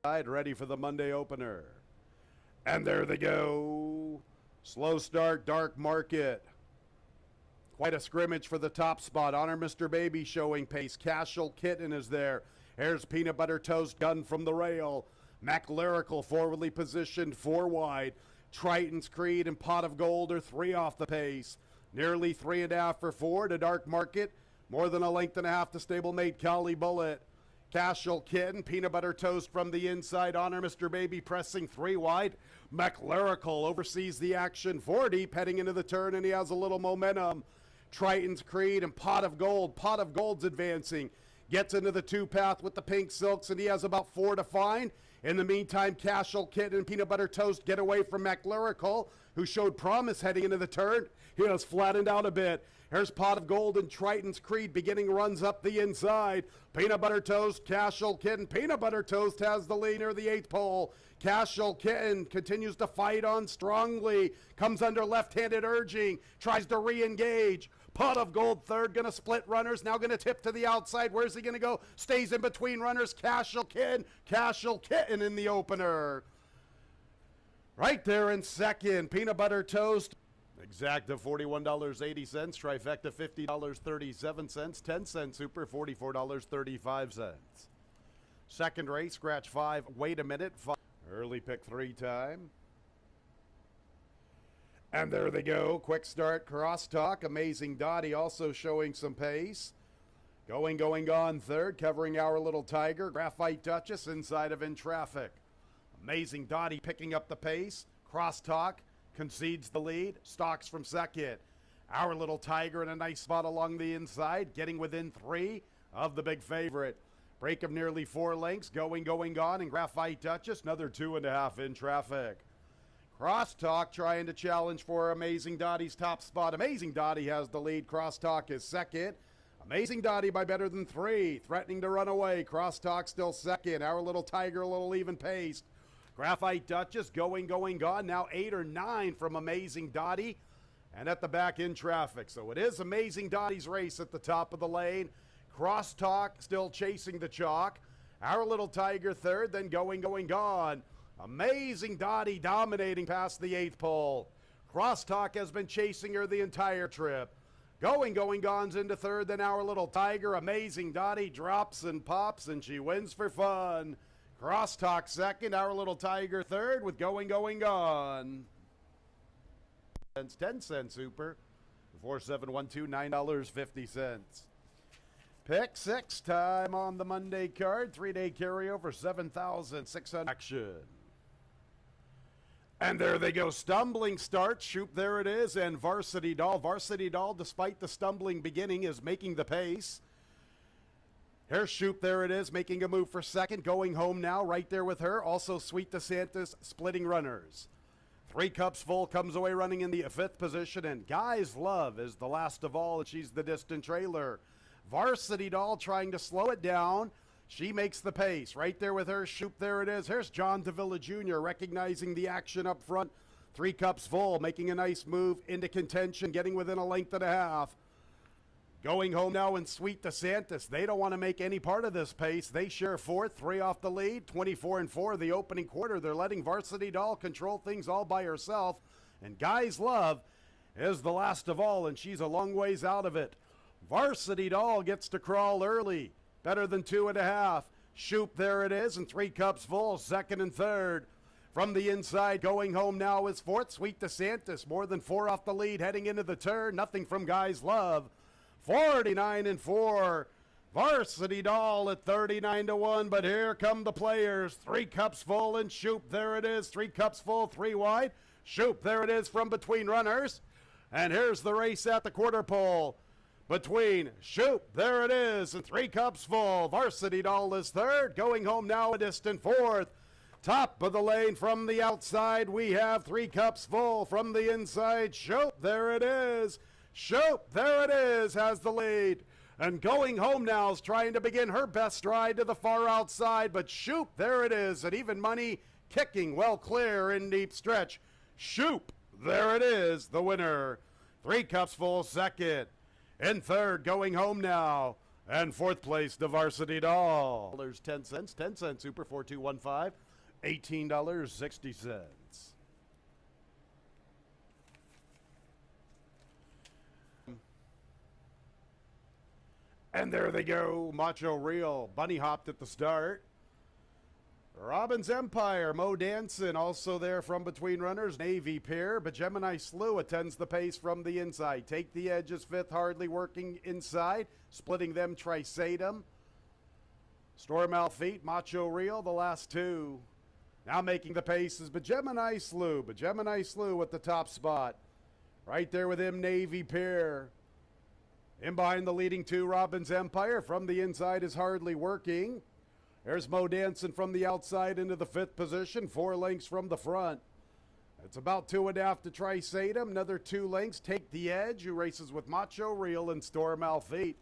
Ready for the Monday opener. And there they go. Slow start, Dark Market. Quite a scrimmage for the top spot. Honor Mr. Baby showing pace. Casual Kitten is there. Here's Peanut Butter Toast Gun from the rail. Mac Lyrical forwardly positioned 4 wide. Triton's Creed and Pot of Gold are 3 off the pace. Nearly 3.5 for 4 to Dark Market. More than a length and a half to stablemate Cali Bullet. Casual Kitten, Peanut Butter Toast from the inside. Honor Mr. Baby pressing 3 wide. Mac Lyrical oversees the action 4 deep heading into the turn, and he has a little momentum. Triton's Creed and Pot of Gold. Pot of Gold's advancing. Gets into the 2 path with the Pink Silks, and he has about 4 to find. In the meantime, Casual Kitten and Peanut Butter Toast get away from Mac Lyrical, who showed promise heading into the turn. He has flattened out a bit. Here's Pot of Gold and Triton's Creed beginning runs up the inside. Peanut Butter Toast, Casual Kitten. Peanut Butter Toast has the lead near the 8th pole. Casual Kitten continues to fight on strongly. Comes under left-handed urging. Tries to re-engage. Pot of Gold third, going to split runners. Now going to tip to the outside. Where's he going to go? Stays in between runners. Casual Kitten in the opener. Right there in second. Peanut Butter Toast. Exacta $41.80, trifecta $50.37, 10-cent super $44.35. Second race, scratch 5, wait a minute, 5. Early pick 3 time. And there they go, quick start, crosstalk, Amazing Dottie also showing some pace. Going, gone third, covering Our Little Tiger, Graphite Duchess inside of In Traffic. Amazing Dottie picking up the pace, crosstalk, concedes the lead, stalks from second. Our Little Tiger in a nice spot along the inside, getting within 3 of the big favorite. Break of nearly 4 lengths, going, gone, and Graphite Duchess, another 2.5 In Traffic. Crosstalk trying to challenge for Amazing Dottie's top spot. Amazing Dottie has the lead, Crosstalk is second. Amazing Dottie by better than 3, threatening to run away. Crosstalk still second. Our Little Tiger a little even paced. Graphite Duchess going, gone. Now 8 or 9 from Amazing Dottie. And at the back In Traffic. So it is Amazing Dottie's race at the top of the lane. Crosstalk still chasing the chalk. Our Little Tiger third, then going, gone. Amazing Dottie dominating past the 8th pole. Crosstalk has been chasing her the entire trip. Going, gone's into third, then Our Little Tiger. Amazing Dottie drops and pops, and she wins for fun. Crosstalk second, Our Little Tiger third with going, gone. 10-cent super, 4712, $9.50. Pick 6 time on the Monday card, 3-day carryover, 7,600 action. And there they go, stumbling start, shoot, there it is, and Varsity Doll. Varsity Doll, despite the stumbling beginning, is making the pace. Here's Shoop, there it is, making a move for second, going home now, right there with her. Also Sweet DeSantis splitting runners. 3 Cups Full comes away running in the 5th position, and Guy's Love is the last of all, and she's the distant trailer. Varsity Doll trying to slow it down. She makes the pace. Right there with her, Shoop, there it is. Here's John Davila Jr. recognizing the action up front. 3 Cups Full, making a nice move into contention, getting within a length and a half. Going home now in Sweet DeSantis. They don't want to make any part of this pace. They share 4th, 3 off the lead, 24-4 the opening quarter. They're letting Varsity Doll control things all by herself. And Guy's Love is the last of all, and she's a long ways out of it. Varsity Doll gets to crawl early. Better than 2.5. Shoop, there it is, and 3 Cups Full, second and third. From the inside, going home now is 4th. Sweet DeSantis, more than 4 off the lead, heading into the turn. Nothing from Guy's Love. 49-4. Varsity Doll at 39-1, but here come the players. 3 Cups Full and Shoop, there it is. 3 Cups Full, 3 wide. Shoop, there it is from between runners. And here's the race at the quarter pole. Between Shoop, there it is, and 3 Cups Full. Varsity Doll is third, going home now a distant 4th. Top of the lane from the outside, we have 3 Cups Full. From the inside, Shoop, there it is. Shoop, there it is, has the lead. And going home now is trying to begin her best stride to the far outside, but Shoop, there it is, and Even Money kicking well clear in deep stretch. Shoop, there it is, the winner. 3 Cups Full second. In third, going home now, And fourth place, the Varsity Doll. $10, 10 cents super, 4215, $18.60. And there they go, Macho Real, bunny hopped at the start. Robbins Empire, Mo Danson also there from between runners. Navy Pier, but Gemini Slew attends the pace from the inside. Take the Edge is fifth, hardly working inside. Splitting them, Trisatum. Storm Feet, Macho Real, the last two. Now making the pace is Gemini Slew. Gemini Slew at the top spot. Right there with him, Navy Pier. In behind the leading two, Robbins Empire. From the inside is hardly working. There's Mo Danson from the outside into the fifth position, 4 lengths from the front. It's about 2.5 to Trisatum. Another 2 lengths. Take the Edge, who races with Macho Real and Storm Feet.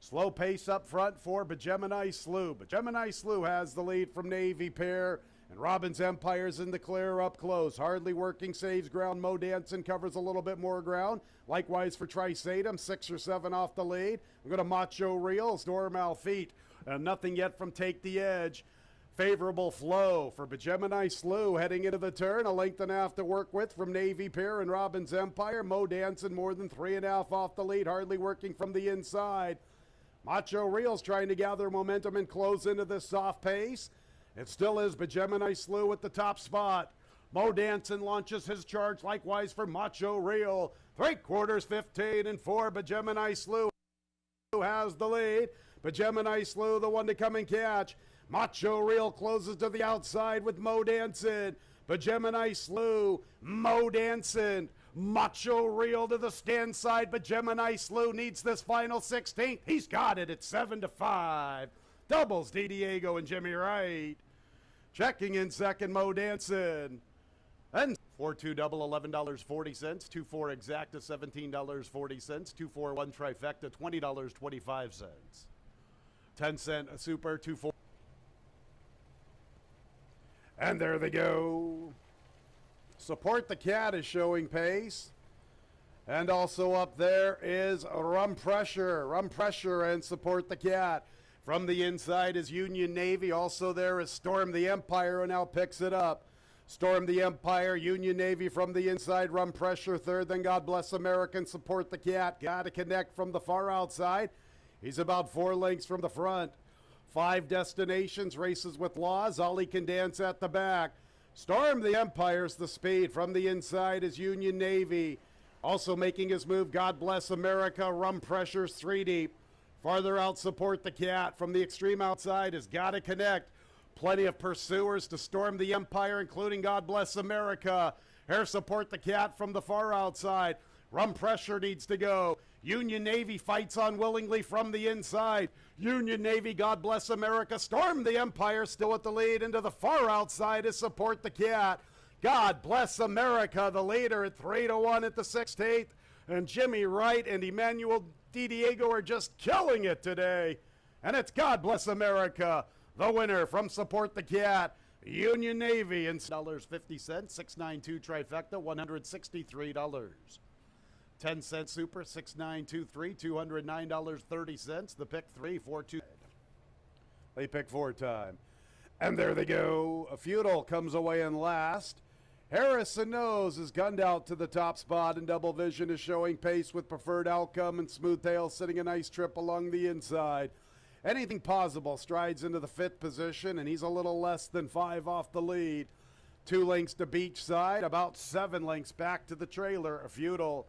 Slow pace up front for Gemini Slew. Gemini Slew has the lead from Navy Pier, and Robbins Empire's in the clear up close. Hardly working, saves ground. Mo Danson covers a little bit more ground. Likewise for Trisatum, 6 or 7 off the lead. We're going to Macho Real, Storm Feet. And nothing yet from Take the Edge. Favorable flow for Gemini Slew heading into the turn. A length and a half to work with from Navy Pier and Robbins Empire. Mo Danson more than 3.5 off the lead, hardly working from the inside. Macho Real's trying to gather momentum and close into this soft pace. It still is Gemini Slew at the top spot. Mo Danson launches his charge, likewise for Macho Real. 3/4, 15 and 4. Gemini Slew has the lead. Gemini Slew, the one to come and catch. Macho Real closes to the outside with Mo Danson. Gemini Slew, Mo Danson, Macho Real to the stand side. Gemini Slew needs this final 16th. He's got it at 7-5. Doubles D. Diego and Jimmy Wright. Checking in second, Mo Danson. And 4-2 double, $11.40. 2-4 exacta, $17.40. 2-4-1 trifecta, $20.25. 10-cent super, 2-4. And there they go. Support the Cat is showing pace. And also up there is Rum Pressure and Support the Cat. From the inside is Union Navy. Also there is Storm the Empire, who now picks it up. Storm the Empire, Union Navy from the inside, Rum Pressure third, then God Bless America and Support the Cat. Got to connect from the far outside. He's about 4 lengths from the front. 5 destinations, races with laws. Ollie can dance at the back. Storm the Empire's the speed. From the inside is Union Navy. Also making his move, God Bless America. Rum Pressure's 3 deep. Farther out, Support the Cat. From the extreme outside is Gotta Connect. Plenty of pursuers to Storm the Empire, including God Bless America. Here, Support the Cat from the far outside. Rum Pressure needs to go. Union Navy fights unwillingly from the inside. Union Navy, God Bless America. Storm the Empire still at the lead. Into the far outside is Support the Cat. God Bless America, the leader at 3-1 at the 16th. And Jimmy Wright and Emmanuel Di Diego are just killing it today. And it's God Bless America, the winner from Support the Cat. Union Navy and $50, 692 trifecta, $163. 10-cent super, 6923, $209.30. The pick 3, 4-2. They pick 4 time. And there they go. A Feudal comes away in last. Harrison Nose is gunned out to the top spot, and Double Vision is showing pace with Preferred Outcome, and Smooth Tail sitting a nice trip along the inside. Anything Possible strides into the 5th position, and he's a little less than 5 off the lead. 2 lengths to Beachside, about 7 lengths back to the trailer. A Feudal.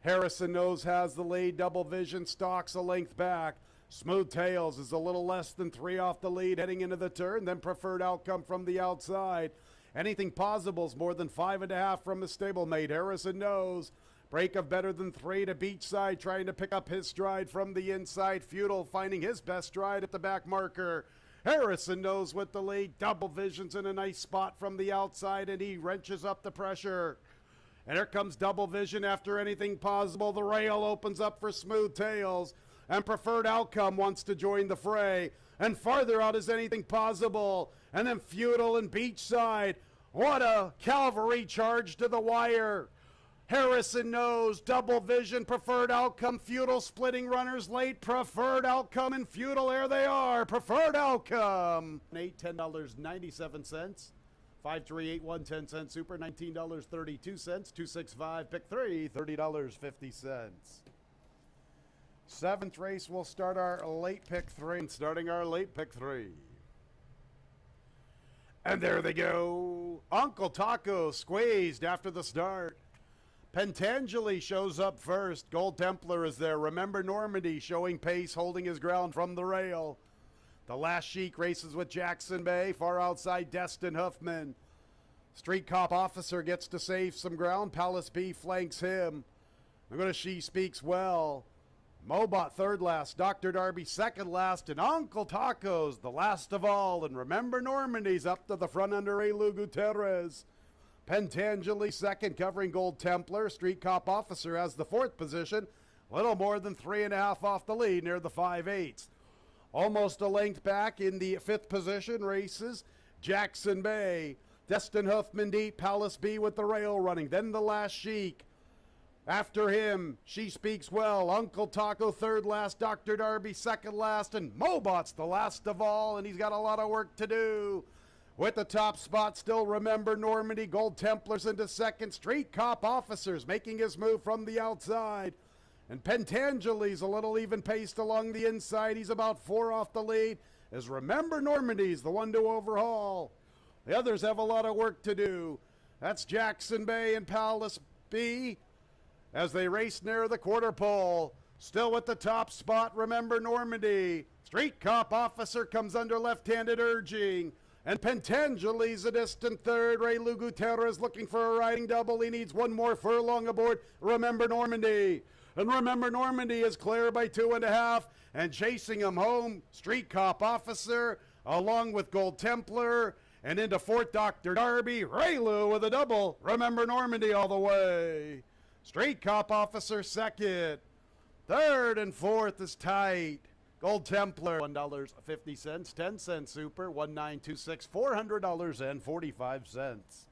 Harrison Nose has the lead. Double Vision stalks a length back. Smooth Tails is a little less than 3 off the lead heading into the turn. Then Preferred Outcome from the outside. Anything Possible's more than 5.5 from his stablemate. Harrison Nose. Break of better than 3 to Beachside, trying to pick up his stride from the inside. Feudal finding his best stride at the back marker. Harrison Nose with the lead. Double Vision's in a nice spot from the outside, and he wrenches up the pressure. And here comes Double Vision after Anything Possible. The rail opens up for Smooth Tails, and Preferred Outcome wants to join the fray. And farther out is Anything Possible, and then Feudal and Beachside. What a cavalry charge to the wire. Harrison knows, double vision, preferred outcome, feudal splitting runners late, preferred outcome and feudal, there they are, preferred outcome. $8, $10.97, 5381 10-cent super, $19.32, 265, pick three, $30.50. Seventh race, we'll start our late pick three, and starting our late pick three. And there they go. Uncle Taco squeezed after the start. Pentangeli shows up first. Gold Templar is there. Remember Normandy showing pace, holding his ground from the rail. The Last Sheik races with Jackson Bay. Far outside, Destin Huffman. Street Cop Officer gets to save some ground. Palace B flanks him. I'm going to She Speaks Well. Mobot third last. Dr. Darby second last. And Uncle Taco's the last of all. And Remember Normandy's up to the front under Elu Gutierrez. Pentangeli second, covering Gold Templar. Street Cop Officer has the fourth position, little more than 3.5 off the lead near the 5/8. Almost a length back in the fifth position races Jackson Bay. Destin Huffman deep, Palace B with the rail running. Then the Last Sheik. After him, She Speaks Well. Uncle Taco third last, Dr. Darby second last, and Mobot's the last of all, and he's got a lot of work to do. With the top spot still Remember Normandy, Gold Templars into second, Street Cop Officers making his move from the outside. And Pentangeli's a little even paced along the inside. He's about 4 off the lead as Remember Normandy's the one to overhaul. The others have a lot of work to do. That's Jackson Bay and Palace B as they race near the quarter pole. Still with the top spot, Remember Normandy. Street Cop Officer comes under left-handed urging. And Pentangeli's a distant third. Elu Gutierrez looking for a riding double. He needs one more furlong aboard Remember Normandy. And Remember Normandy is clear by 2.5. And chasing him home, Street Cop Officer, along with Gold Templar. And into fourth, Dr. Darby. Elu with a double. Remember Normandy all the way. Street Cop Officer second. Third and fourth is tight. Gold Templar, $1.50, 10-cent super, 1926, $400.45.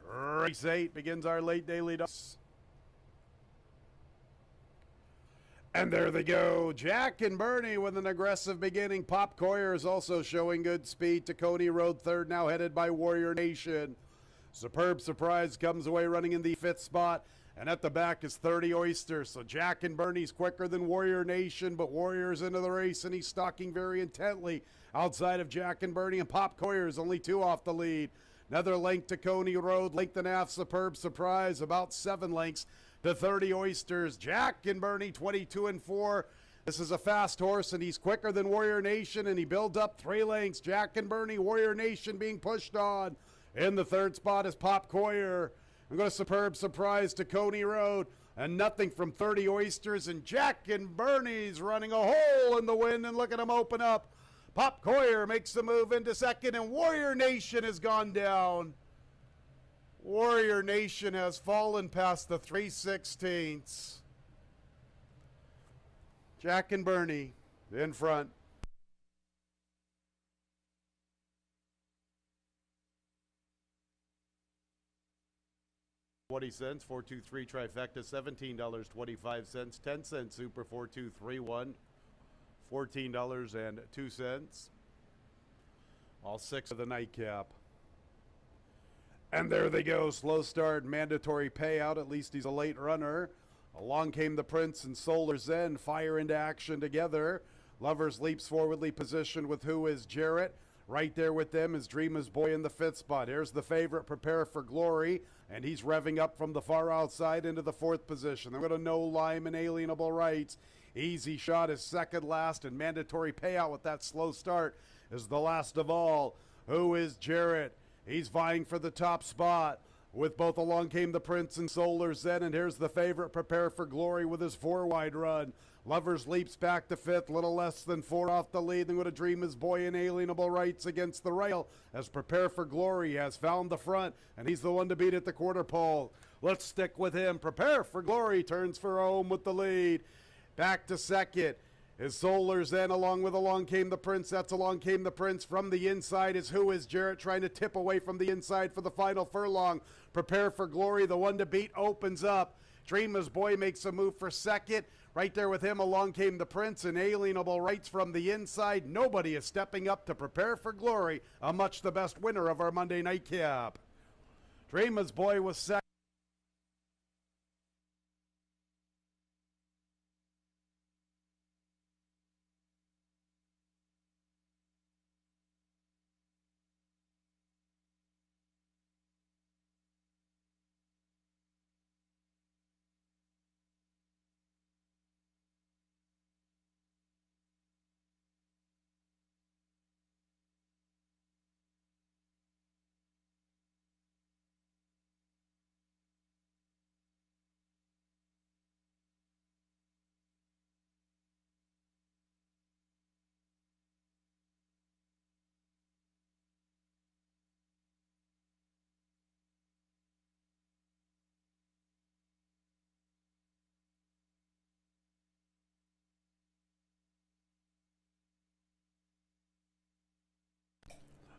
Race 8 begins our late daily dose. And there they go. Jack and Bernie with an aggressive beginning. Pop Coyer is also showing good speed. Tacony Road third, now headed by Warrior Nation. Superb Surprise comes away running in the fifth spot. And at the back is 30 Oysters. So Jack and Bernie's quicker than Warrior Nation, but Warrior's into the race, and he's stalking very intently outside of Jack and Bernie. And Pop Coyer's only 2 off the lead. Another length to Coney Road, length and a half, Superb Surprise, about 7 lengths to 30 Oysters. Jack and Bernie, 22 and 4. This is a fast horse, and he's quicker than Warrior Nation, and he builds up 3 lengths. Jack and Bernie, Warrior Nation being pushed on. In the third spot is Pop Coyer. I'm going to Superb Surprise to Coney Road, and nothing from 30 Oysters, and Jack and Bernie's running a hole in the wind, and look at him open up. Pop Coyer makes the move into second, and Warrior Nation has gone down. Warrior Nation has fallen past the 3/16. Jack and Bernie in front. 20 cents, 423 trifecta, $17.25, 10-cent super, 4231, $14.02. All 6 of the nightcap. And there they go. Slow start, mandatory payout. At least he's a late runner. Along came the Prince and Solar Zen. Fire into action together. Lovers leaps forwardly positioned with Who Is Jarrett. Right there with them is Dreamer's Boy in the 5th spot. Here's the favorite, Prepare for Glory. And he's revving up from the far outside into the 4th position. They're going to No Lime and Alienable Rights. Easy Shot is second last, and mandatory payout with that slow start is the last of all. Who Is Jarrett? He's vying for the top spot with both Along Came the Prince and Solar Zen. And here's the favorite, Prepare for Glory, with his 4-wide run. Lovers leaps back to 5th, little less than 4 off the lead. Then going to Dream His Boy Inalienable Rights against the rail as Prepare for Glory has found the front, and he's the one to beat at the quarter pole. Let's stick with him. Prepare for Glory turns for home with the lead. Back to second His Solars then, Along Came the Prince. That's Along Came the Prince. From the inside is Who Is Jarrett, trying to tip away from the inside for the final furlong. Prepare for Glory, the one to beat, opens up. Dreamer's Boy makes a move for second. Right there with him, Along Came the Prince. Inalienable Rights from the inside. Nobody is stepping up to Prepare for Glory, a much the best winner of our Monday nightcap. Dreamer's Boy was second.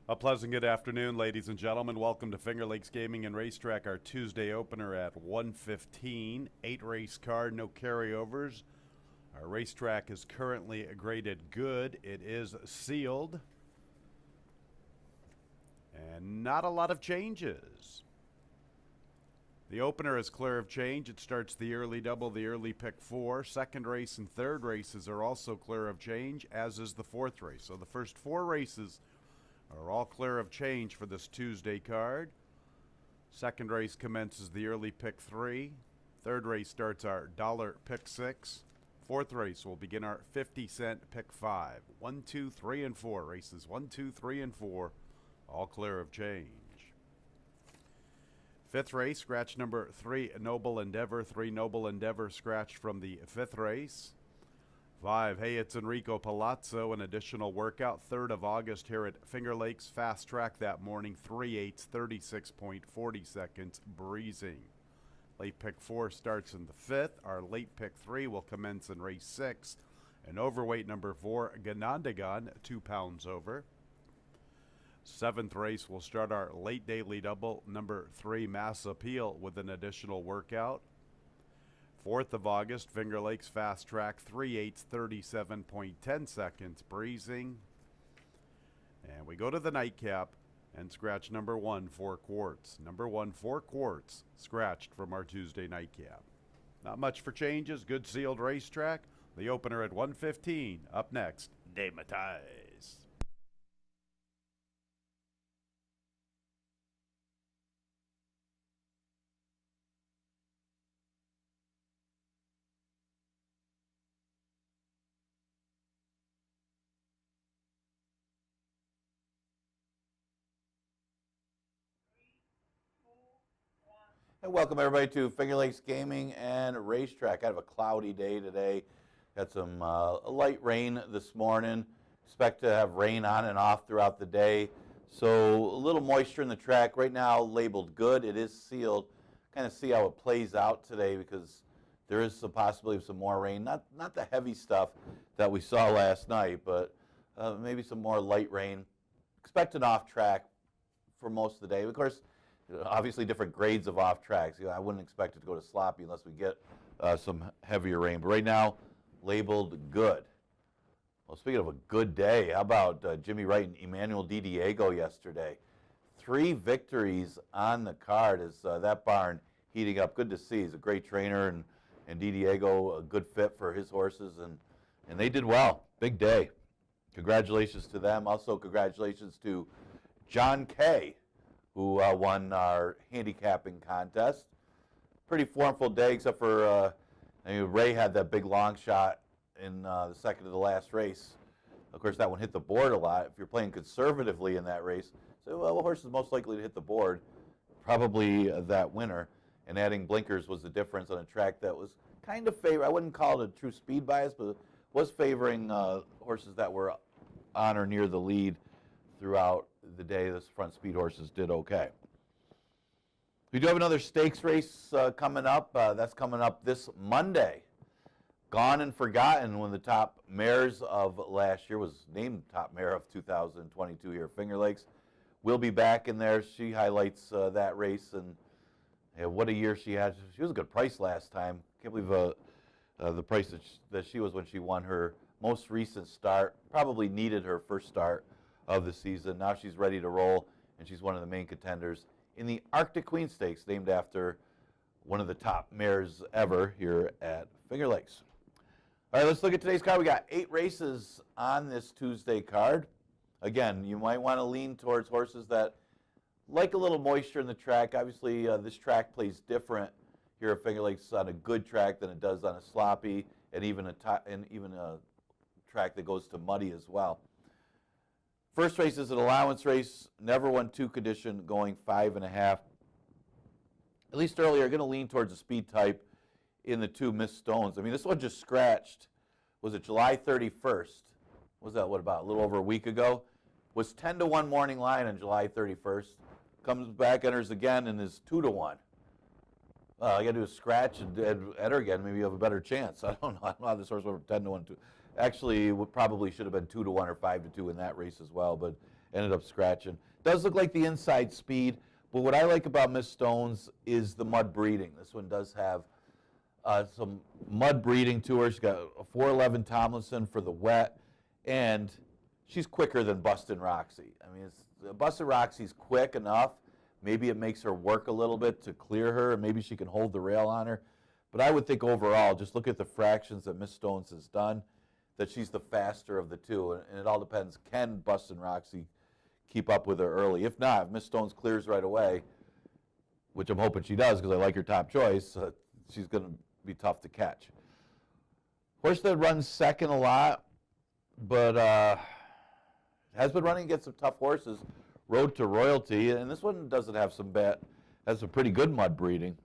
A pleasant good afternoon, ladies and gentlemen. Welcome to Finger Lakes Gaming and Racetrack, our Tuesday opener at 1:15. 8-race card, no carryovers. Our racetrack is currently graded good. It is sealed. And not a lot of changes. The opener is clear of change. It starts the early double, the early pick 4. Second race and third races are also clear of change, as is the fourth race. So the first 4 races are all clear of change for this Tuesday card. Second race commences the early pick 3. Third race starts our dollar pick 6. Fourth race will begin our 50-cent pick 5. 1, 2, 3, and 4. Races 1, 2, 3, and 4, all clear of change. Fifth race, scratch number 3, Noble Endeavor. 3 Noble Endeavor scratched from the fifth race. 5, Hey, it's Enrico Palazzo, an additional workout. 3rd of August here at Finger Lakes. Fast track that morning, 3/8, 36.40 seconds, breezing. Late pick 4 starts in the 5th. Our late pick 3 will commence in race 6. And overweight number 4, Ganondagon, 2 pounds over. 7th race will start our late daily double, number 3, Mass Appeal, with an additional workout. 4th of August, Finger Lakes Fast Track, 3/8, 37.10 seconds, breezing. And we go to the nightcap and scratch number 1, 4 quarts. Number 1, 4 quarts, scratched from our Tuesday nightcap. Not much for changes, good sealed racetrack. The opener at 1:15. Up next, De Matthijs. And welcome everybody to Finger Lakes Gaming and Racetrack. Kind of a cloudy day today. Got some light rain this morning. Expect to have rain on and off throughout the day. So a little moisture in the track. Right now labeled good. It is sealed. Kind of see how it plays out today because there is some possibility of some more rain. Not the heavy stuff that we saw last night, but maybe some more light rain. Expect an off track for most of the day. Of course, obviously different grades of off tracks. I wouldn't expect it to go to sloppy unless we get some heavier rain. But right now, labeled good. Well, speaking of a good day, how about Jimmy Wright and Emmanuel Di Diego yesterday? 3 victories on the card. Is that barn heating up? Good to see. He's a great trainer, and Di Diego, a good fit for his horses, and they did well. Big day. Congratulations to them. Also, congratulations to John Kay, who won our handicapping contest. Pretty formful day, except for Ray had that big long shot in the second to the last race. Of course, that one hit the board a lot. If you're playing conservatively in that race, so well, what horse is most likely to hit the board? Probably that winner. And adding blinkers was the difference on a track that was kind of I wouldn't call it a true speed bias, but was favoring horses that were on or near the lead throughout the day. This front speed horses did okay. We do have another stakes race coming up. That's coming up this Monday. gone and forgotten when the top mares of last year, was named top mare of 2022 here at Finger Lakes. Will be back in there. She highlights that race, and what a year she had. She was a good price last time. Can't believe the price that she was when she won her most recent start. Probably needed her first start of the season. Now she's ready to roll, and she's one of the main contenders in the Arctic Queen Stakes, named after one of the top mares ever here at Finger Lakes. All right, let's look at today's card. We got 8 races on this Tuesday card. Again, you might want to lean towards horses that like a little moisture in the track. Obviously, this track plays different here at Finger Lakes on a good track than it does on a sloppy, and even a track that goes to muddy as well. First race is an allowance race, never won 2 condition, going 5.5. At least earlier, going to lean towards the speed type in the 2 Miss Stones. I mean, this one just scratched. Was it July 31st? Was that, what, about a little over a week ago? Was 10-1 morning line on July 31st. Comes back, enters again, and is 2-1. All you got to do is scratch and enter again. Maybe you have a better chance. I don't know. I don't know how this horse went from 10-1 to. Actually, it probably should have been 2-1 or 5-2 in that race as well, but ended up scratching. Does look like the inside speed, but what I like about Miss Stones is the mud breeding. This one does have some mud breeding to her. She's got a 411 Tomlinson for the wet, and she's quicker than Bustin' Roxy. I mean, Bustin' Roxy's quick enough. Maybe it makes her work a little bit to clear her, and maybe she can hold the rail on her. But I would think overall, just look at the fractions that Miss Stones has done, that she's the faster of the two. And it all depends, can Bustin' Roxy keep up with her early? If not, if Miss Stones clears right away, which I'm hoping she does because I like her top choice, she's going to be tough to catch. Horse that runs second a lot, but has been running against some tough horses. Road to Royalty, and this one doesn't have has some pretty good mud breeding.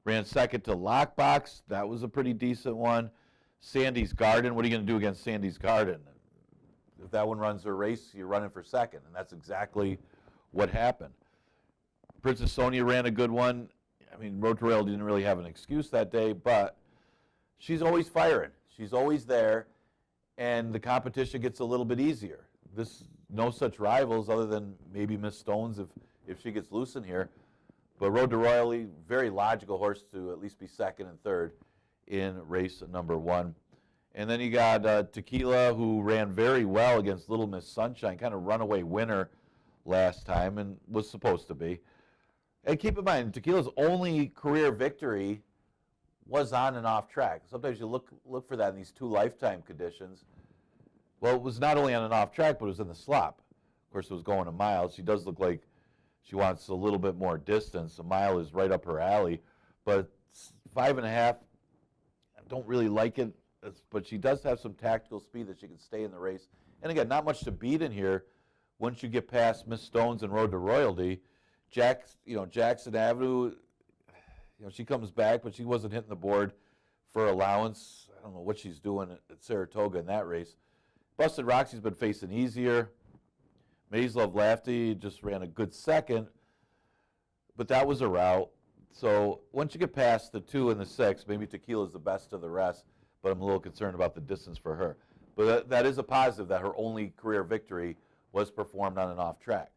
Ran second to Lockbox. That was a pretty decent one. Sandy's Garden. What are you going to do against Sandy's Garden? If that one runs a race, you're running for second, and that's exactly what happened. Princess Sonia ran a good one. I mean, Road to Royalty didn't really have an excuse that day, but she's always firing. She's always there, and the competition gets a little bit easier. No such rivals other than maybe Miss Stones if she gets loose in here. But Road to Royalty, very logical horse to at least be second and third in race number 1. And then you got Tequila, who ran very well against Little Miss Sunshine, kind of runaway winner last time and was supposed to be. And keep in mind, Tequila's only career victory was on and off track. Sometimes you look for that in these 2 lifetime conditions. Well, it was not only on and off track, but it was in the slop. Of course, it was going a mile. She does look like she wants a little bit more distance. A mile is right up her alley. But 5.5, I don't really like it. But she does have some tactical speed that she can stay in the race. And again, not much to beat in here once you get past Miss Stones and Road to Royalty. Jackson Avenue, she comes back, but she wasn't hitting the board for allowance. I don't know what she's doing at Saratoga in that race. Bustin' Roxy's been facing easier. Maze Love Lafty just ran a good second, but that was a rout. So once you get past the 2 and the 6, maybe Tequila's the best of the rest, but I'm a little concerned about the distance for her. But that is a positive that her only career victory was performed on and off track.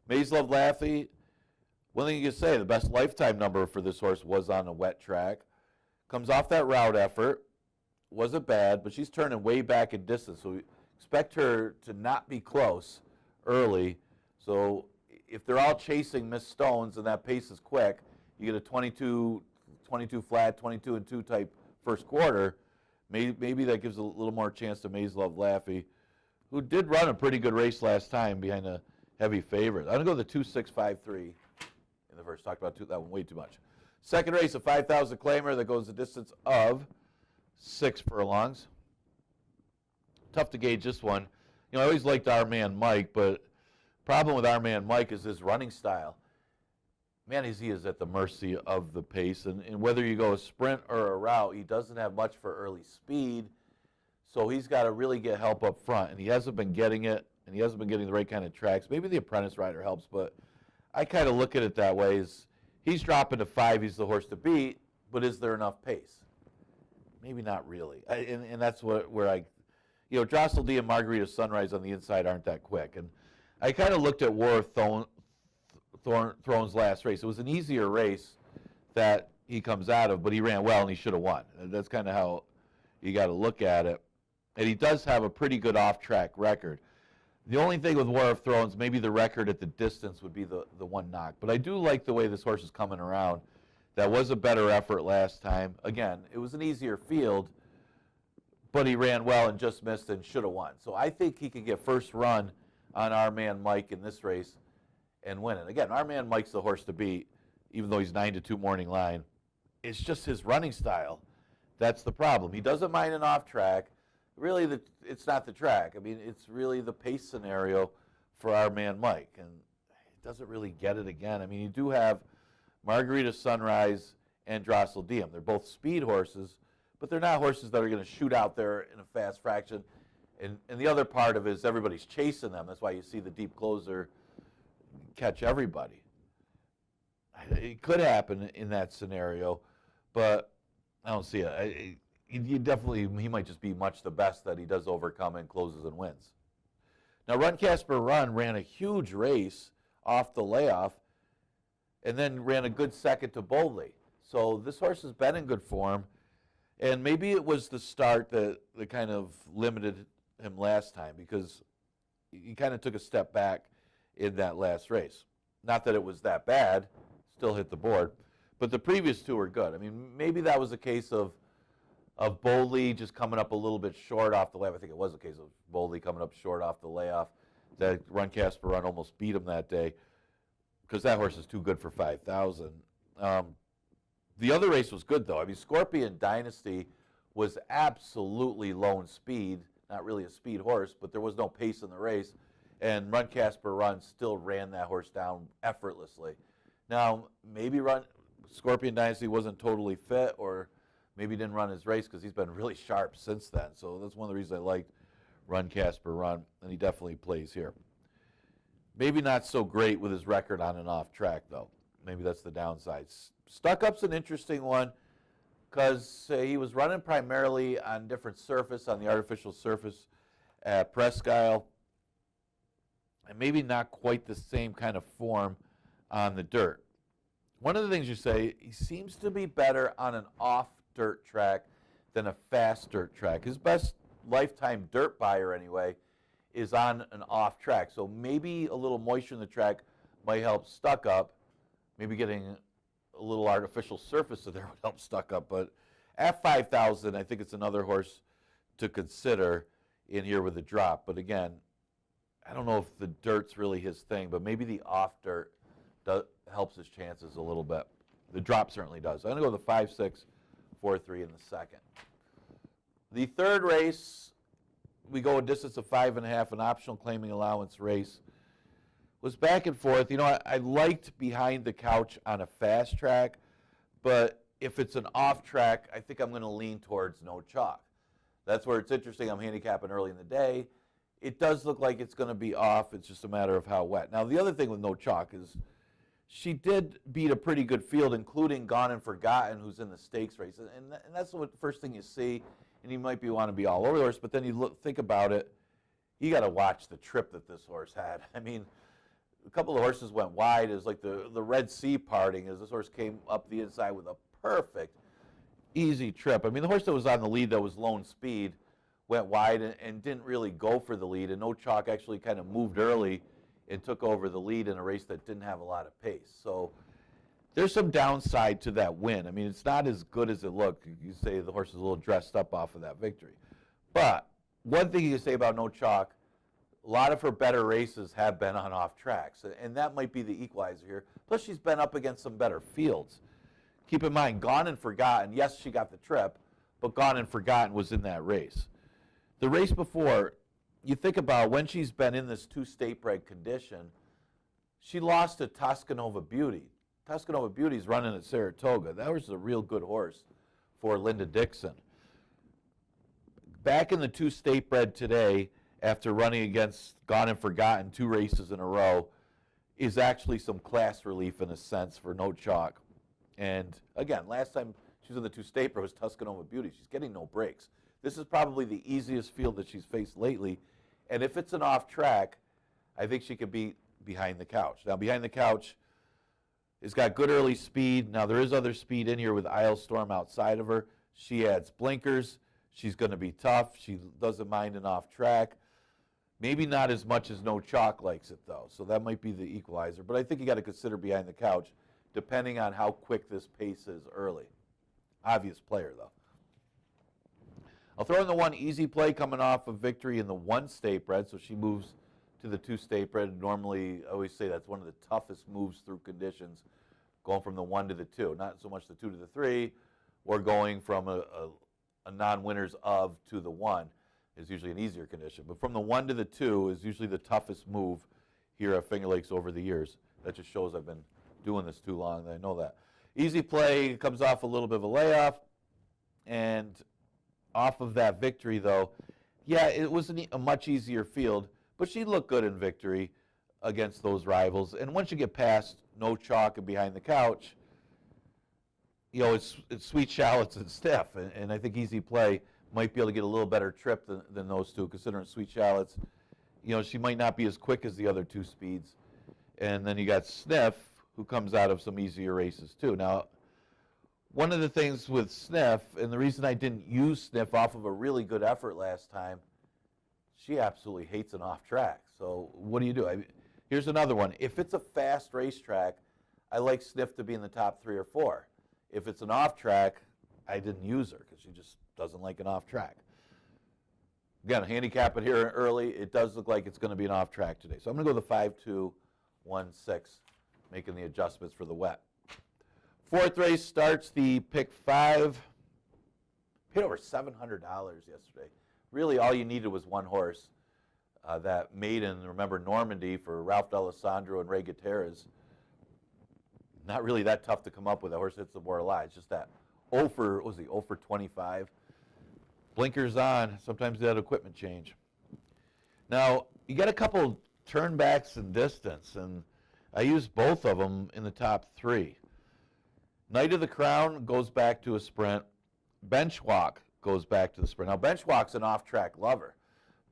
Maze Love Lafty, one thing you can say, the best lifetime number for this horse was on a wet track. Comes off that route effort. Wasn't bad, but she's turning way back in distance, so expect her to not be close early. So if they're all chasing Miss Stones and that pace is quick, you get a 22 flat, 22 and 2 type first quarter. Maybe that gives a little more chance to Maze Love Lafty, who did run a pretty good race last time behind a heavy favorite. I'm going to go the 2-6-5-3 in the first. Talked about that one way too much. Second race, a 5,000 claimer that goes the distance of 6 furlongs. Tough to gauge this one. I always liked our man Mike, but problem with our man Mike is his running style. Man, he is at the mercy of the pace, and whether you go a sprint or a route, he doesn't have much for early speed, so he's got to really get help up front, and he hasn't been getting it, and he hasn't been getting the right kind of tracks. Maybe the apprentice rider helps, but I kind of look at it that way. He's dropping to 5, he's the horse to beat, but is there enough pace? maybe not really. And that's where I, Drossel D and Margarita Sunrise on the inside aren't that quick. And I kind of looked at War of Thrones last race. It was an easier race that he comes out of, but he ran well and he should have won. And that's kind of how you got to look at it. And he does have a pretty good off-track record. The only thing with War of Thrones, maybe the record at the distance would be the one knock. But I do like the way this horse is coming around. That was a better effort last time. Again, it was an easier field, but he ran well and just missed and should have won. So I think he can get first run on our man Mike in this race and win it. Again, our man Mike's the horse to beat, even though he's 9-2 morning line. It's just his running style. That's the problem. He doesn't mind an off track. Really, it's not the track. I mean, it's really the pace scenario for our man Mike. And he doesn't really get it again. I mean, you do have Margarita Sunrise and Drossel Diem. They're both speed horses, but they're not horses that are going to shoot out there in a fast fraction. And the other part of it is everybody's chasing them. That's why you see the deep closer catch everybody. It could happen in that scenario, but I don't see it. He might just be much the best that he does overcome and closes and wins. Now, Run Casper Run ran a huge race off the layoff and then ran a good second to Boldly. So this horse has been in good form, and maybe it was the start that kind of limited him last time because he kind of took a step back in that last race. Not that it was that bad, still hit the board, but the previous two were good. I mean, maybe that was a case of Boldly just coming up a little bit short off the layoff. I think it was a case of Boldly coming up short off the layoff. That Run Casper Run almost beat him that day because that horse is too good for 5,000. The other race was good, though. I mean, Scorpion Dynasty was absolutely lone speed, not really a speed horse, but there was no pace in the race, and Run Casper Run still ran that horse down effortlessly. Now, maybe Scorpion Dynasty wasn't totally fit, or maybe didn't run his race because he's been really sharp since then. So that's one of the reasons I liked Run Casper Run, and he definitely plays here. Maybe not so great with his record on and off track, though. Maybe that's the downside. Stuck Up's an interesting one because he was running primarily on different surface, on the artificial surface at Presque Isle, and maybe not quite the same kind of form on the dirt. One of the things you say, he seems to be better on an off-dirt track than a fast dirt track. His best lifetime dirt buyer, anyway, is on an off track. So maybe a little moisture in the track might help Stuck Up. Maybe getting a little artificial surface there would help Stuck Up. But at 5,000, I think it's another horse to consider in here with a drop. But again, I don't know if the dirt's really his thing, but maybe the off dirt helps his chances a little bit. The drop certainly does. I'm going to go with the 5-6, 4-3 in the second. The third race, we go a distance of 5.5, an optional claiming allowance race. Was back and forth. You know, I liked Behind the Couch on a fast track, but if it's an off track, I think I'm going to lean towards No Chalk. That's where it's interesting. I'm handicapping early in the day. It does look like it's going to be off. It's just a matter of how wet. Now, the other thing with No Chalk is she did beat a pretty good field, including Gone and Forgotten, who's in the stakes race. And that's the first thing you see, and you might want to be all over the horse, but then you think about it, you got to watch the trip that this horse had. I mean, a couple of horses went wide. It was like the Red Sea parting as this horse came up the inside with a perfect, easy trip. I mean, the horse that was on the lead that was lone speed went wide and didn't really go for the lead, and No Chalk actually kind of moved early and took over the lead in a race that didn't have a lot of pace. So there's some downside to that win. I mean, it's not as good as it looked. You say the horse is a little dressed up off of that victory. But one thing you can say about No Chalk, a lot of her better races have been on off tracks, and that might be the equalizer here. Plus, she's been up against some better fields. Keep in mind, Gone and Forgotten, yes, she got the trip, but Gone and Forgotten was in that race. The race before, you think about when she's been in this two-state bred condition, she lost to Toscanova Beauty. Toscanova Beauty's running at Saratoga. That was a real good horse for Linda Dixon. Back in the two-state bred today, after running against Gone and Forgotten 2 races in a row, is actually some class relief in a sense for No Chalk. And again, last time She's in the two-state was Tuscanoma Beauty. She's getting no breaks. This is probably the easiest field that she's faced lately. And if it's an off track, I think she could beat Behind the Couch. Now, Behind the Couch has got good early speed. Now, there is other speed in here with Isle Storm outside of her. She adds blinkers. She's going to be tough. She doesn't mind an off track. Maybe not as much as No Chalk likes it, though. So that might be the equalizer. But I think you got to consider Behind the Couch, depending on how quick this pace is early. Obvious player, though. I'll throw in the one Easy Play coming off of victory in the one state bred, so she moves to the two state bred. Normally, I always say that's one of the toughest moves through conditions, going from the 1 to the 2. Not so much the 2 to the 3, or going from a non-winners of to the 1 is usually an easier condition. But from the 1 to the 2 is usually the toughest move here at Finger Lakes over the years. That just shows I've been doing this too long, I know that. Easy Play comes off a little bit of a layoff, and off of that victory, though, yeah, it was a much easier field, but she looked good in victory against those rivals. And once you get past No Chalk and Behind the Couch, you know, it's Sweet Shallots and Stiff, and I think Easy Play might be able to get a little better trip than those two, considering Sweet Shallots, you know, she might not be as quick as the other two speeds. And then you got Sniff, who comes out of some easier races, too. Now, one of the things with Sniff, and the reason I didn't use Sniff off of a really good effort last time, she absolutely hates an off track. So what do you do? Here's another one. If it's a fast racetrack, I like Sniff to be in the top 3 or 4. If it's an off track, I didn't use her because she just doesn't like an off track. Again, handicap it here early. It does look like it's going to be an off track today. So I'm going to go the 5-2-1-6, making the adjustments for the wet. Fourth race starts the pick 5. Paid over $700 yesterday. Really, all you needed was one horse. That maiden, remember Normandy for Ralph D'Alessandro and Ray Gutierrez. Not really that tough to come up with. That horse hits the more alive. It's just that 0 for 25. Blinkers on. Sometimes that equipment change. Now, you got a couple turnbacks and distance, and I used both of them in the top 3. Knight of the Crown goes back to a sprint. Bench Walk goes back to the sprint. Now, Bench Walk's an off-track lover,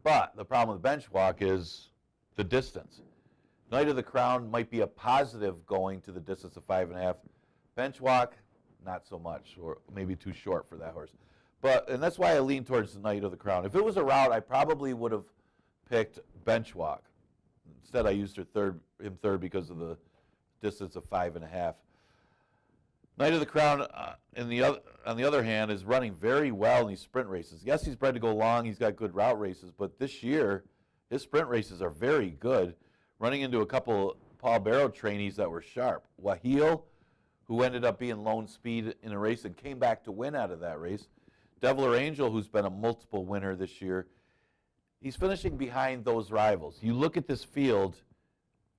but the problem with Bench Walk is the distance. Knight of the Crown might be a positive going to the distance of 5.5. Bench Walk, not so much, or maybe too short for that horse. And that's why I lean towards the Knight of the Crown. If it was a route, I probably would have picked Bench Walk. Instead, I used him third because of the distance of 5.5. Knight of the Crown, on the other hand, is running very well in these sprint races. Yes, he's bred to go long. He's got good route races. But this year, his sprint races are very good, running into a couple Paul Barrow trainees that were sharp. Waheel, who ended up being lone speed in a race and came back to win out of that race. Devil or Angel, who's been a multiple winner this year. He's finishing behind those rivals. You look at this field,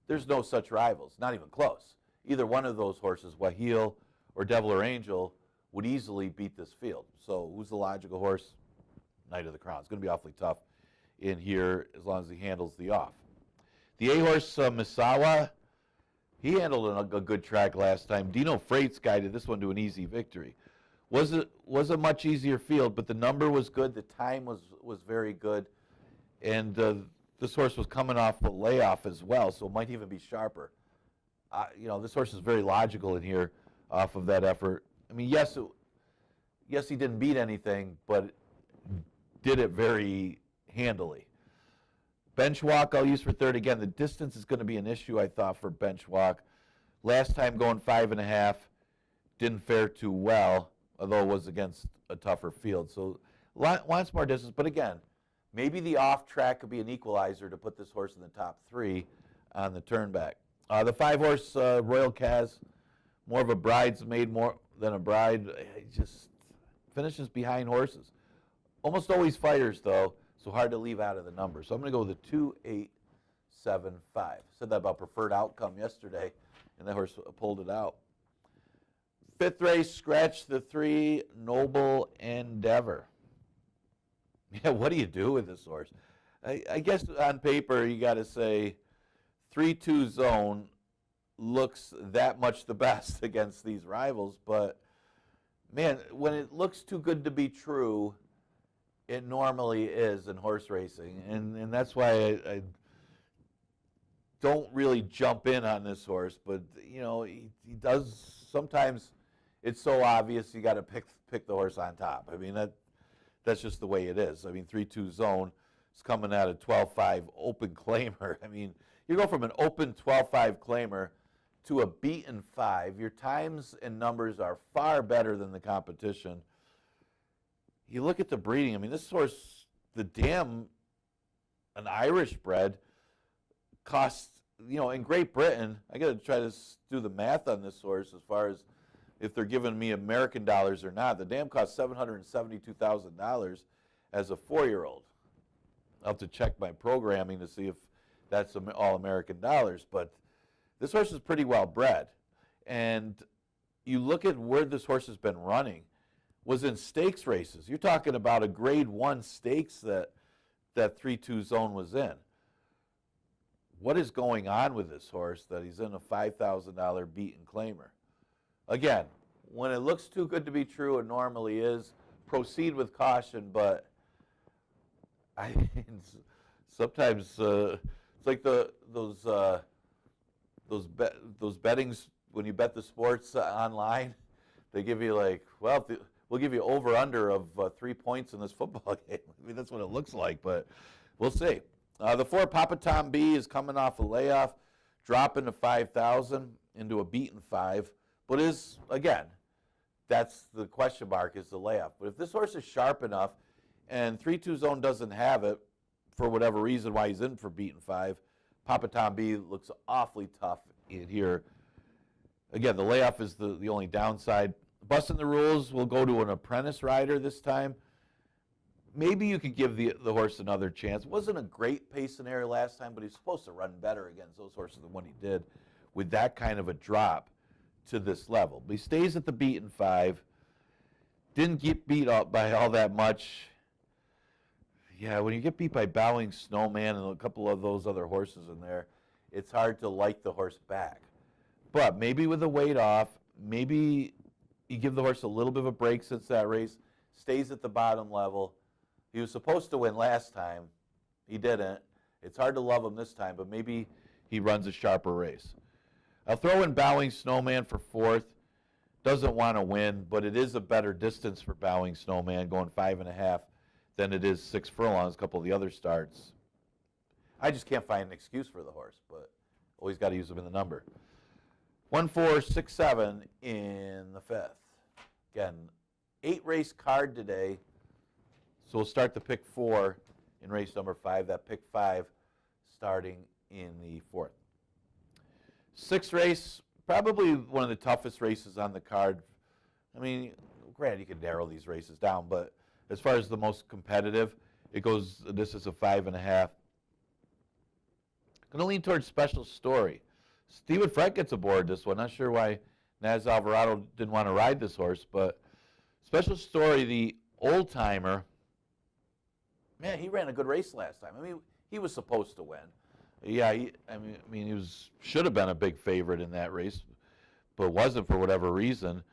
there's no such rivals, not even close. Either one of those horses, Waheel or Devil or Angel, would easily beat this field. So who's the logical horse? Knight of the Crown. It's going to be awfully tough in here as long as he handles the off. The A-horse, Misawa, he handled a good track last time. Dino Freight's guided this one to an easy victory. Was a much easier field, but the number was good. The time was very good. And this horse was coming off a layoff as well, so it might even be sharper. This horse is very logical in here off of that effort. I mean, yes, he didn't beat anything, but did it very handily. Bench Walk I'll use for third. Again, the distance is going to be an issue, I thought, for Bench Walk. Last time going 5.5, didn't fare too well, although it was against a tougher field. So wants more distance, but again, maybe the off track could be an equalizer to put this horse in the top 3 on the turnback. The 5-horse Royal Kaz, more of a bridesmaid more than a bride. He just finishes behind horses. Almost always fires, though, so hard to leave out of the number. So I'm going to go with the 2-8-7-5. Said that about preferred outcome yesterday, and that horse pulled it out. 5th race, scratch the 3, Noble Endeavor. Yeah, what do you do with this horse? I guess on paper you got to say 3-2 zone looks that much the best against these rivals, but man, when it looks too good to be true, it normally is in horse racing. And that's why I don't really jump in on this horse. But, you know, he does, sometimes it's so obvious you got to pick the horse on top. I mean, that's just the way it is. I mean, 3-2 Zone is coming out of 12-5 open claimer. I mean, you go from an open 12-5 claimer to a beaten 5. Your times and numbers are far better than the competition. You look at the breeding. I mean, this horse, the dam, an Irish bred, costs, you know, in Great Britain, I got to try to do the math on this horse as far as if they're giving me American dollars or not. The dam costs $772,000 as a 4-year-old. I'll have to check my programming to see if that's all American dollars, but this horse is pretty well bred. And you look at where this horse has been running, was in stakes races. You're talking about a grade 1 stakes that 3-2 Zone was in. What is going on with this horse that he's in a $5,000 beaten claimer? Again, when it looks too good to be true, it normally is. Proceed with caution, but I mean, sometimes it's like those bettings when you bet the sports online. They give you like, well, we'll give you over under of 3 points in this football game. I mean, that's what it looks like, but we'll see. The 4 Papa Tom B is coming off a layoff, dropping to 5,000 into a beaten 5, but is, again, that's the question mark, is the layoff. But if this horse is sharp enough and 3-2 Zone doesn't have it for whatever reason why he's in for beaten 5, Papa Tom B looks awfully tough in here. Again, the layoff is the only downside. Busting the rules, we'll go to an apprentice rider this time. Maybe you could give the horse another chance. It wasn't a great pace scenario last time, but he's supposed to run better against those horses than what he did with that kind of a drop to this level. But he stays at the beaten 5. Didn't get beat up by all that much. Yeah, when you get beat by Bowing Snowman and a couple of those other horses in there, it's hard to like the horse back. But maybe with the weight off, maybe you give the horse a little bit of a break since that race, stays at the bottom level. He was supposed to win last time. He didn't. It's hard to love him this time, but maybe he runs a sharper race. I'll throw in Bowing Snowman for 4th. Doesn't want to win, but it is a better distance for Bowing Snowman, going 5.5 than it is 6 furlongs, a couple of the other starts. I just can't find an excuse for the horse, but always got to use him in the number. 1, 4, 6, 7 in the 5th. Again, 8-race card today. So we'll start the pick 4 in race number 5. That pick 5 starting in the 4th. 6th race, probably one of the toughest races on the card. I mean, granted, you can narrow these races down, but as far as the most competitive, it goes, this is a 5.5. Going to lean towards Special Story. Stephen Frank gets aboard this one. Not sure why Naz Alvarado didn't want to ride this horse, but Special Story, the old-timer, man, he ran a good race last time. I mean, he was supposed to win. Yeah, he should have been a big favorite in that race, but wasn't for whatever reason.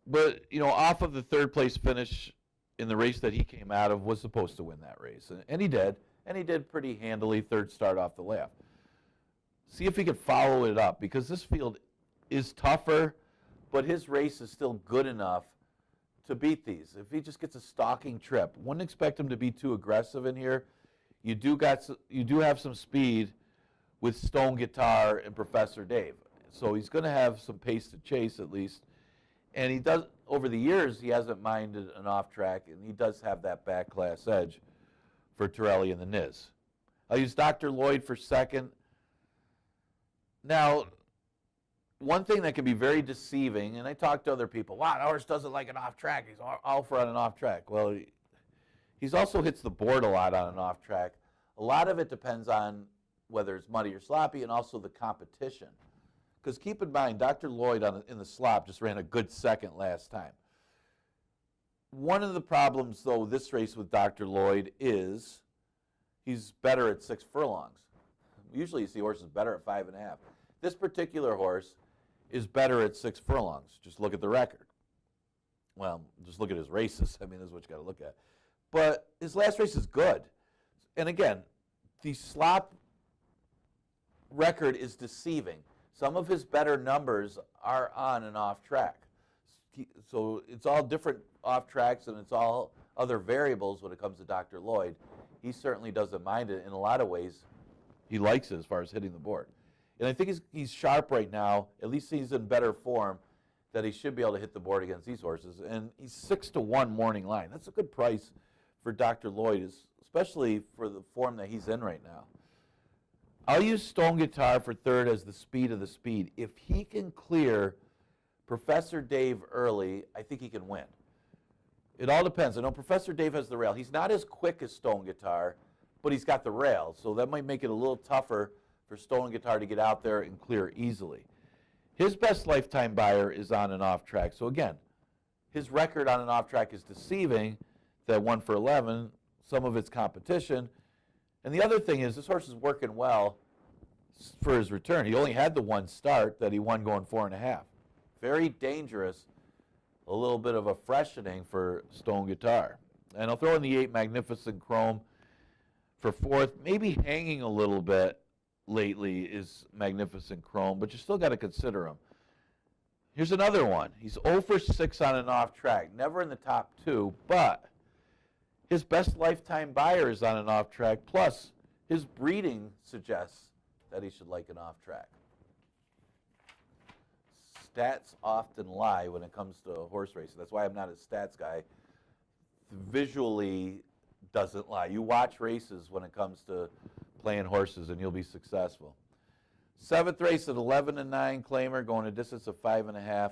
But, you know, off of the 3rd place finish in the race that he came out of, was supposed to win that race. And he did. And he did pretty handily, 3rd start off the layoff. See if he could follow it up, because this field is tougher, but his race is still good enough to beat these. If he just gets a stalking trip, wouldn't expect him to be too aggressive in here. You do have some speed with Stone Guitar and Professor Dave, so he's going to have some pace to chase at least. And he does, over the years, he hasn't minded an off track, and he does have that back class edge for Torelli and the Niz. I'll use Dr. Lloyd for 2nd. Now, one thing that can be very deceiving, and I talk to other people, wow, the horse doesn't like an off track. He's all for on an off track. Well, he's also hits the board a lot on an off track. A lot of it depends on whether it's muddy or sloppy, and also the competition. Because keep in mind, Dr. Lloyd in the slop just ran a good 2nd last time. One of the problems, though, this race with Dr. Lloyd is he's better at 6 furlongs. Usually you see horses better at 5.5. This particular horse is better at 6 furlongs. Just look at the record. Well, just look at his races. I mean, this is what you got to look at. But his last race is good. And again, the slop record is deceiving. Some of his better numbers are on and off track. So it's all different off tracks, and it's all other variables when it comes to Dr. Lloyd. He certainly doesn't mind it. In a lot of ways, he likes it as far as hitting the board. And I think he's sharp right now. At least he's in better form, that he should be able to hit the board against these horses. And he's 6-1 morning line. That's a good price for Dr. Lloyd, especially for the form that he's in right now. I'll use Stone Guitar for third as the speed of the speed. If he can clear Professor Dave early, I think he can win. It all depends. I know Professor Dave has the rail. He's not as quick as Stone Guitar, but he's got the rail, so that might make it a little tougher for Stone Guitar to get out there and clear easily. His best lifetime buyer is on and off track. So again, his record on and off track is deceiving, that 1 for 11, some of it's competition. And the other thing is, this horse is working well for his return. He only had the one start that he won going 4.5. Very dangerous. A little bit of a freshening for Stone Guitar. And I'll throw in the 8 Magnificent Chrome for fourth. Maybe hanging a little bit lately is Magnificent Chrome, but you still got to consider him. Here's another one. He's 0 for 6 on and off track. Never in the top 2, but his best lifetime buyer is on an off track, plus his breeding suggests that he should like an off track. Stats often lie when it comes to horse racing. That's why I'm not a stats guy. Visually doesn't lie. You watch races when it comes to playing horses and you'll be successful. 7th race at 11-9 claimer, going a distance of 5.5.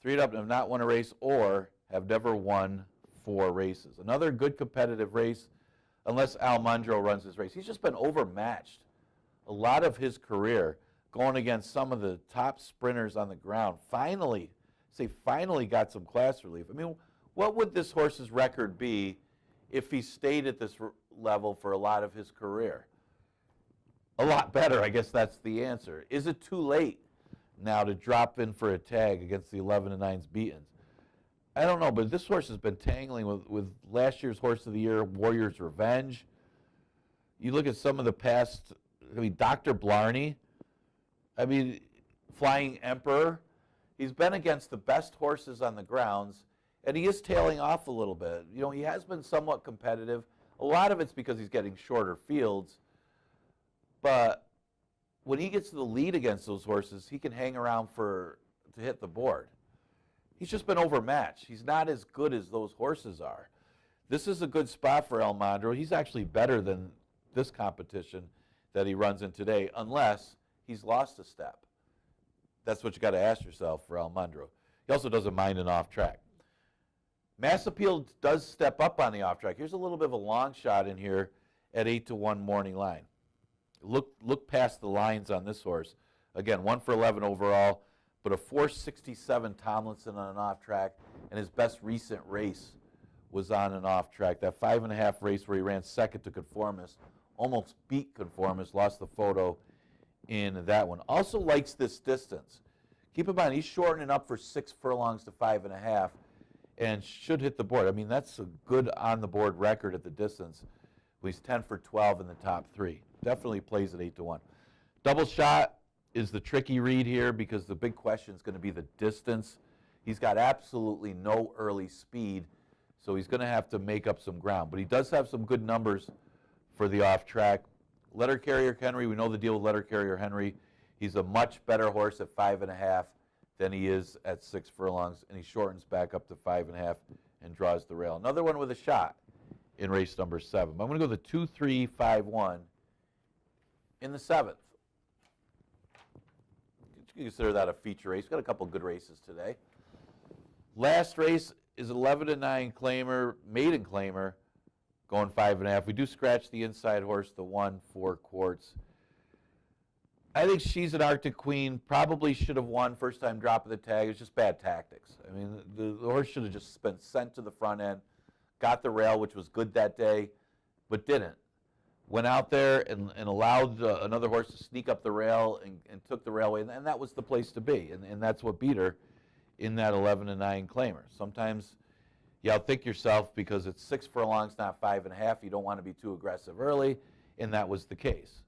3 up and have not won a race or have never won 4 races. Another good competitive race, unless Almondro runs this race. He's just been overmatched a lot of his career, going against some of the top sprinters on the ground. Finally got some class relief. I mean, what would this horse's record be if he stayed at this level for a lot of his career? A lot better, I guess that's the answer. Is it too late now to drop in for a tag against the 11-9's beatings? I don't know, but this horse has been tangling with last year's Horse of the Year, Warrior's Revenge. You look at some of the past, I mean, Dr. Blarney, I mean, Flying Emperor. He's been against the best horses on the grounds, and he is tailing off a little bit. You know, he has been somewhat competitive. A lot of it's because he's getting shorter fields, but when he gets to the lead against those horses, he can hang around to hit the board. He's just been overmatched. He's not as good as those horses are. This is a good spot for Almondro. He's actually better than this competition that he runs in today, unless he's lost a step. That's what you got to ask yourself for Almondro. He also doesn't mind an off track. Mass Appeal does step up on the off track. Here's a little bit of a long shot in here at 8-1 morning line. Look past the lines on this horse. Again, 1 for 11 overall, but a 4.67 Tomlinson on an off track, and his best recent race was on an off track. That 5.5 race where he ran second to Conformist, almost beat Conformist, lost the photo in that one. Also likes this distance. Keep in mind, he's shortening up for 6 furlongs to 5.5 and should hit the board. I mean, that's a good on-the-board record at the distance. He's 10 for 12 in the top 3. Definitely plays at 8-1. Double shot is the tricky read here because the big question is going to be the distance. He's got absolutely no early speed, so he's going to have to make up some ground. But he does have some good numbers for the off-track. Letter Carrier Henry, we know the deal with Letter Carrier Henry. He's a much better horse at 5.5 than he is at 6 furlongs, and he shortens back up to 5.5 and draws the rail. Another one with a shot in race number 7. I'm going to go the 2-3-5-1 in the 7th. You consider that a feature race. We've got a couple good races today. Last race is 11-9 claimer, maiden claimer, going 5.5. We do scratch the inside horse, the 1-4 Quartz. I think She's an Arctic Queen. Probably should have won first time drop of the tag. It's just bad tactics. I mean, the horse should have just been sent to the front end, got the rail, which was good that day, but didn't. Went out there and allowed another horse to sneak up the rail and took the railway, and that was the place to be, and that's what beat her in that 11-9 claimer. Sometimes you outthink yourself because it's 6 furlongs, not 5.5. You don't want to be too aggressive early, and that was the case.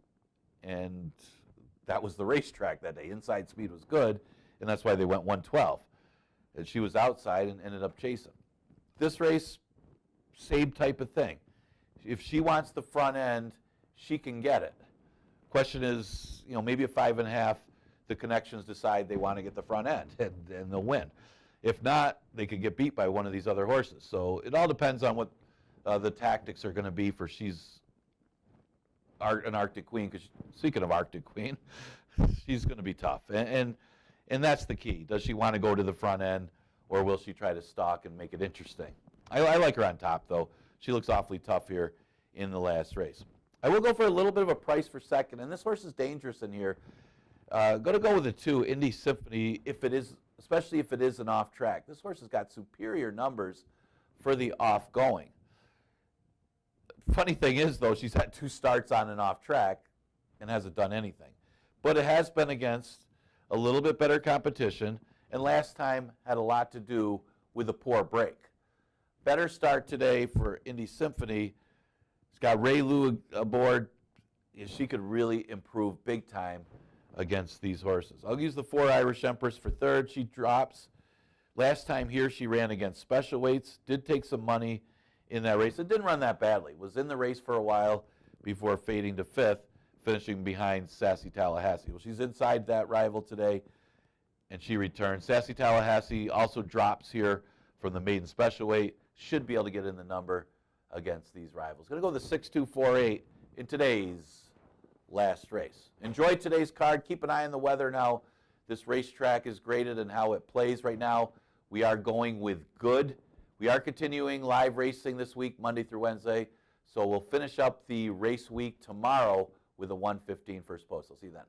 And that was the racetrack that day. Inside speed was good, and that's why they went 112. And she was outside and ended up chasing. This race, same type of thing. If she wants the front end, she can get it. Question is, maybe a 5.5, the connections decide they want to get the front end, and they'll win. If not, they could get beat by one of these other horses. So it all depends on what the tactics are going to be for she's an Arctic Queen, because speaking of Arctic Queen, she's going to be tough. And that's the key. Does she want to go to the front end, or will she try to stalk and make it interesting? I like her on top, though. She looks awfully tough here in the last race. I will go for a little bit of a price for second, and this horse is dangerous in here. Going to go with a 2, Indy Symphony, especially if it is an off track. This horse has got superior numbers for the off going. Funny thing is, though, she's had 2 starts on and off track and hasn't done anything. But it has been against a little bit better competition, and last time had a lot to do with a poor break. Better start today for Indy Symphony. It's got Ray Lou aboard. She could really improve big time against these horses. I'll use the 4 Irish Empress for third. She drops. Last time here she ran against special weights. Did take some money in that race. It didn't run that badly. Was in the race for a while before fading to 5th, finishing behind Sassy Tallahassee. Well, she's inside that rival today, and she returns. Sassy Tallahassee also drops here from the maiden special weight. Should be able to get in the number against these rivals. Going to go the 6-2-4-8 in today's last race. Enjoy today's card. Keep an eye on the weather now. This racetrack is graded and how it plays right now. We are going with good. We are continuing live racing this week, Monday through Wednesday. So we'll finish up the race week tomorrow with a 1:15 first post. I'll see you then.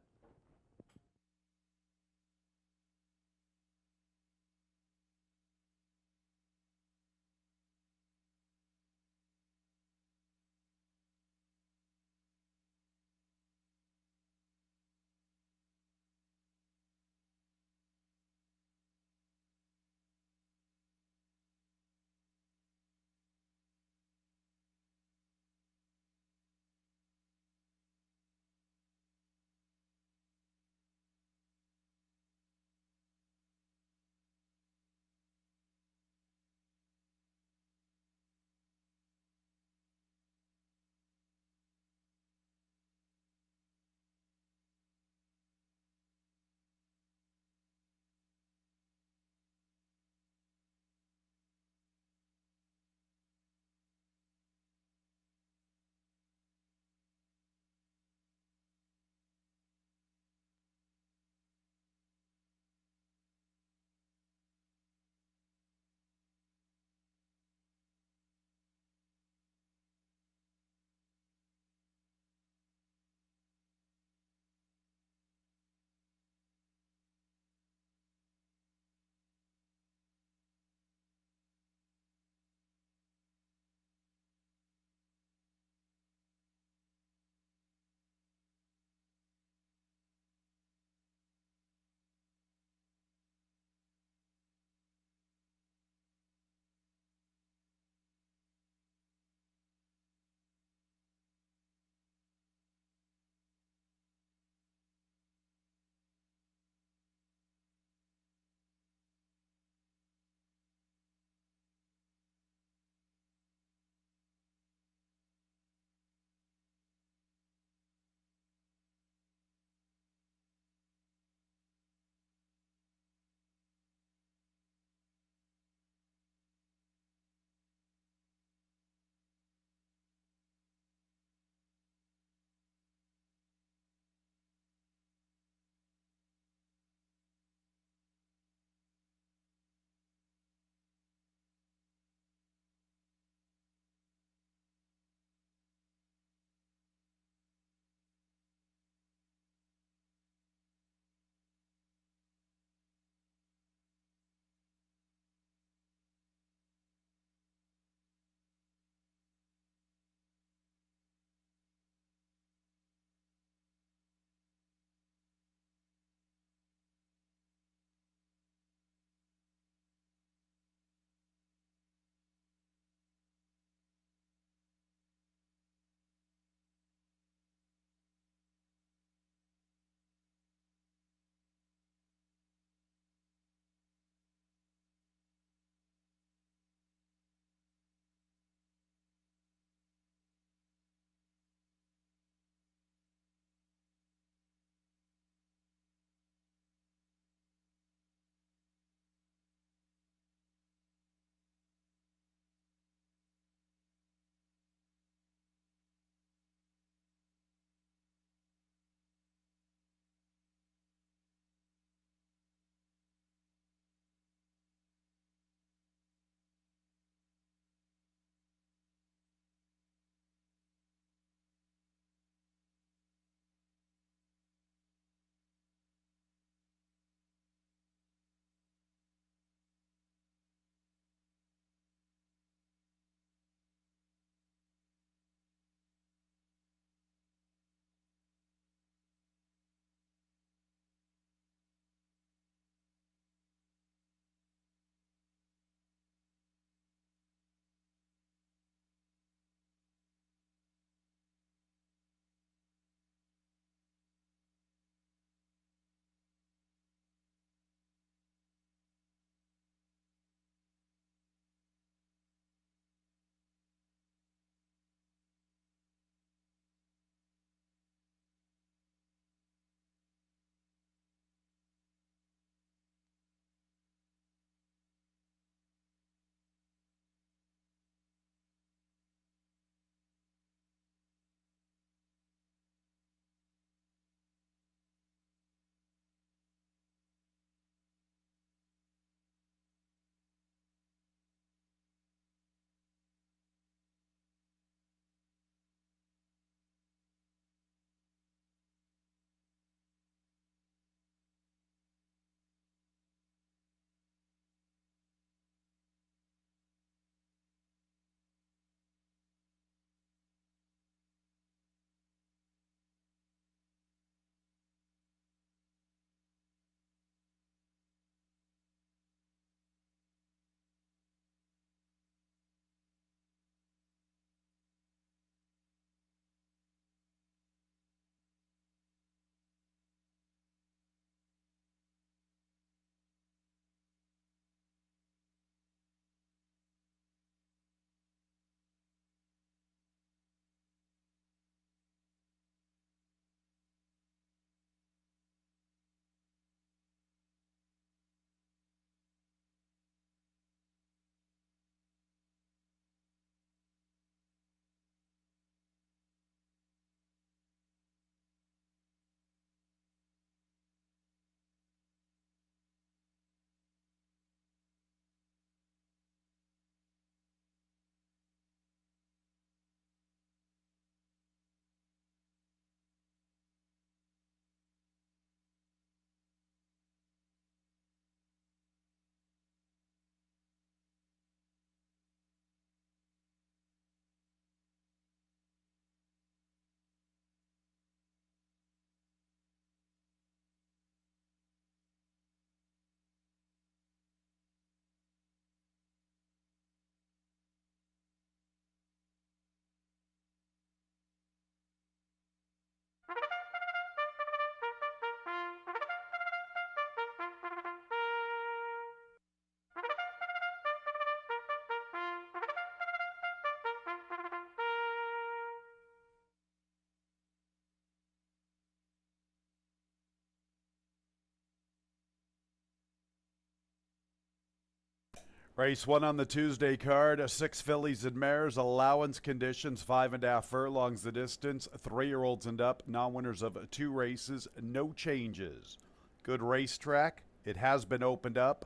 Race 1 on the Tuesday card, 6 fillies and mares, allowance conditions, 5.5 furlongs the distance, 3-year-olds and up, non-winners of 2 races, no changes. Good racetrack, it has been opened up.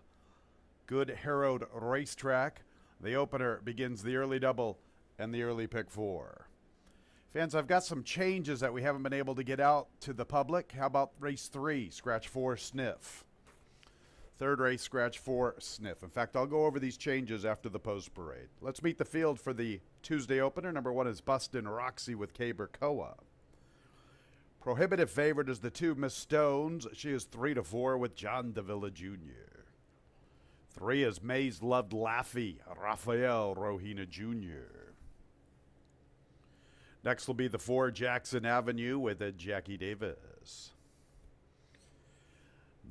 Good harrowed racetrack. The opener begins the early double and the early pick 4. Fans, I've got some changes that we haven't been able to get out to the public. How about race 3, scratch 4, sniff? Third race, scratch 4, sniff. In fact, I'll go over these changes after the post parade. Let's meet the field for the Tuesday opener. Number 1 is Bustin' Roxy with Caber Koa. Prohibitive favorite is the 2 Miss Stones. She is 3-4 with John Davila Jr. 3 is Maze Loved Laffy, Rafael Rohina Jr. Next will be the 4 Jackson Avenue with Jackie Davis.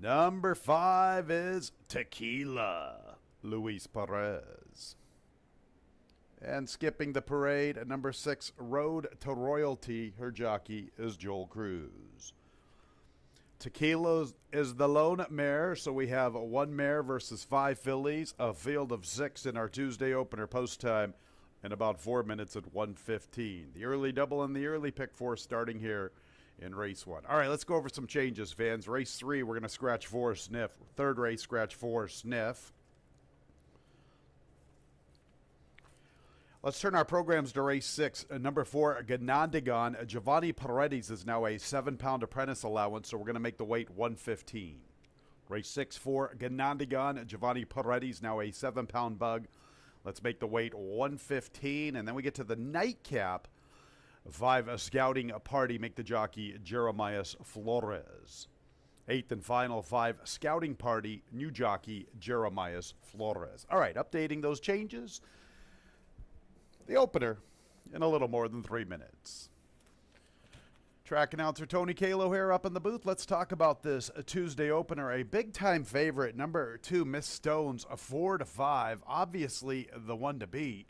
Number 5 is Tequila, Luis Perez. And skipping the parade, at number 6, Road to Royalty, her jockey is Joel Cruz. Tequila is the lone mare, so we have 1 mare versus 5 fillies, a field of 6 in our Tuesday opener post time, in about 4 minutes at 1:15. The early double and the early pick 4 starting here in race 1. All right, let's go over some changes, fans. Race 3, we're going to scratch 4, sniff. Third race, scratch 4, sniff. Let's turn our programs to race 6. Number 4, Ganondagon. Giovanni Paredes is now a 7-pound apprentice allowance, so we're going to make the weight 115. Race 6 for Ganondagon. Giovanni Paredes, now a 7-pound bug. Let's make the weight 115. And then we get to the nightcap. 5, a scouting party, make the jockey Jeremias Flores. 8th and final, 5, scouting party, new jockey Jeremias Flores. All right, updating those changes. The opener in a little more than 3 minutes. Track announcer Tony Kalo here up in the booth. Let's talk about this Tuesday opener. A big-time favorite, number 2, Miss Stones, a 4-5. Obviously the one to beat.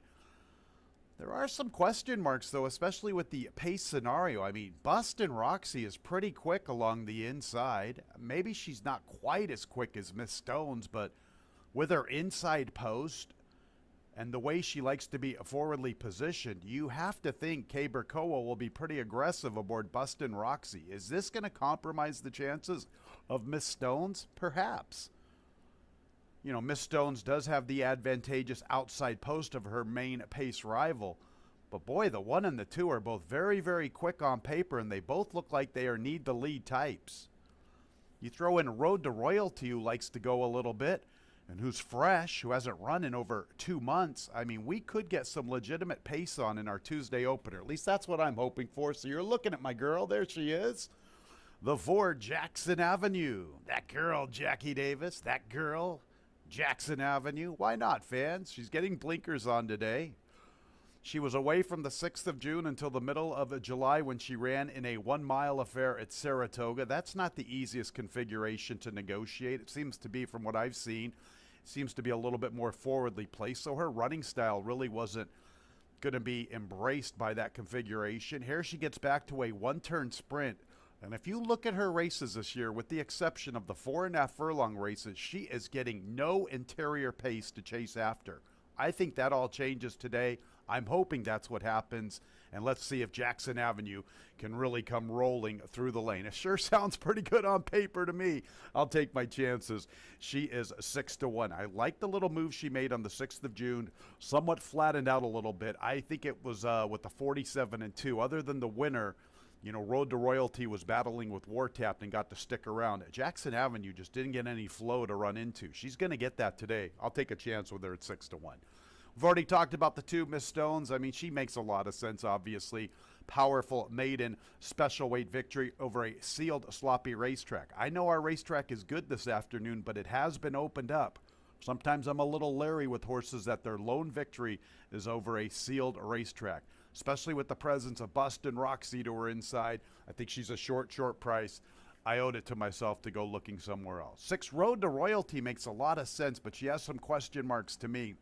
There are some question marks, though, especially with the pace scenario. I mean, Bustin' Roxy is pretty quick along the inside. Maybe she's not quite as quick as Miss Stones, but with her inside post and the way she likes to be forwardly positioned, you have to think Caber Koa will be pretty aggressive aboard Bustin' Roxy. Is this going to compromise the chances of Miss Stones? Perhaps. You know, Miss Stones does have the advantageous outside post of her main pace rival. But boy, the 1 and the 2 are both very, very quick on paper, and they both look like they are need-to-lead types. You throw in Road to Royalty, who likes to go a little bit, and who's fresh, who hasn't run in over 2 months. I mean, we could get some legitimate pace on in our Tuesday opener. At least that's what I'm hoping for. So you're looking at my girl. There she is. The 4 Jackson Avenue. That girl, Jackie Davis. That girl, Jackson Avenue. Why not, fans? She's getting blinkers on today. She was away from the 6th of June until the middle of July when she ran in a 1-mile affair at Saratoga. That's not the easiest configuration to negotiate. It seems to be, from what I've seen, it seems to be a little bit more forwardly placed. So her running style really wasn't going to be embraced by that configuration. Here she gets back to a 1-turn sprint. And if you look at her races this year, with the exception of the 4.5 furlong races, she is getting no interior pace to chase after. I think that all changes today. I'm hoping that's what happens. And let's see if Jackson Avenue can really come rolling through the lane. It sure sounds pretty good on paper to me. I'll take my chances. She is 6-1. I like the little move she made on the 6th of June. Somewhat flattened out a little bit. I think it was with the 47-2. Other than the winner, you know, Road to Royalty was battling with War Tapped and got to stick around. Jackson Avenue just didn't get any flow to run into. She's going to get that today. I'll take a chance with her at 6-1. We've already talked about the 2 Miss Stones. I mean, she makes a lot of sense, obviously. Powerful maiden special weight victory over a sealed sloppy racetrack. I know our racetrack is good this afternoon, but it has been opened up. Sometimes I'm a little leery with horses that their lone victory is over a sealed racetrack, especially with the presence of Bustin' Roxy to her inside. I think she's a short price. I owed it to myself to go looking somewhere else. 6 Road to Royalty makes a lot of sense, but she has some question marks to me.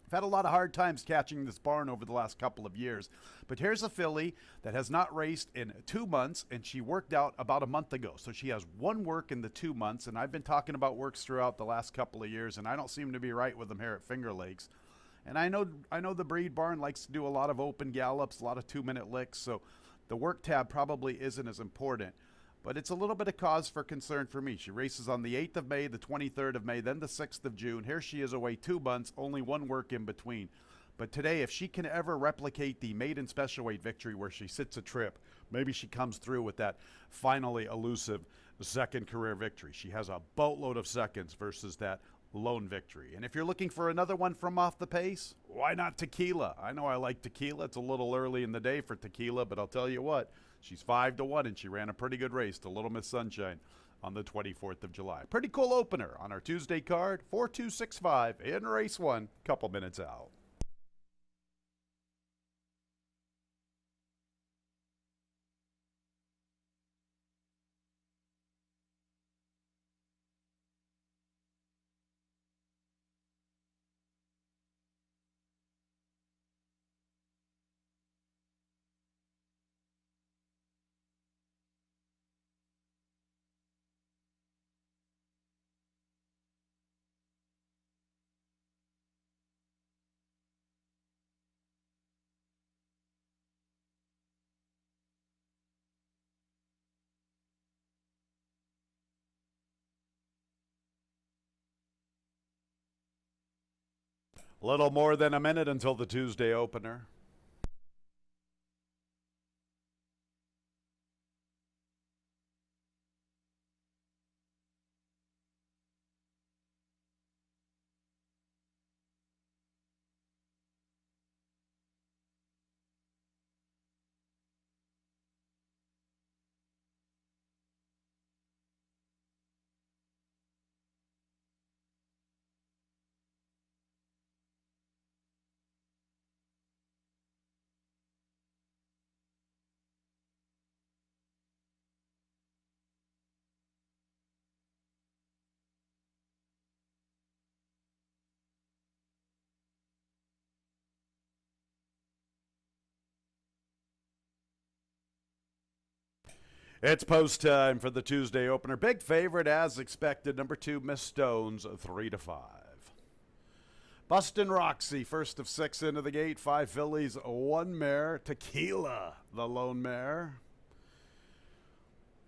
In had a lot of hard times catching this barn over the last couple of years. But here's a filly that has not raced in 2 months, and she worked out about a month ago. So she has one work in the 2 months, and I've been talking about works throughout the last couple of years, and I don't seem to be right with them here at Finger Lakes. And I know the breed barn likes to do a lot of open gallops, a lot of 2-minute licks, so the work tab probably isn't as important. But it's a little bit of cause for concern for me. She races on the 8th of May, the 23rd of May, then the 6th of June. Here she is away 2 months, only one work in between. But today, if she can ever replicate the maiden special weight victory where she sits a trip, maybe she comes through with that finally elusive second career victory. She has a boatload of seconds versus that lone victory. And if you're looking for another one from off the pace, why not Tequila? I know I like Tequila. It's a little early in the day for Tequila, but I'll tell you what, she's 5-1, and she ran a pretty good race to Little Miss Sunshine on the 24th of July. Pretty cool opener on our Tuesday card, 4-2-6-5 in race 1, couple minutes out. Little more than a minute until the Tuesday opener. It's post time for the Tuesday opener. Big favorite as expected, number 2, Miss Stones, 3-5. Bustin' Roxy, first of 6 into the gate, 5 fillies, 1 mare. Tequila, the lone mare.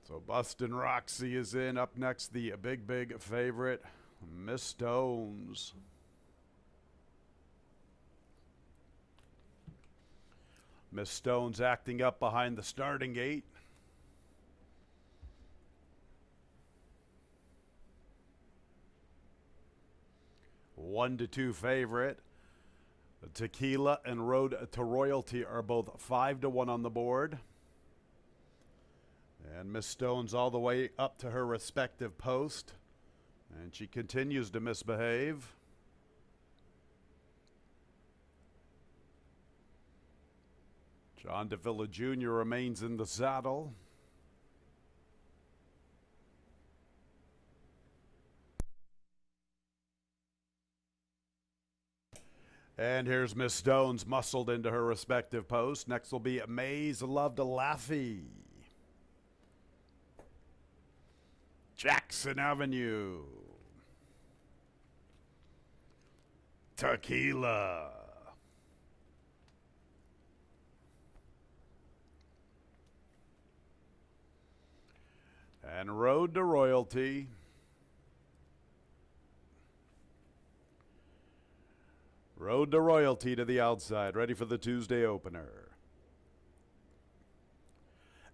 So Bustin' Roxy is in. Up next, the big favorite, Miss Stones. Miss Stones acting up behind the starting gate. 1-2 favorite. Tequila and Road to Royalty are both 5-1 on the board. And Miss Stone's all the way up to her respective post. And she continues to misbehave. John DeVilla Jr. remains in the saddle. And here's Miss Stones muscled into her respective post. Next will be Mays Loved Laffy. Jackson Avenue. Tequila. And Road to Royalty. Road to Royalty to the outside, ready for the Tuesday opener.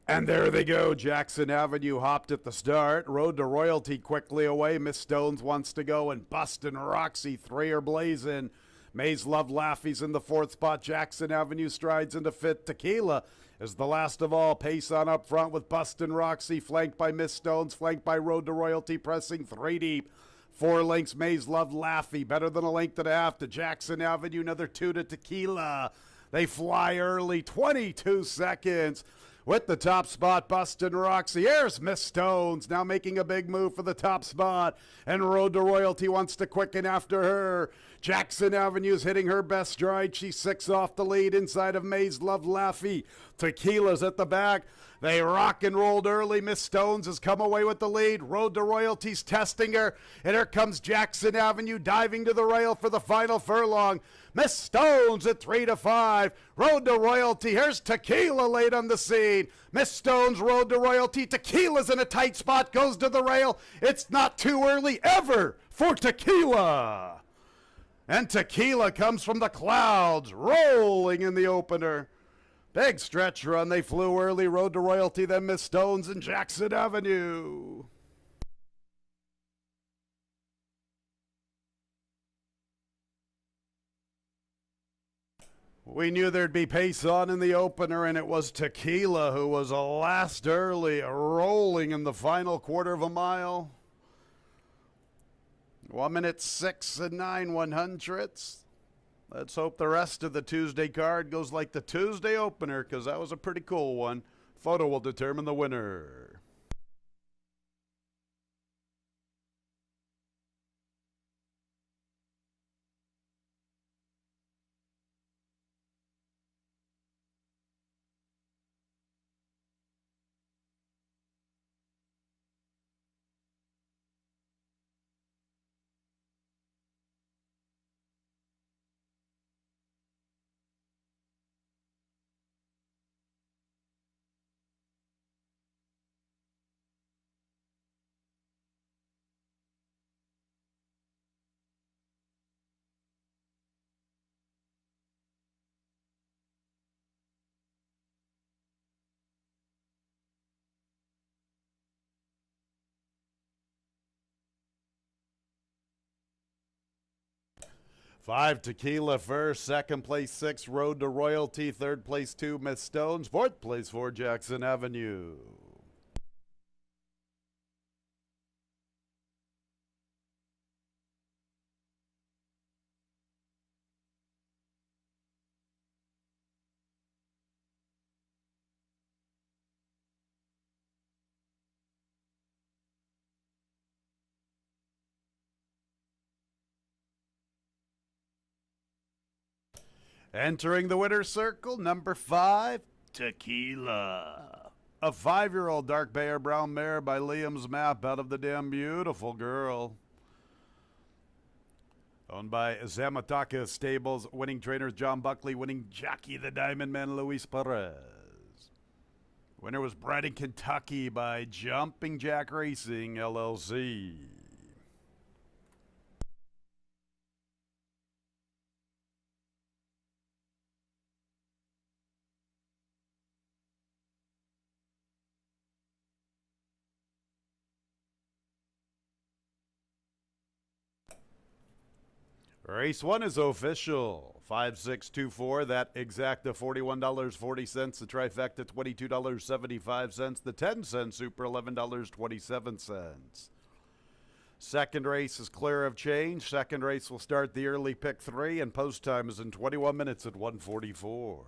And there they go. Jackson Avenue hopped at the start. Road to Royalty quickly away. Miss Stones wants to go, and Bustin' Roxy, 3 are blazing. Mays Love Laffy's in the 4th spot. Jackson Avenue strides into 5th. Tequila is the last of all. Pace on up front with Bustin' Roxy, flanked by Miss Stones, flanked by Road to Royalty, pressing 3 deep. 4 lengths, Mays Love Laffy, better than a length and a half to Jackson Avenue, another 2 to Tequila. They fly early, 22 seconds. With the top spot, Bustin' Roxy. Here's Miss Stones now making a big move for the top spot. And Road to Royalty wants to quicken after her. Jackson Avenue's hitting her best stride. She's 6 off the lead inside of Maze Love Laffy. Tequila's at the back. They rock and rolled early. Miss Stones has come away with the lead. Road to Royalty's testing her. And here comes Jackson Avenue diving to the rail for the final furlong. Miss Stones at 3-5. Road to Royalty. Here's Tequila late on the scene. Miss Stones, Road to Royalty. Tequila's in a tight spot. Goes to the rail. It's not too early ever for Tequila. And Tequila comes from the clouds, rolling in the opener. Big stretch run. They flew early. Road to Royalty, then Miss Stones and Jackson Avenue. We knew there'd be pace on in the opener, and it was Tequila who was last early, rolling in the final quarter of a mile. 1 minute 6 and 9/100ths. Let's hope the rest of the Tuesday card goes like the Tuesday opener, because that was a pretty cool one. Photo will determine the winner. Five, Tequila first. Second place, 6, Road to Royalty. Third place, 2, Miss Stones. Fourth place, 4, Jackson Avenue. Entering the winner's circle, number 5, Tequila. A 5-year-old dark bay or brown mare by Liam's Map out of the Damn Beautiful Girl. Owned by Zamataka Stables, winning trainers John Buckley, winning jockey the Diamond Man Luis Perez. Winner was bred in Kentucky by Jumping Jack Racing, LLC. Race 1 is official. 5-6-2-4. That exacta $41.40. The trifecta $22.75. The 10-cent super $11.27. Second race is clear of change. Second race will start the early pick 3, and post time is in 21 minutes at 1:44.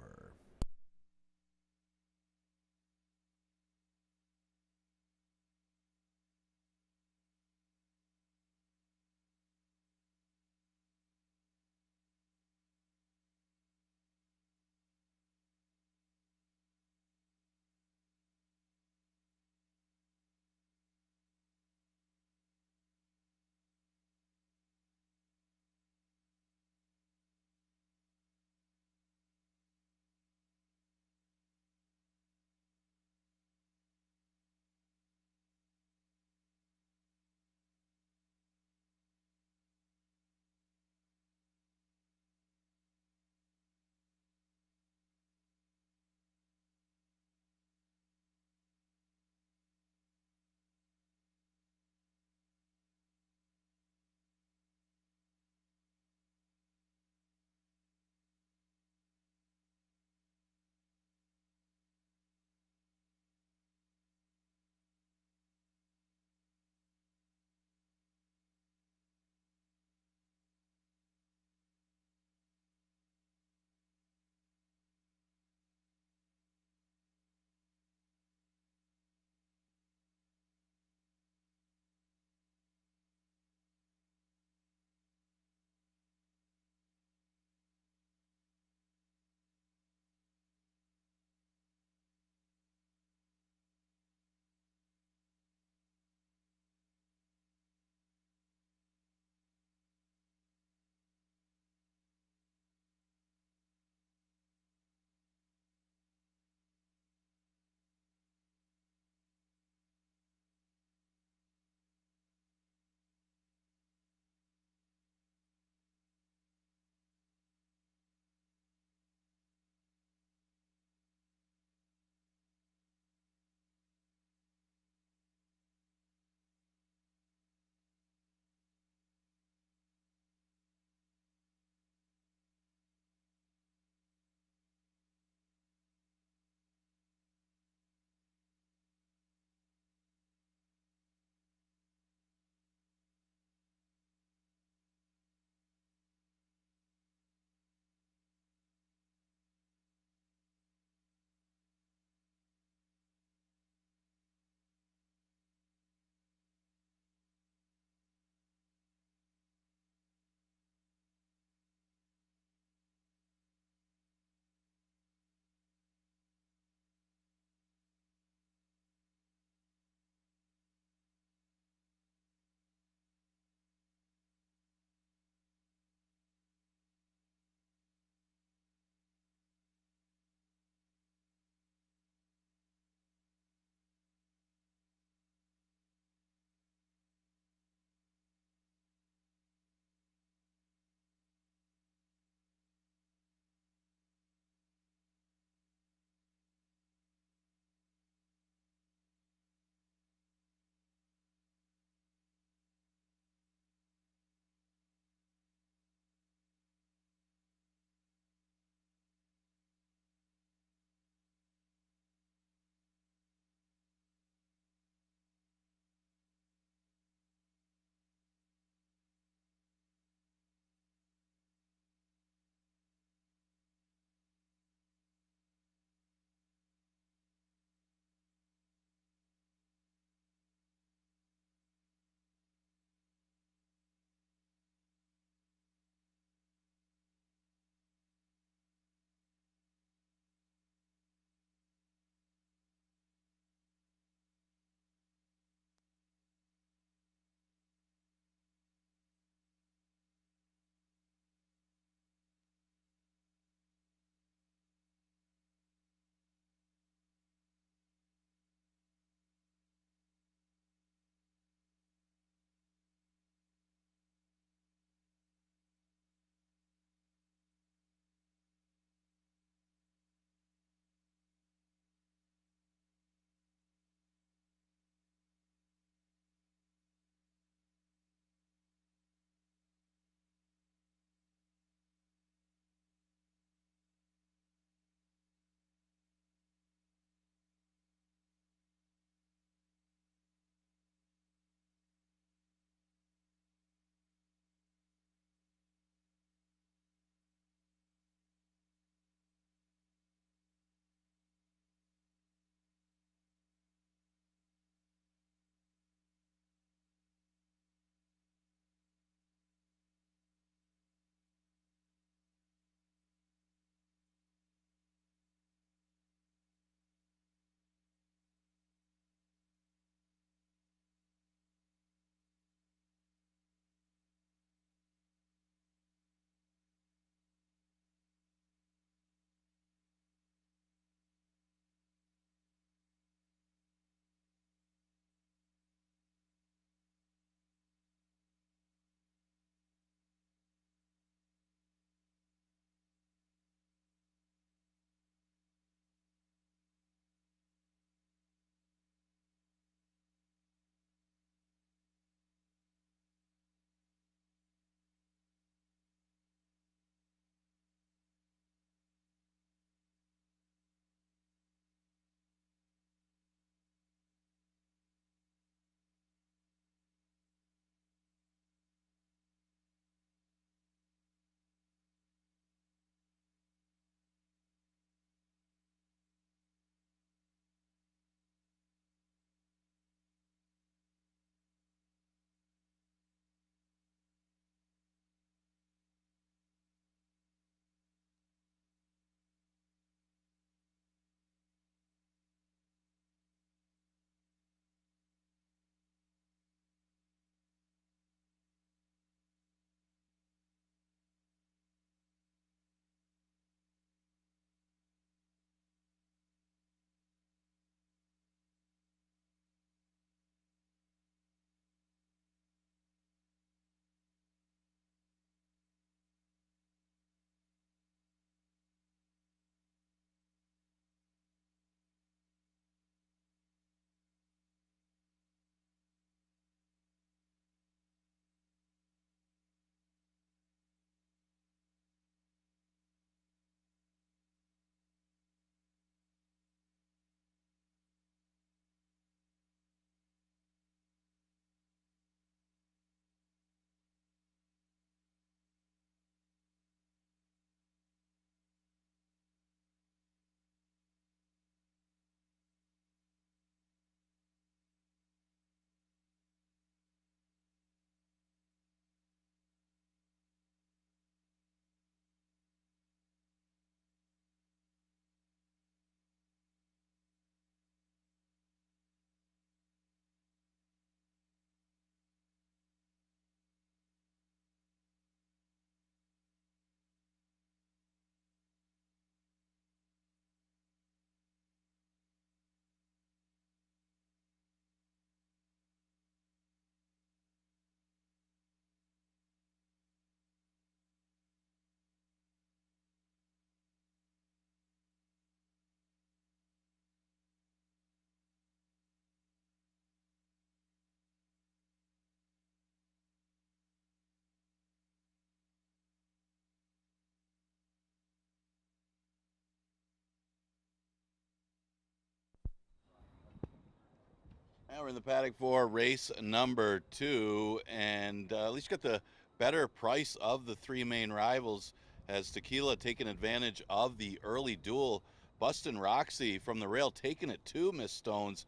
And we're in the paddock for race number 2, and at least got the better price of the 3 main rivals as Tequila taking advantage of the early duel. Bustin' Roxy from the rail taking it to Miss Stones,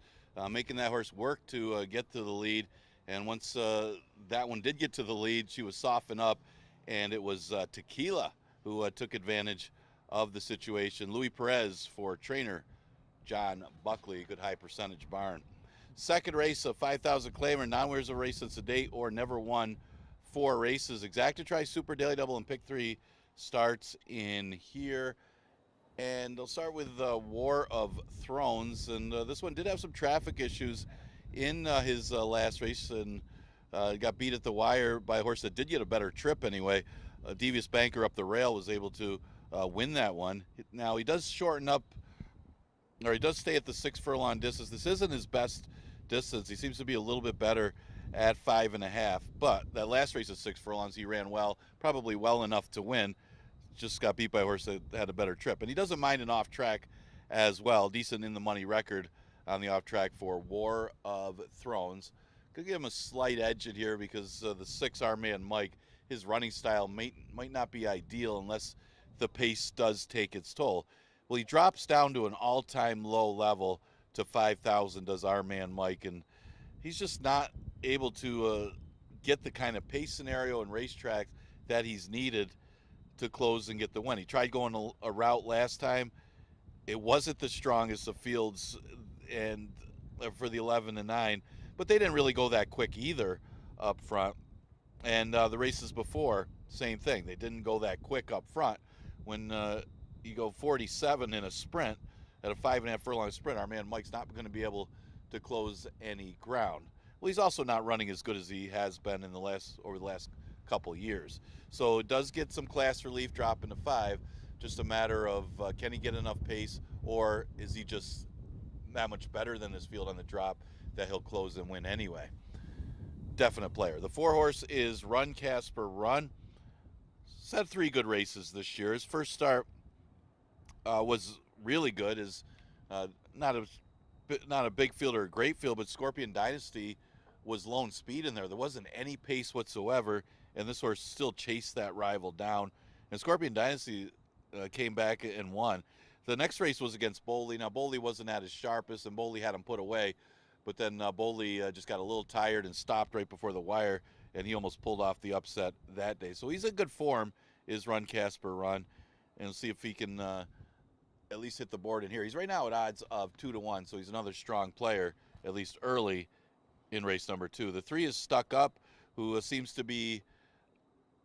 making that horse work to get to the lead. And once that one did get to the lead, she was softened up, and it was Tequila who took advantage of the situation. Louis Perez for trainer John Buckley, good high percentage barn. Second race of 5,000 claimer, non-winners of race since the date or never won 4 races. Exactitry, Super Daily Double, and Pick 3 starts in here. And they'll start with War of Thrones. And this one did have some traffic issues in his last race, and got beat at the wire by a horse that did get a better trip anyway. Devious Banker up the rail was able to win that one. Now, he does shorten up, or he does stay at the 6 furlong distance. This isn't his best distance. He seems to be a little bit better at 5.5, but that last race at 6 furlongs he ran well, probably well enough to win. Just got beat by a horse that had a better trip, and he doesn't mind an off track as well. Decent in the money record on the off track for War of Thrones. Could give him a slight edge in here because the 6 Our Man Mike, his running style might not be ideal unless the pace does take its toll. Well, he drops down to an all-time low level to 5,000, does Our Man Mike, and he's just not able to get the kind of pace scenario and racetrack that he's needed to close and get the win. He tried going a route last time. It wasn't the strongest of fields, and for the 11 and 9, but they didn't really go that quick either up front. And the races before, same thing. They didn't go that quick up front. When you go 47 in a sprint, at a 5.5 furlong sprint, Our Man Mike's not going to be able to close any ground. Well, he's also not running as good as he has been in over the last couple years. So it does get some class relief dropping to 5. Just a matter of can he get enough pace, or is he just that much better than his field on the drop that he'll close and win anyway? Definite player. The 4 horse is Run Casper Run. He's had 3 good races this year. His first start was really good. Is not a big field or a great field, but Scorpion Dynasty was lone speed in there. There wasn't any pace whatsoever, and this horse still chased that rival down. And Scorpion Dynasty came back and won. The next race was against Bowley. Now, Bowley wasn't at his sharpest, and Bowley had him put away. But then Bowley just got a little tired and stopped right before the wire, and he almost pulled off the upset that day. So he's in good form, is Run Casper Run, and we'll see if he can at least hit the board in here. He's right now at odds of 2-1, so he's another strong player, at least early in race number 2. The 3 is Stuck Up, who seems to be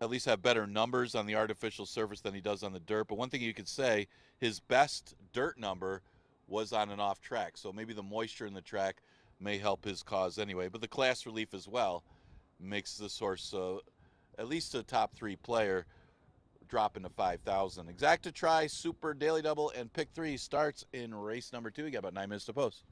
at least have better numbers on the artificial surface than he does on the dirt. But one thing you could say, his best dirt number was on an off track. So maybe the moisture in the track may help his cause anyway. But the class relief as well makes this horse at least a top 3 player, dropping to 5,000. Exactitry, Super Daily Double, and Pick 3 starts in race number 2. You got about 9 minutes to post.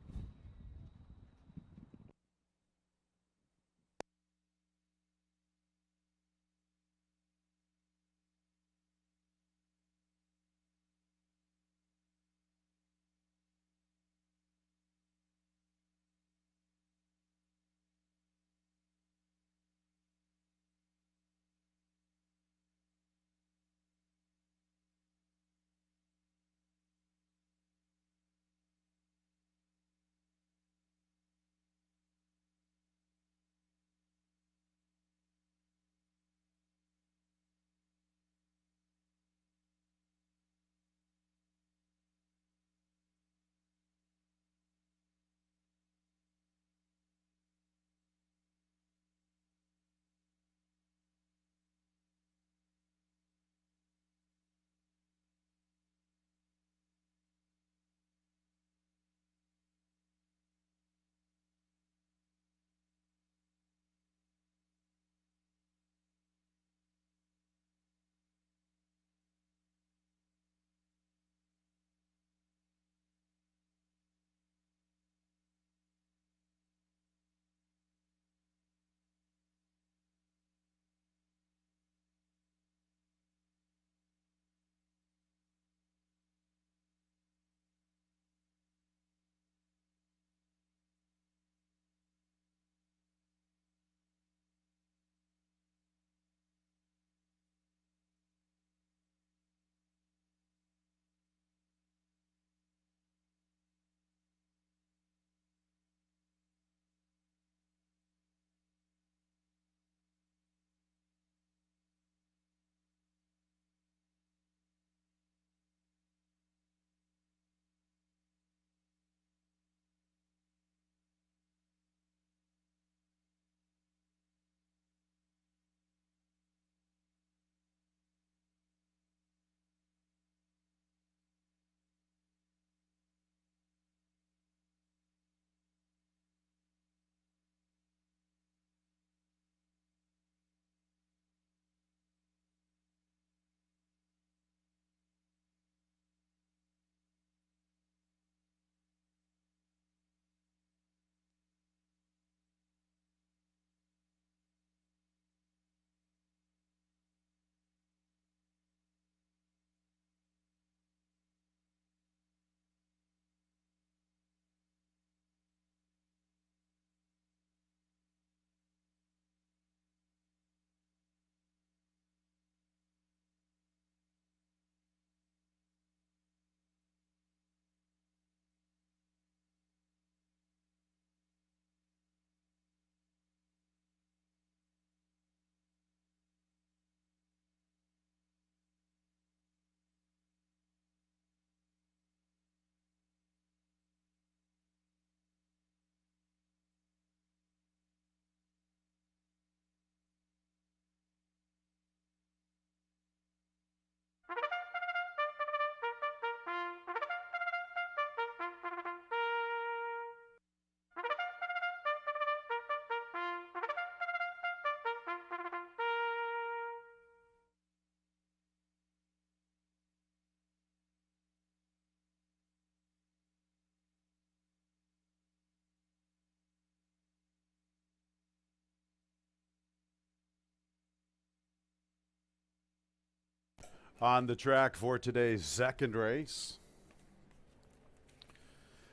On the track for today's second race.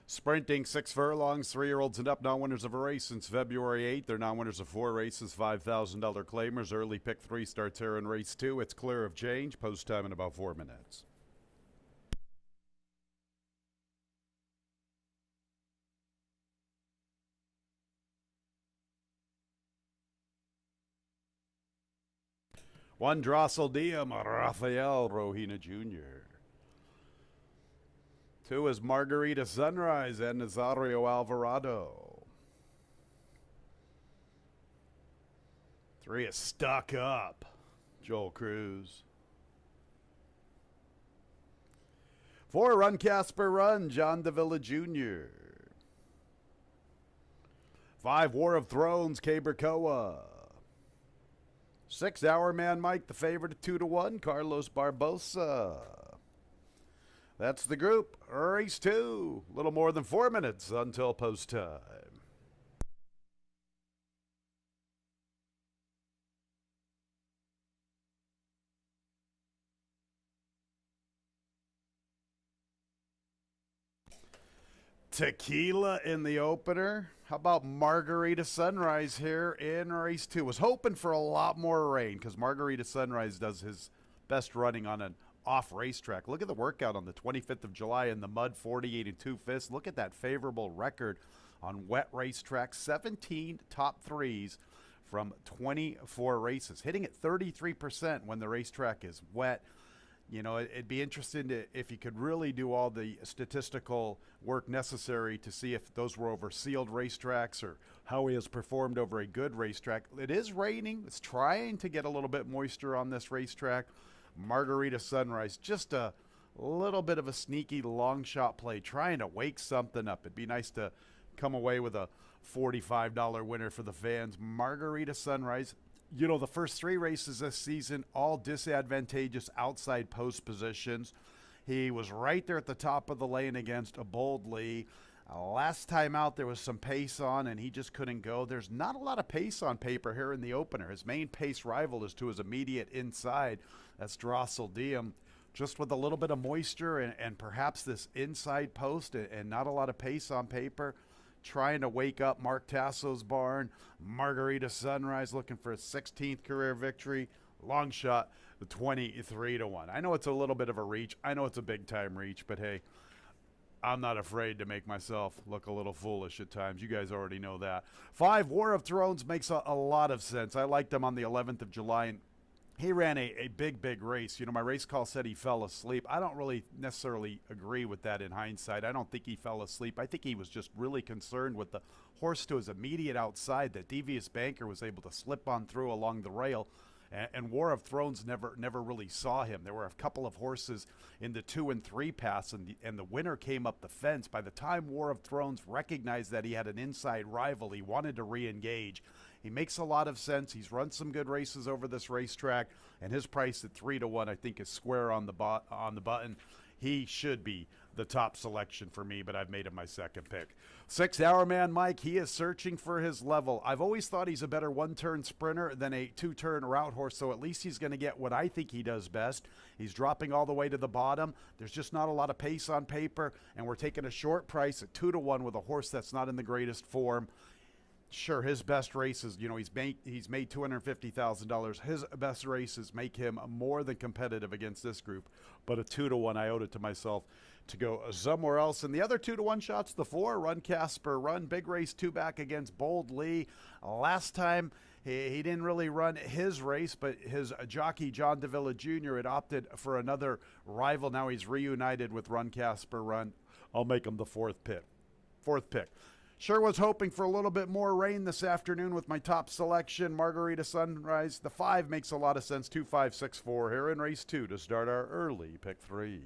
Sprinting 6 furlongs, 3-year-olds and up, non-winners of a race since February 8th. They're non-winners of 4 races, $5,000 claimers. Early pick 3 starts here in race 2. It's clear of change. Post time in about 4 minutes. One Drossel Diem, Rafael Rohina Jr. 2 is Margarita Sunrise and Nazario Alvarado. 3 is Stuck Up, Joel Cruz. 4, Run Casper Run, John Davila Jr. 5, War of Thrones, Cabercoa. 6, Hour Man Mike, the favorite at 2-1, Carlos Barbosa. That's the group. Race 2. A little more than 4 minutes until post time. Tequila in the opener. How about Margarita Sunrise here in race 2? Was hoping for a lot more rain because Margarita Sunrise does his best running on an off racetrack. Look at the workout on the 25th of July in the mud, 48 2/5. Look at that favorable record on wet racetracks. 17 top threes from 24 races, hitting at 33% when the racetrack is wet. You know, it'd be interesting if you could really do all the statistical work necessary to see if those were over sealed racetracks or how he has performed over a good racetrack. It is raining. It's trying to get a little bit moisture on this racetrack. Margarita Sunrise, just a little bit of a sneaky long shot play, trying to wake something up. It'd be nice to come away with a $45 winner for the fans. Margarita Sunrise. You know, the first 3 races this season, all disadvantageous outside post positions. He was right there at the top of the lane against a Bold Lee. Last time out, there was some pace on, and he just couldn't go. There's not a lot of pace on paper here in the opener. His main pace rival is to his immediate inside. That's Drossel Diem. Just with a little bit of moisture and perhaps this inside post and not a lot of pace on paper, trying to wake up Mark Tasso's barn. Margarita Sunrise looking for a 16th career victory. Long shot, 23-1. I know it's a little bit of a reach. I know it's a big time reach, but hey, I'm not afraid to make myself look a little foolish at times. You guys already know that. 5, War of Thrones makes a lot of sense. I liked him on the 11th of July, and he ran a big race. You know, my race call said he fell asleep. I don't really necessarily agree with that in hindsight. I don't think he fell asleep. I think he was just really concerned with the horse to his immediate outside. That Devious Banker was able to slip on through along the rail, and War of Thrones never really saw him. There were a couple of horses in the 2 and 3 pass, and the winner came up the fence. By the time War of Thrones recognized that he had an inside rival, he wanted to re-engage. He makes a lot of sense. He's run some good races over this racetrack, and his price at 3-1 I think is square on the button. He should be the top selection for me, but I've made him my second pick. 6, Hour Man Mike. He is searching for his level. I've always thought he's a better 1-turn sprinter than a 2-turn route horse, so at least he's going to get what I think he does best. He's dropping all the way to the bottom. There's just not a lot of pace on paper, and we're taking a short price at 2-1 with a horse that's not in the greatest form. Sure, his best races, you know, he's made $250,000. His best races make him more than competitive against this group. But a 2-1, I owed it to myself to go somewhere else. And the other 2-1 shots, the 4, Run Casper Run, big race 2 back against Bold Lee. Last time he didn't really run his race, but his jockey John Davila Jr. had opted for another rival. Now he's reunited with Run Casper Run. I'll make him the fourth pick. Sure was hoping for a little bit more rain this afternoon with my top selection, Margarita Sunrise. The 5 makes a lot of sense, 2, 5, 6, 4 here in race 2 to start our early pick 3.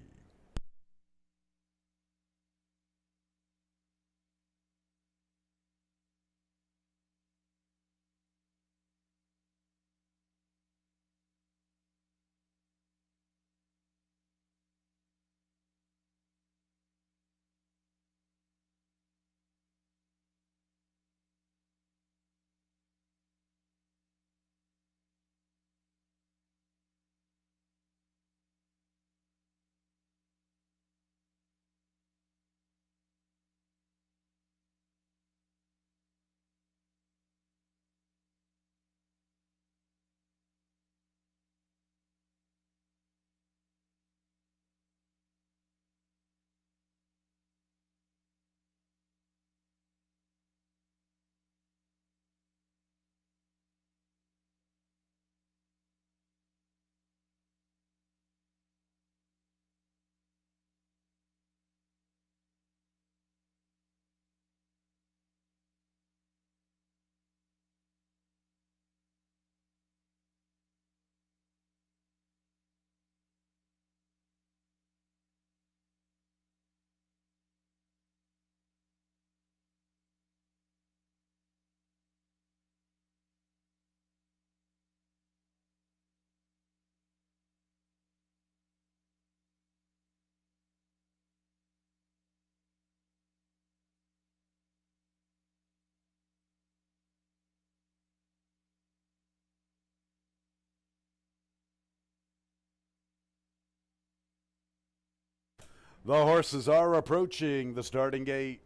The horses are approaching the starting gate.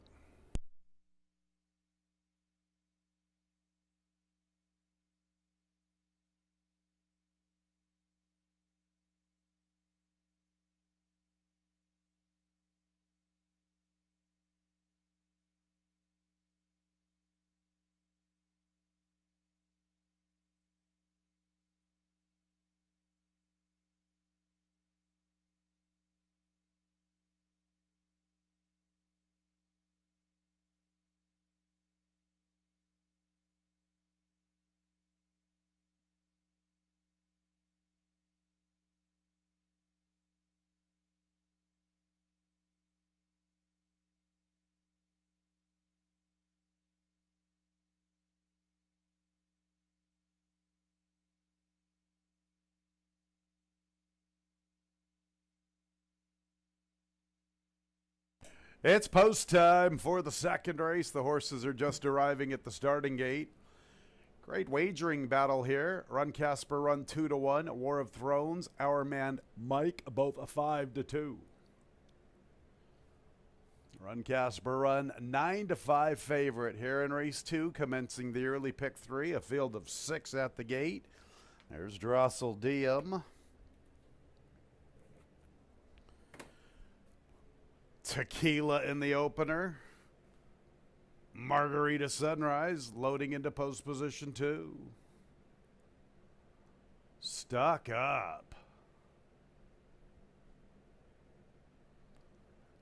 It's post time for the second race. The horses are just arriving at the starting gate. Great wagering battle here. Run Casper, run 2-1. War of Thrones, Our Man Mike, both a 5-2. Run Casper, run 9-5 favorite here in race 2, commencing the early pick 3. A field of 6 at the gate. There's Drossel Diem. Tequila in the opener. Margarita Sunrise loading into post position 2. Stuck Up.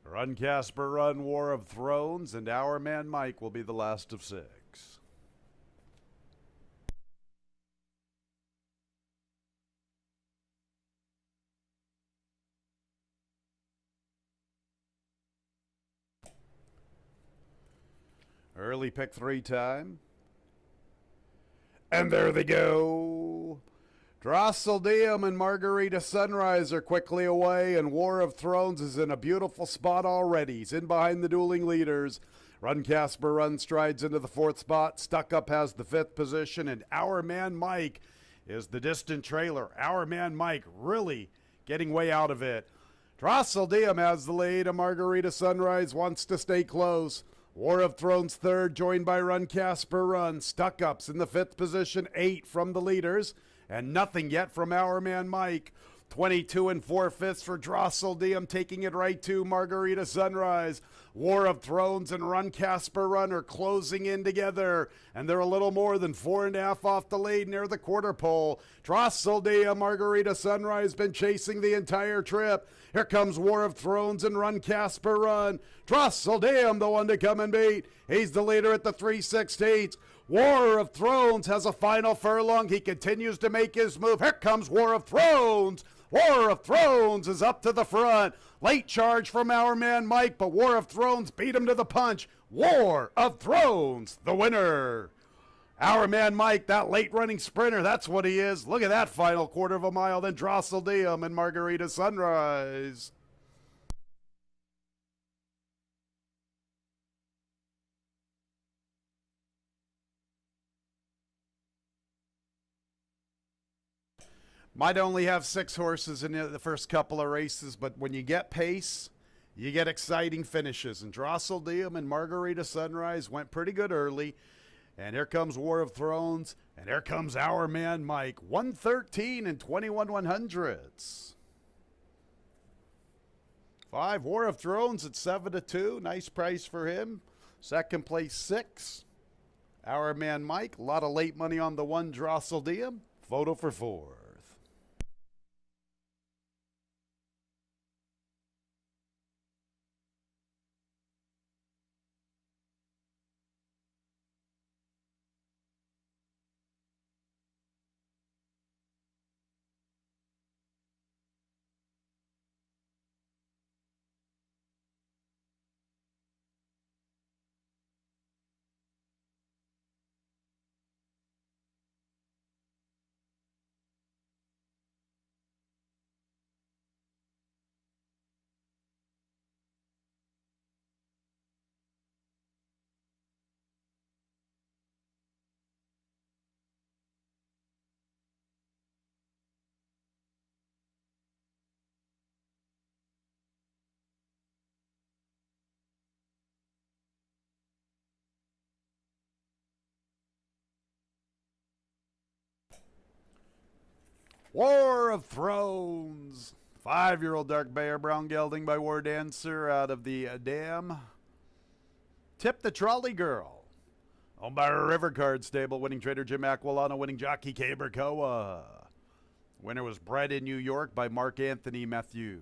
Run Casper, run War of Thrones, and Our Man Mike will be the last of 6. Early pick 3 time. And there they go. Drossel Diem and Margarita Sunrise are quickly away, and War of Thrones is in a beautiful spot already. He's in behind the dueling leaders. Run Casper Run strides into the 4th spot. Stuck Up has the 5th position, and Our Man Mike is the distant trailer. Our Man Mike really getting way out of it. Drossel Diem has the lead, and Margarita Sunrise wants to stay close. War of Thrones 3rd, joined by Run Casper Run. Stuck Up's in the 5th position, 8 from the leaders, and nothing yet from Our Man Mike. 22 4/5 for Drossel Diem, taking it right to Margarita Sunrise. War of Thrones and Run Casper Run are closing in together, and they're a little more than 4.5 off the lead near the quarter pole. Drossel Diem, Margarita Sunrise been chasing the entire trip. Here comes War of Thrones and Run Casper Run. Drossel Diem, the one to come and beat. He's the leader at the 3/16. War of Thrones has a final furlong. He continues to make his move. Here comes War of Thrones. War of Thrones is up to the front. Late charge from Our Man Mike, but War of Thrones beat him to the punch. War of Thrones, the winner. Our Man Mike, that late running sprinter, that's what he is. Look at that final quarter of a mile. Then Drossel Diem and Margarita Sunrise. Might only have 6 horses in the first couple of races, but when you get pace, you get exciting finishes. And Drossel Diem and Margarita Sunrise went pretty good early. And here comes War of Thrones, and here comes Our Man Mike. 113 and 21 100ths. 5, War of Thrones at 7-2. Nice price for him. Second place, 6. Our Man Mike. A lot of late money on the 1, Drossel Diem. Photo for 4. War of Thrones. 5-year-old dark bear brown gelding by War Dancer out of the dam. Tip the Trolley Girl. Owned by River Card Stable, winning trader Jim Aquilano, winning jockey Kay Berkoa. Winner was bred in New York by Mark Anthony Matthew.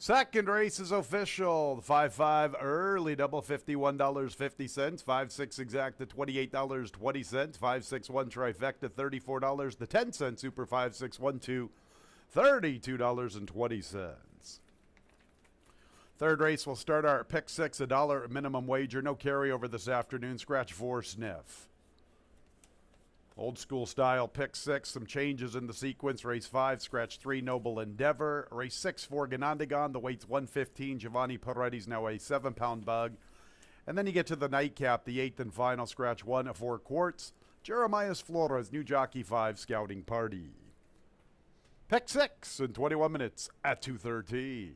Second race is official. The 5-5 early double $51.50. 5-6 exact to $28.20. 5-6-1 trifecta $34. The 10-cent super 5-6-1-2 $32.20. Third race will start our pick six, $1 minimum wager. No carryover this afternoon. Scratch 4 sniff. Old school style pick six, some changes in the sequence. Race 5, scratch 3, Noble Endeavor. Race 6, for Ganondagon, the weight's 115. Giovanni Peretti's now a 7-pound bug. And then you get to the nightcap, the 8th and final, scratch 1, 4 quarts. Jeremias Flores, New Jockey 5, Scouting Party. Pick 6 in 21 minutes at 2:13.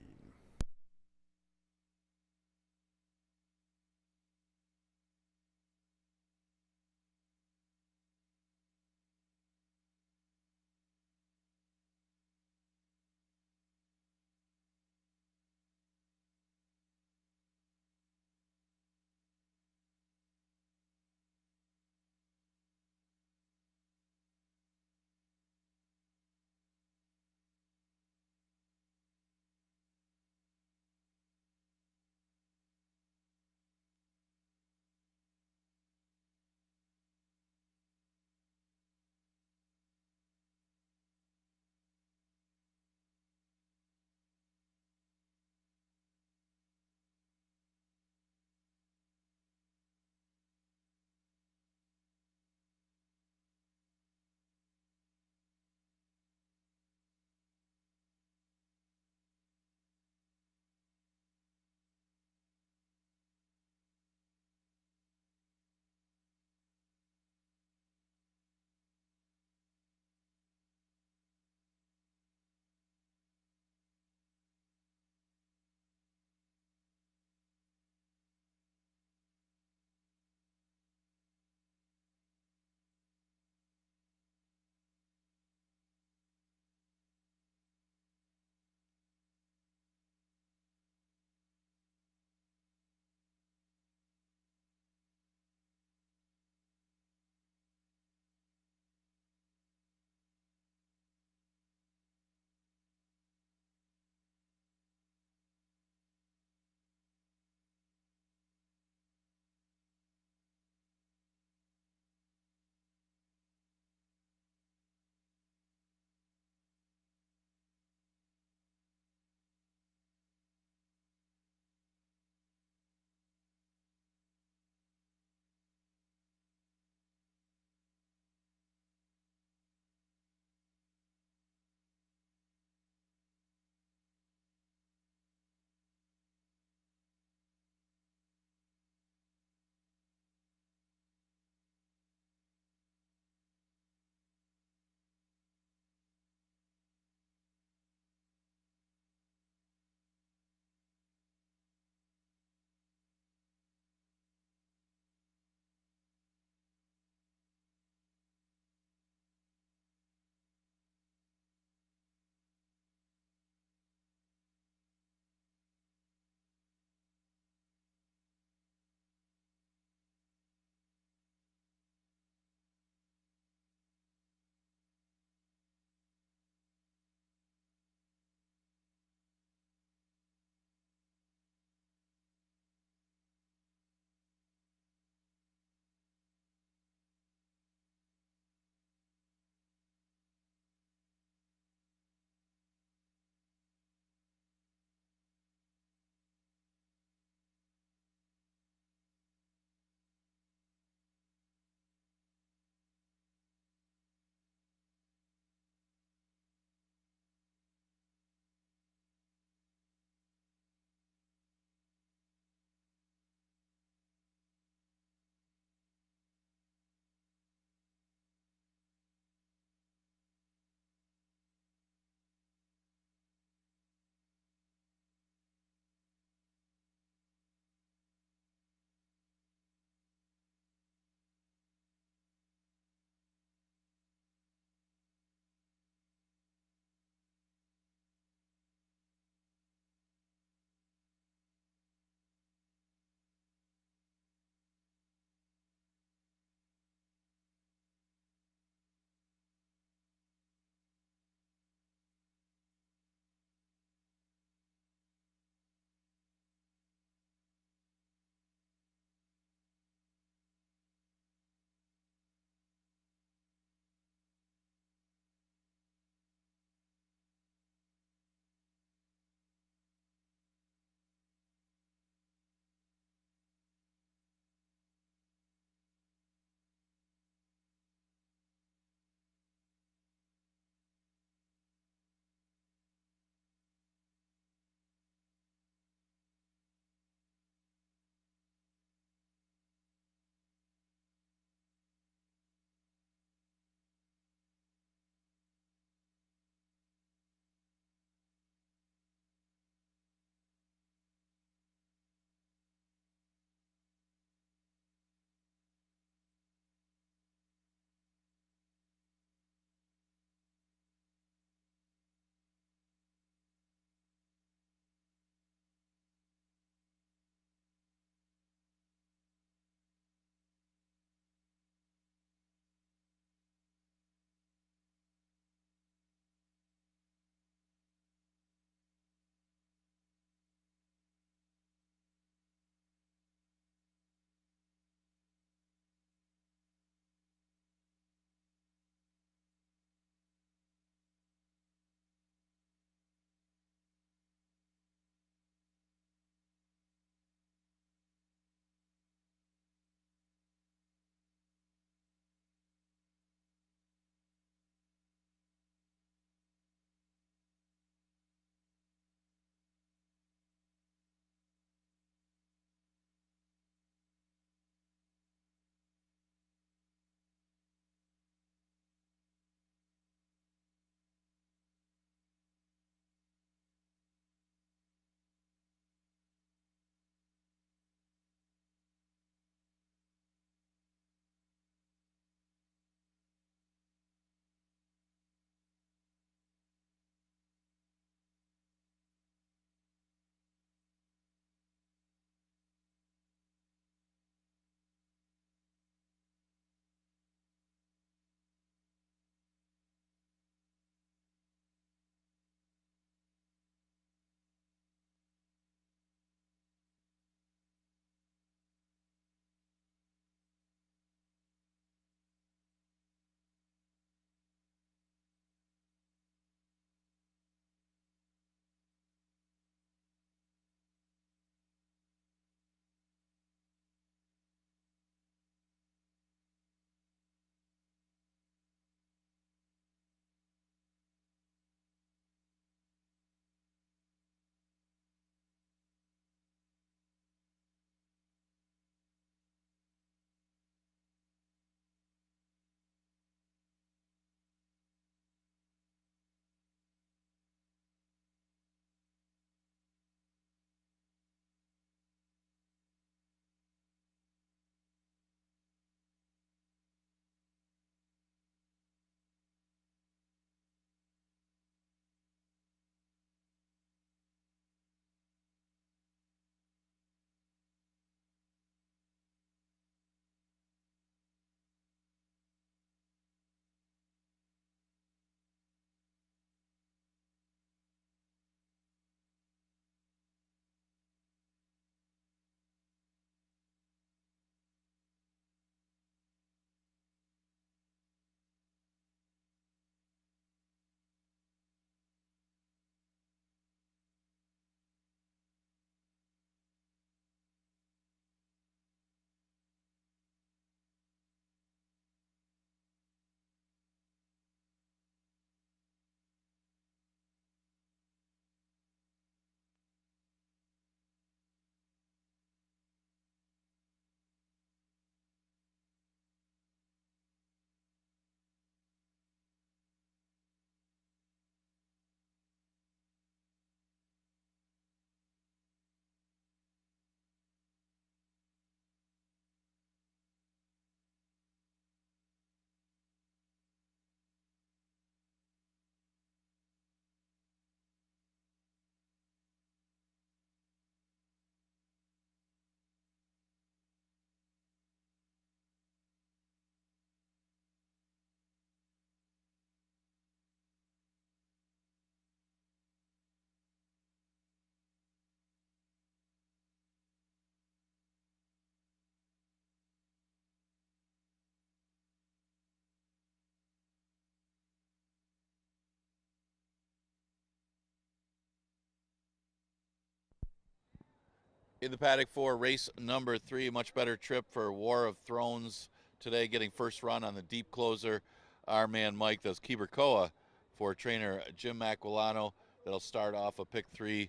In the paddock for race number 3, much better trip for War of Thrones today, getting first run on the deep closer. Our man Mike does Kiberkoa for trainer Jim Aquilano. That'll start off a pick 3.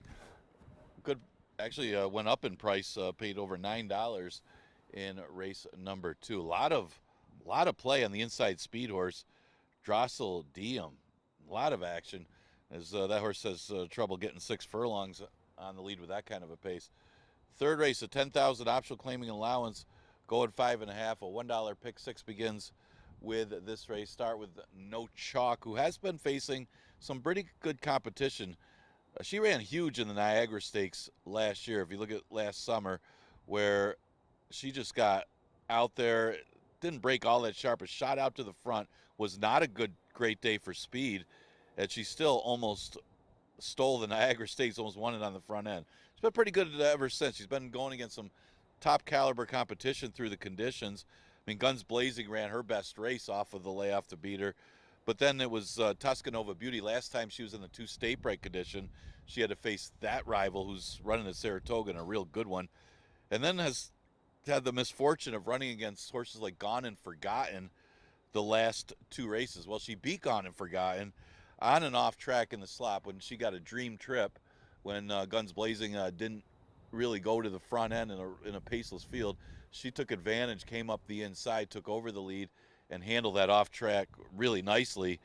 Good, actually went up in price, paid over $9 in race number 2. A lot of play on the inside speed horse, Drossel Diem. A lot of action, as that horse has trouble getting 6 furlongs on the lead with that kind of a pace. Third race, a 10,000 optional claiming allowance, going 5.5. A $1 pick 6 begins with this race. Start with No Chalk, who has been facing some pretty good competition. She ran huge in the Niagara Stakes last year. If you look at last summer, where she just got out there, didn't break all that sharp, but shot out to the front. Was not a great day for speed, and she still almost stole the Niagara Stakes, almost won it on the front end. She's been pretty good ever since. She's been going against some top caliber competition through the conditions. I mean, Guns Blazing ran her best race off of the layoff to beat her. But then it was Tuscanova Beauty. Last time she was in the 2 state break condition, she had to face that rival who's running at Saratoga, and a real good one. And then has had the misfortune of running against horses like Gone and Forgotten the last 2 races. Well, she beat Gone and Forgotten on and off track in the slop when she got a dream trip when Guns Blazing didn't really go to the front end in a paceless field. She took advantage, came up the inside, took over the lead, and handled that off track really nicely,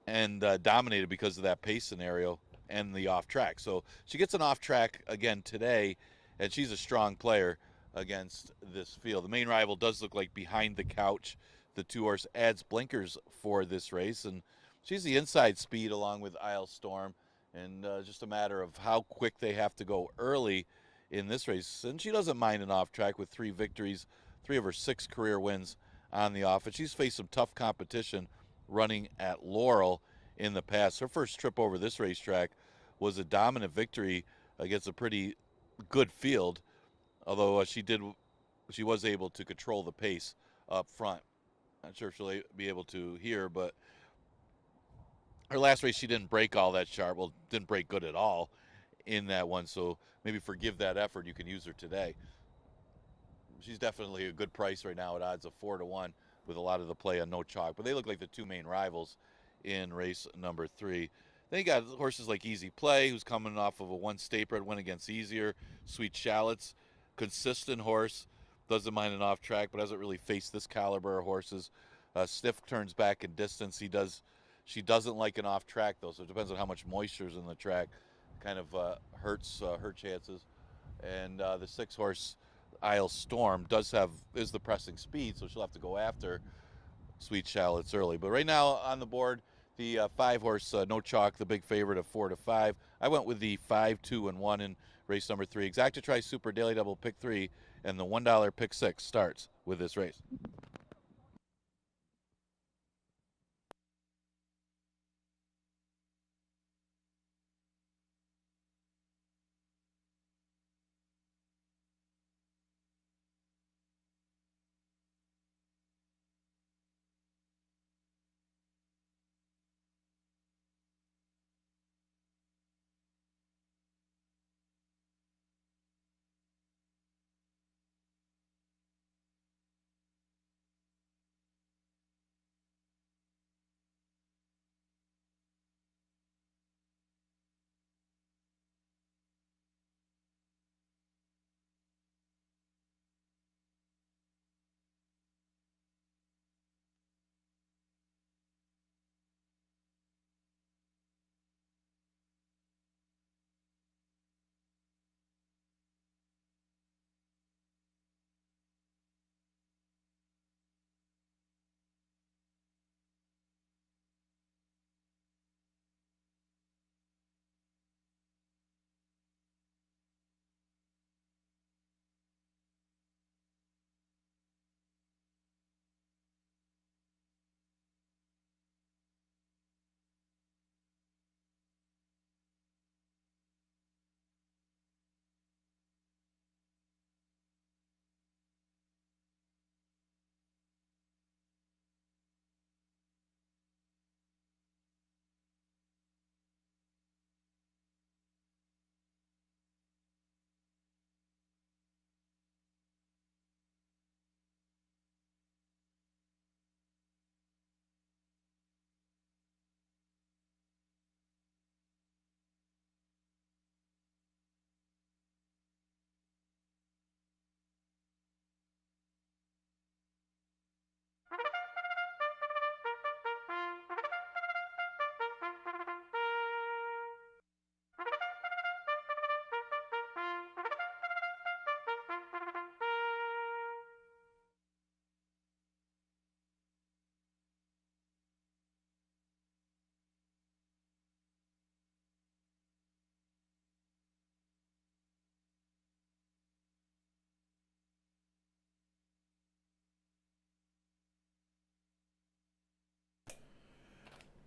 and dominated because of that pace scenario and the off track. So she gets an off track again today, and she's a strong player against this field. The main rival does look like Behind the Couch. The 2-horse adds blinkers for this race, and she's the inside speed along with Isle Storm, and just a matter of how quick they have to go early in this race. And she doesn't mind an off track with 3 victories, 3 of her 6 career wins on the off. And she's faced some tough competition running at Laurel in the past. Her first trip over this racetrack was a dominant victory against a pretty good field, although she was able to control the pace up front. Not sure if she'll be able to here, but her last race she didn't break all that sharp. Well, didn't break good at all in that one, so maybe forgive that effort. You can use her today. She's definitely a good price right now at odds of 4-1 with a lot of the play on No Chalk. But they look like the 2 main rivals in race number 3. Then you got horses like Easy Play, who's coming off of a 1 state bred win against Easier. Sweet Shallots, consistent horse, doesn't mind an off track, but hasn't really faced this caliber of horses. Stiff turns back in distance. She doesn't like an off track though, so it depends on how much moisture's in the track. Kind of hurts her chances. And the 6-horse Isle Storm is the pressing speed, so she'll have to go after Sweet Shallots early. But right now on the board, the 5-horse No Chalk, the big favorite of 4-5. I went with the 5, 2, and 1 in race number 3. Exacta Super Daily Double pick 3, and the $1 pick 6 starts with this race.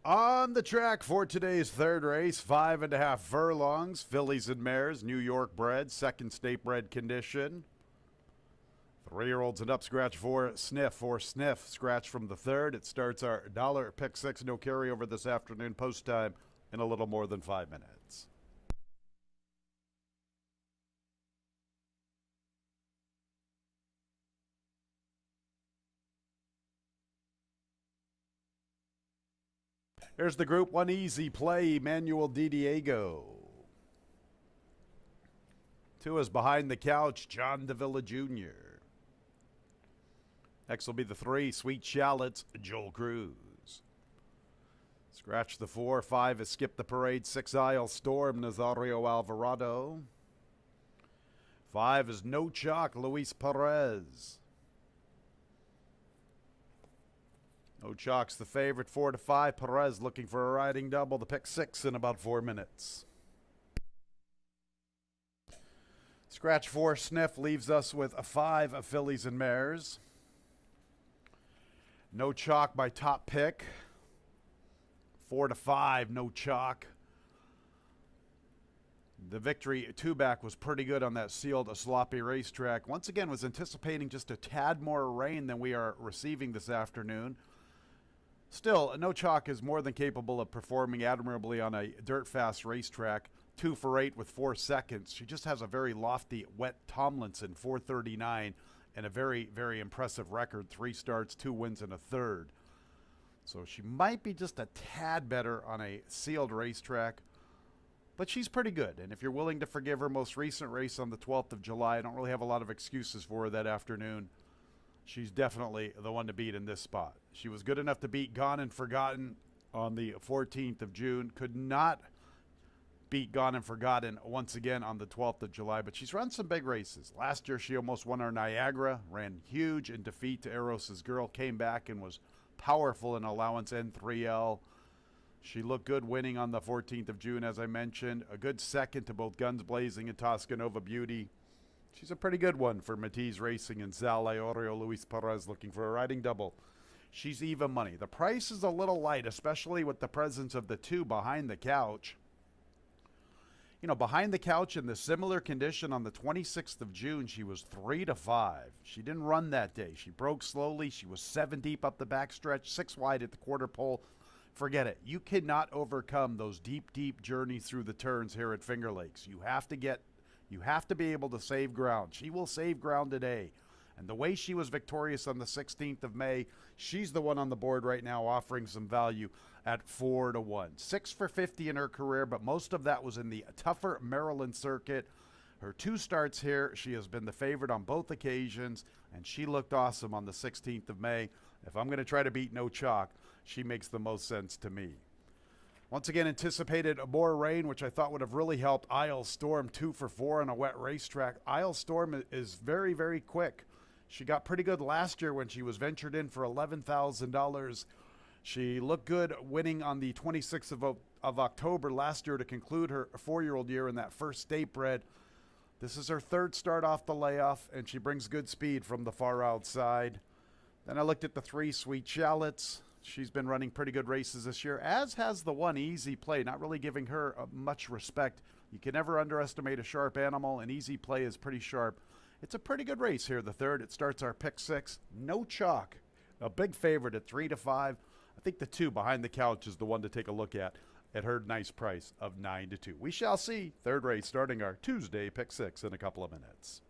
On the track for today's third race, 5.5 furlongs, fillies and mares, New York bred, second state bred condition. 3-year-olds and up, scratch for sniff, scratch from the third. It starts our dollar pick six, no carryover this afternoon, post time in a little more than 5 minutes. Here's the Group 1 easy play, Emmanuel Di Diego. 2 is Behind the Couch, John Davila Jr. Next will be the 3, Sweet Shallots, Joel Cruz. Scratch the 4, 5 is Skip the Parade, 6 Isle Storm, Nazario Alvarado. 5 is No Chalk, Luis Perez. No Chalk's the favorite, 4 to 5. Perez looking for a riding double. The pick 6 in about 4 minutes. Scratch 4, Sniff leaves us with a 5 of fillies and mares. No Chalk by top pick. 4 to 5, No Chalk. The victory two-back was pretty good on that sealed sloppy racetrack. Once again, was anticipating just a tad more rain than we are receiving this afternoon. Still, No Chalk is more than capable of performing admirably on a dirt-fast racetrack. 2 for 8 with 4 seconds. She just has a very lofty, wet Tomlinson, 439, and a very, very impressive record. 3 starts, 2 wins, and a third. So she might be just a tad better on a sealed racetrack, but she's pretty good. And if you're willing to forgive her most recent race on the 12th of July, I don't really have a lot of excuses for her that afternoon. She's definitely the one to beat in this spot. She was good enough to beat Gone and Forgotten on the 14th of June. Could not beat Gone and Forgotten once again on the 12th of July, but she's run some big races. Last year, she almost won our Niagara, ran huge in defeat to Eros's Girl, came back and was powerful in allowance N3L. She looked good winning on the 14th of June, as I mentioned. A good second to both Guns Blazing and Toscanova Beauty. She's a pretty good one for Matiz Racing and Zal Iorio. Luis Perez looking for a riding double. She's even money. The price is a little light, especially with the presence of the 2 Behind the Couch. You know, Behind the Couch in the similar condition on the 26th of June, she was 3 to 5. She didn't run that day. She broke slowly. She was 7 deep up the backstretch, 6 wide at the quarter pole. Forget it. You cannot overcome those deep, deep journeys through the turns here at Finger Lakes. You have to be able to save ground. She will save ground today. And the way she was victorious on the 16th of May, she's the one on the board right now offering some value at 4 to 1. 6 for 50 in her career, but most of that was in the tougher Maryland circuit. Her 2 starts here, she has been the favorite on both occasions, and she looked awesome on the 16th of May. If I'm going to try to beat No Chalk, she makes the most sense to me. Once again, anticipated more rain, which I thought would have really helped Isle Storm, 2 for 4 on a wet racetrack. Isle Storm is very, very quick. She got pretty good last year when she was ventured in for $11,000. She looked good winning on the 26th of October last year to conclude her 4-year-old year in that first state bred. This is her 3rd start off the layoff, and she brings good speed from the far outside. Then I looked at the 3 Sweet Shallots. She's been running pretty good races this year, as has the 1 Easy Play, not really giving her much respect. You can never underestimate a sharp animal, and Easy Play is pretty sharp. It's a pretty good race here, the 3rd. It starts our pick 6. No Chalk, a big favorite at 3 to 5. I think the 2 Behind the Couch is the one to take a look at her nice price of 9 to 2. We shall see. 3rd race starting our Tuesday pick 6 in a couple of minutes.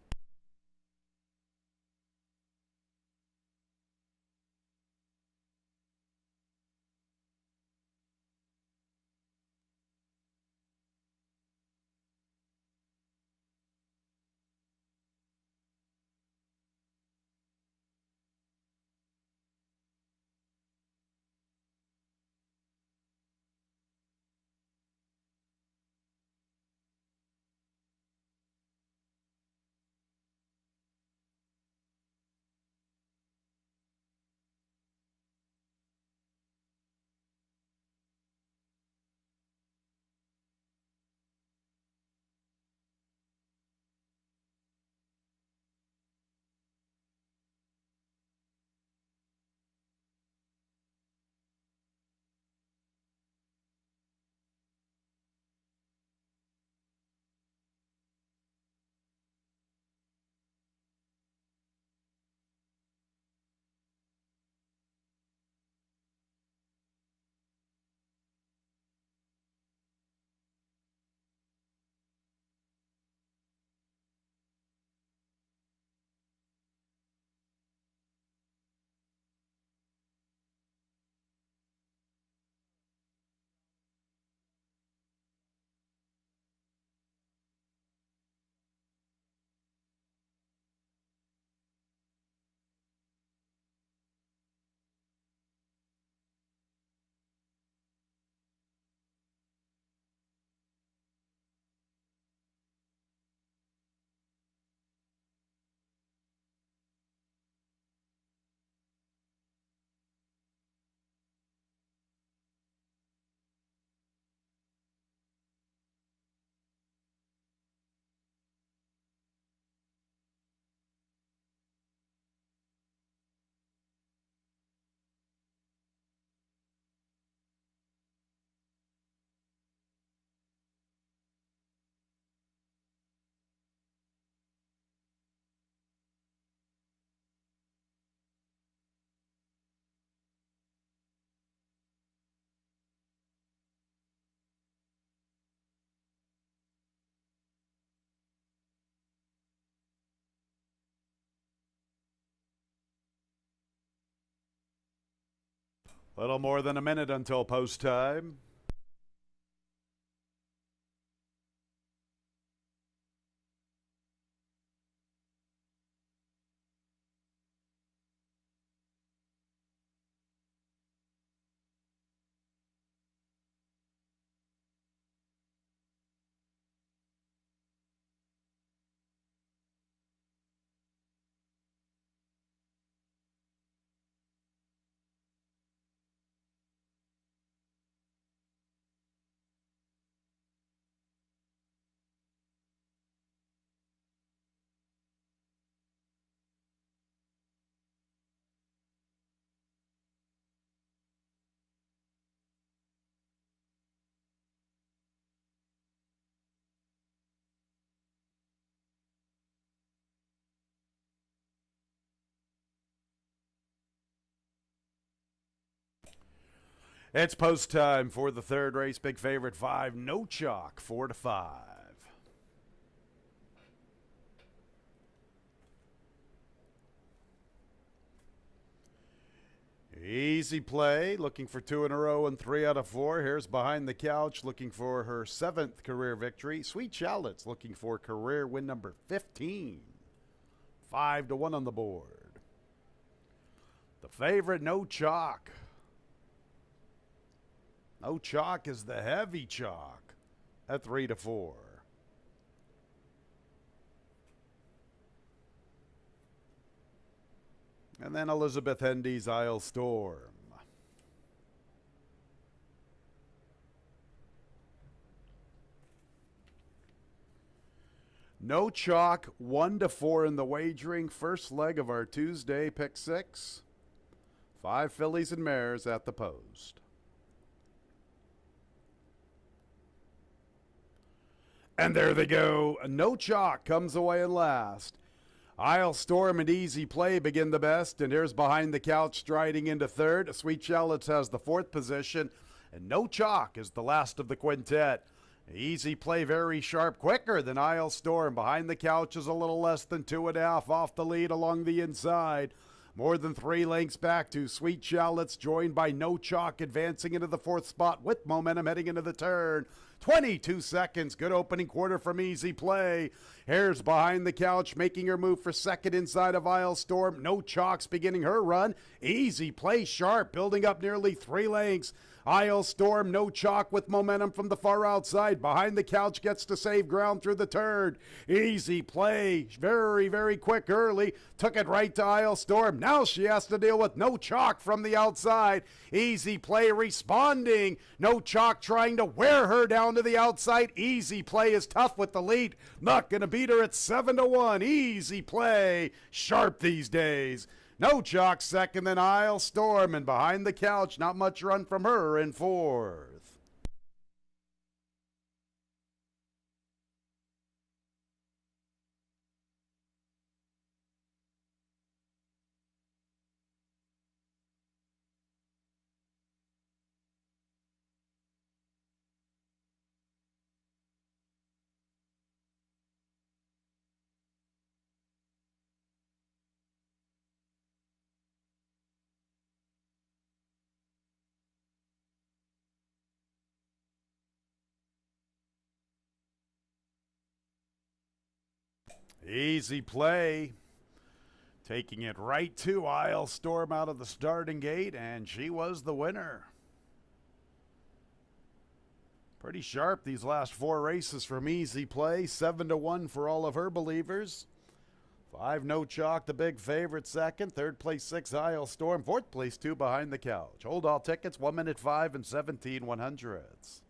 Little more than a minute until post time. It's post time for the third race. Big favorite 5, No Chalk, 4-5. Easy Play, looking for 2 in a row and 3 out of 4. Here's Behind the Couch, looking for her 7th career victory. Sweet Shallots, looking for career win number 15. 5-1 on the board. The favorite, No Chalk. No Chalk is the heavy chalk at 3-4. And then Elizabeth Hendy's Isle Storm. No Chalk, 1-4 in the wagering. First leg of our Tuesday pick 6. 5 fillies and mares at the post. And there they go. No Chalk comes away in last. Isle Storm and Easy Play begin the best, and here's Behind the Couch striding into third. Sweet Shallots has the 4th position, and No Chalk is the last of the quintet. Easy Play very sharp, quicker than Isle Storm. Behind the Couch is a little less than 2.5 off the lead along the inside. More than 3 lengths back to Sweet Shallots, joined by No Chalk advancing into the 4th spot with momentum heading into the turn. 22 seconds. Good opening quarter from Easy Play. Here's Behind the Couch making her move for second inside of Isle Storm. No Chalk's beginning her run. Easy Play sharp, building up nearly 3 lengths. Isle Storm, No Chalk with momentum from the far outside. Behind the Couch gets to save ground through the turn. Easy Play, very, very quick early. Took it right to Isle Storm. Now she has to deal with No Chalk from the outside. Easy Play responding. No Chalk trying to wear her down to the outside. Easy Play is tough with the lead. Not going to beat her at 7-1. Easy Play, sharp these days. No Chalk second, then Isle Storm, and Behind the Couch, not much run from her in 4th. Easy Play, taking it right to Isle Storm out of the starting gate, and she was the winner. Pretty sharp these last 4 races from Easy Play. 7-1 for all of her believers. 5 No Chalk, the big favorite second. 3rd place 6 Isle Storm. 4th place 2 Behind the Couch. Hold all tickets 1 minute 5 and 17/100ths.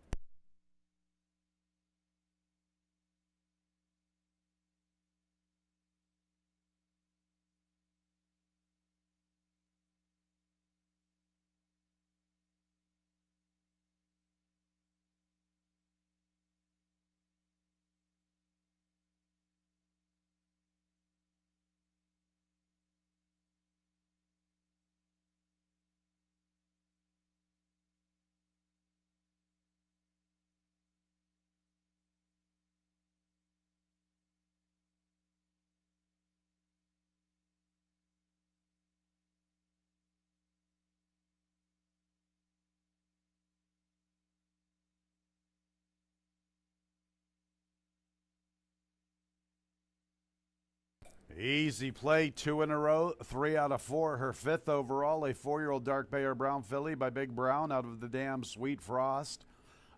Easy play, 2 in a row, 3 out of 4. Her 5th overall, a 4-year-old dark Bayer Brown filly by Big Brown out of the dam Sweet Frost.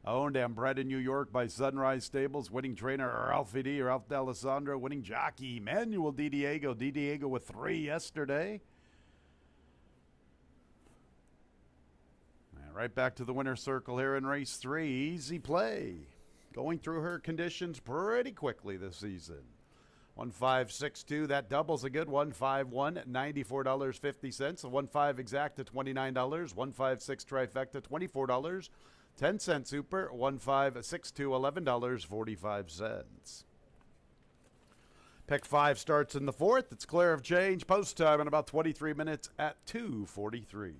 Owned and bred in New York by Sunrise Stables. Winning trainer Ralphie D. Ralph D'Alessandro. Winning jockey Manuel Di Diego. Di Diego with 3 yesterday. And right back to the winner's circle here in race 3. Easy play. Going through her conditions pretty quickly this season. 1562, that doubles a good 151 at $94.50. The 15 exact to $29. 156 trifecta $24. 10-cent super 1562 $11.45. Pick 5 starts in the 4th. It's clear of change. Post time in about 23 minutes at 2:43.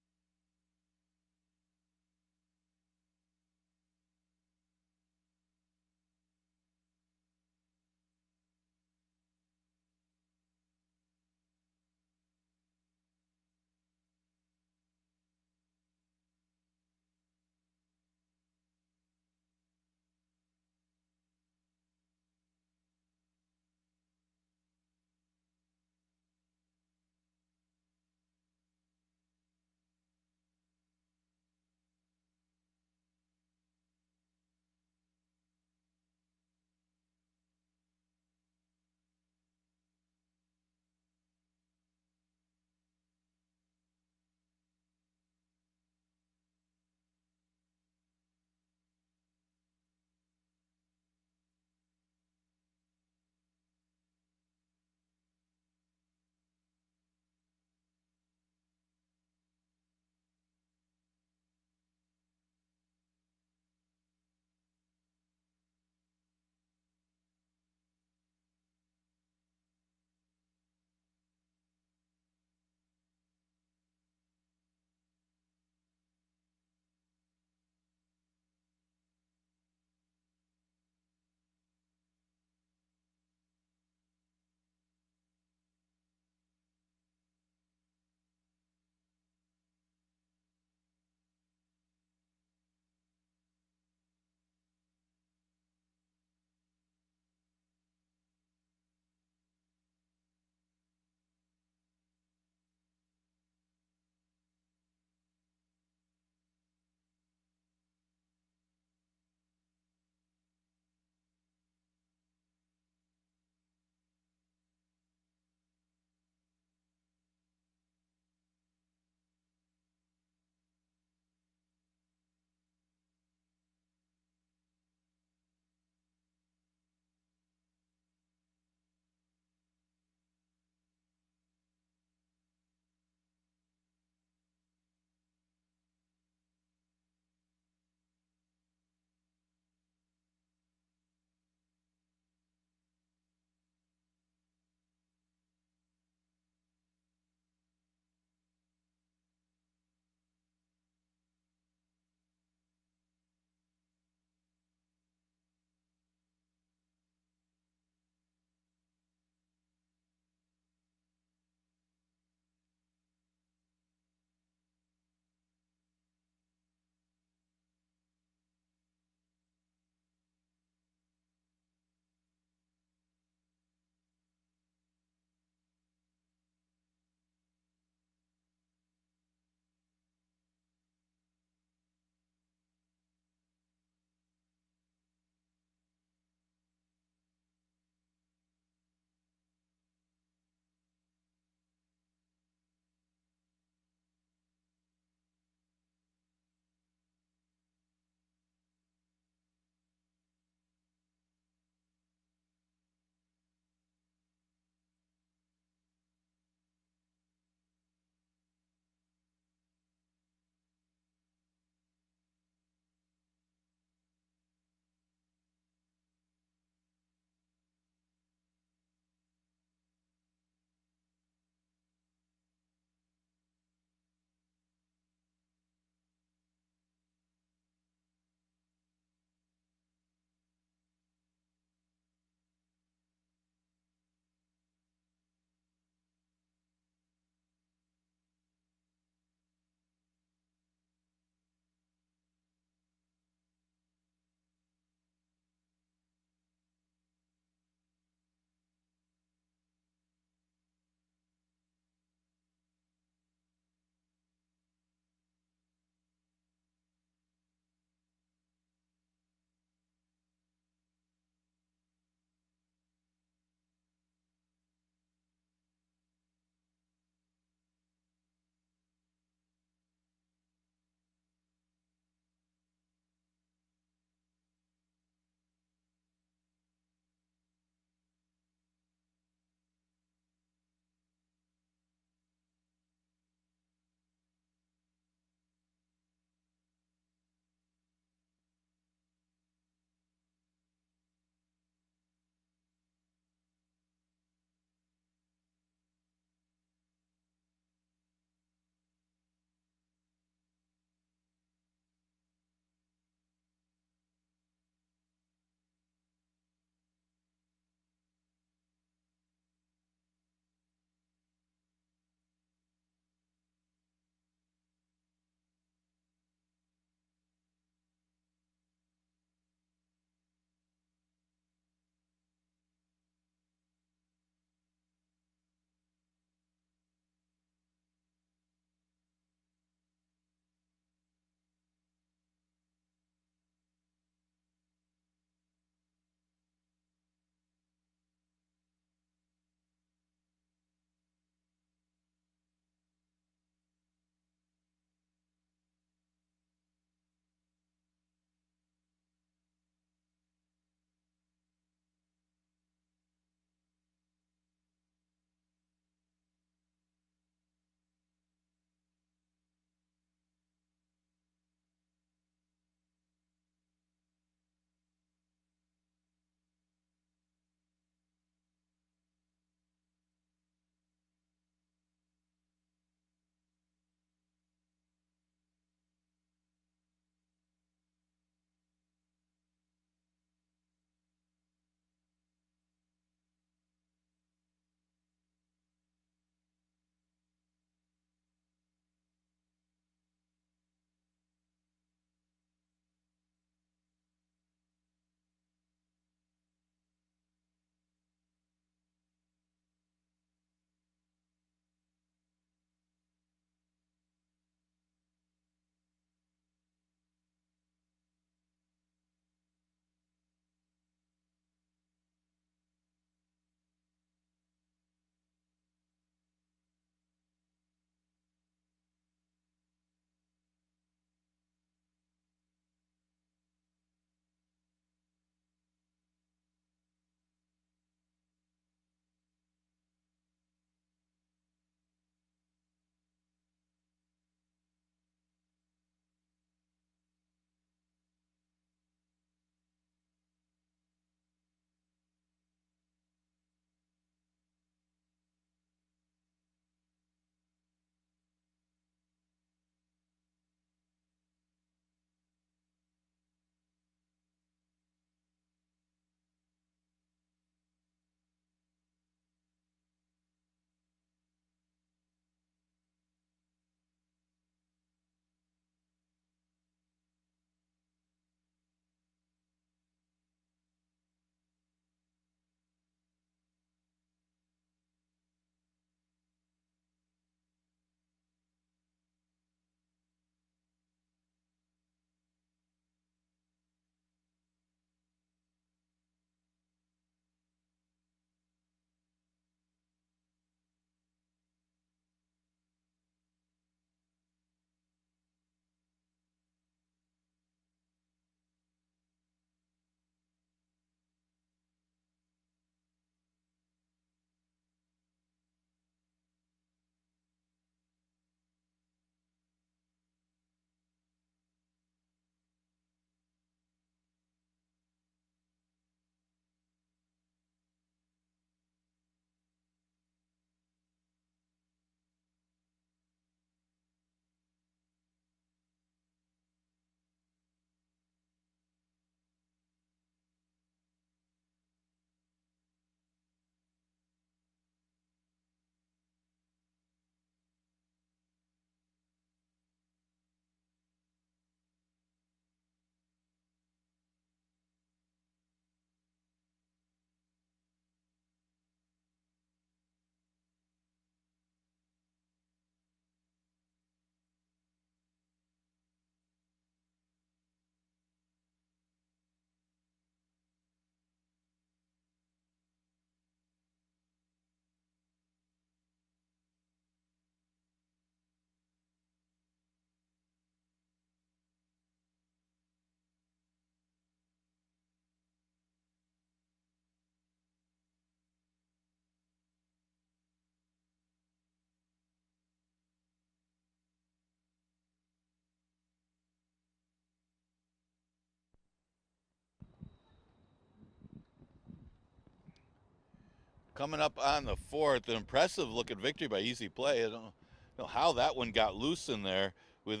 Coming up on the fourth, an impressive looking victory by Easy Play. I don't know how that one got loose in there with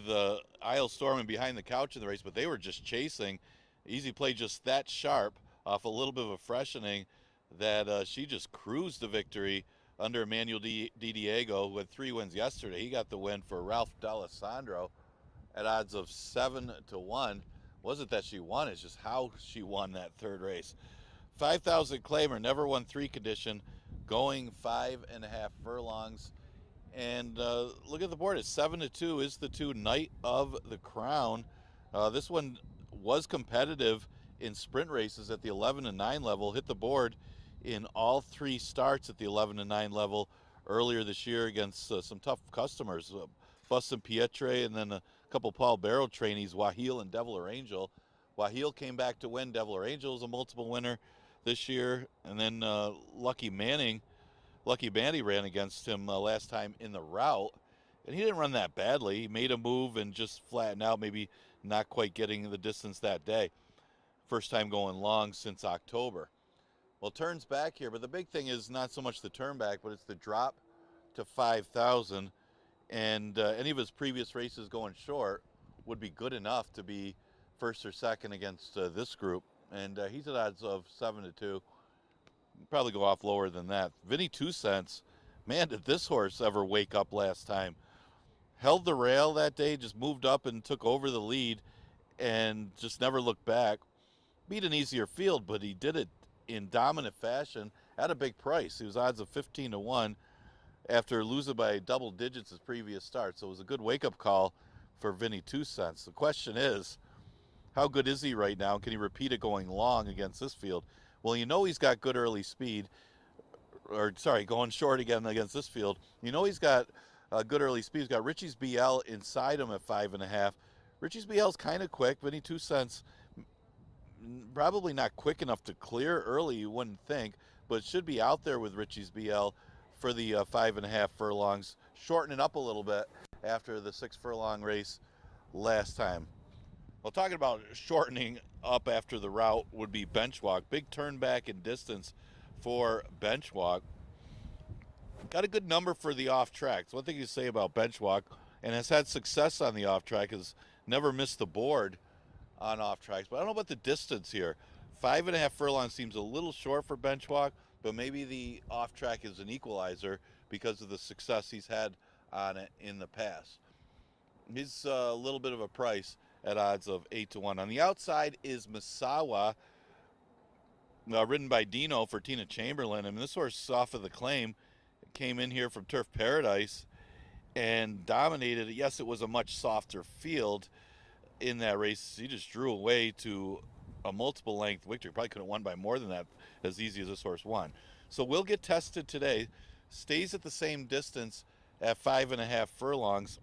Isle Storm and behind the couch in the race, but they were just chasing. Easy Play just that sharp off a little bit of a freshening that she just cruised the victory under Emmanuel Di Diego, who had 3 wins yesterday. He got the win for Ralph D'Alessandro at odds of 7-1. Wasn't that she won, it's just how she won that third race. 5,000 claimer, never won 3 condition, going 5.5 furlongs. And look at the board, it's 7-2 is the 2 Knight of the Crown. This one was competitive in sprint races at the 11-9 level, hit the board in all 3 starts at the 11-9 level earlier this year against some tough customers, Bustin Pietre and then a couple Paul Barrow trainees, Wahil and Devil or Angel. Wahil came back to win. Devil or Angel is a multiple winner this year. And then Lucky Manny ran against him last time in the route. And he didn't run that badly. He made a move and just flattened out, maybe not quite getting the distance that day. First time going long since October. Well, turns back here, but the big thing is not so much the turn back, but it's the drop to 5,000. And any of his previous races going short would be good enough to be first or second against this group. And he's at odds of 7-2. Probably go off lower than that. Vinny 2 Cents, man, did this horse ever wake up last time. Held the rail that day, just moved up and took over the lead and just never looked back. Beat an easier field, but he did it in dominant fashion at a big price. He was odds of 15-1 after losing by double digits his previous start. So it was a good wake-up call for Vinny 2 Cents. The question is, how good is he right now? Can he repeat it going long against this field? Well, you know he's got good early speed, going short again against this field. You know he's got good early speed. He's got Richie's BL inside him at 5.5. Richie's BL's kind of quick. Vinny 2 Cents, probably not quick enough to clear early, you wouldn't think, but should be out there with Richie's BL for the 5.5 furlongs, shortening up a little bit after the 6 furlong race last time. Well, talking about shortening up after the route would be bench walk. Big turn back in distance for bench walk. Got a good number for the off track. So one thing you say about bench walk, and has had success on the off track, has never missed the board on off tracks. But I don't know about the distance here. 5.5 furlongs seems a little short for bench walk, but maybe the off track is an equalizer because of the success he's had on it in the past. He's a little bit of a price at odds of 8-1. On the outside is Misawa, ridden by Dino for Tina Chamberlain. I mean, this horse off of the claim came in here from Turf Paradise and dominated. Yes, it was a much softer field in that race. He just drew away to a multiple length victory. Probably could have won by more than that, as easy as this horse won. So we'll get tested today. Stays at the same distance at 5.5 furlongs.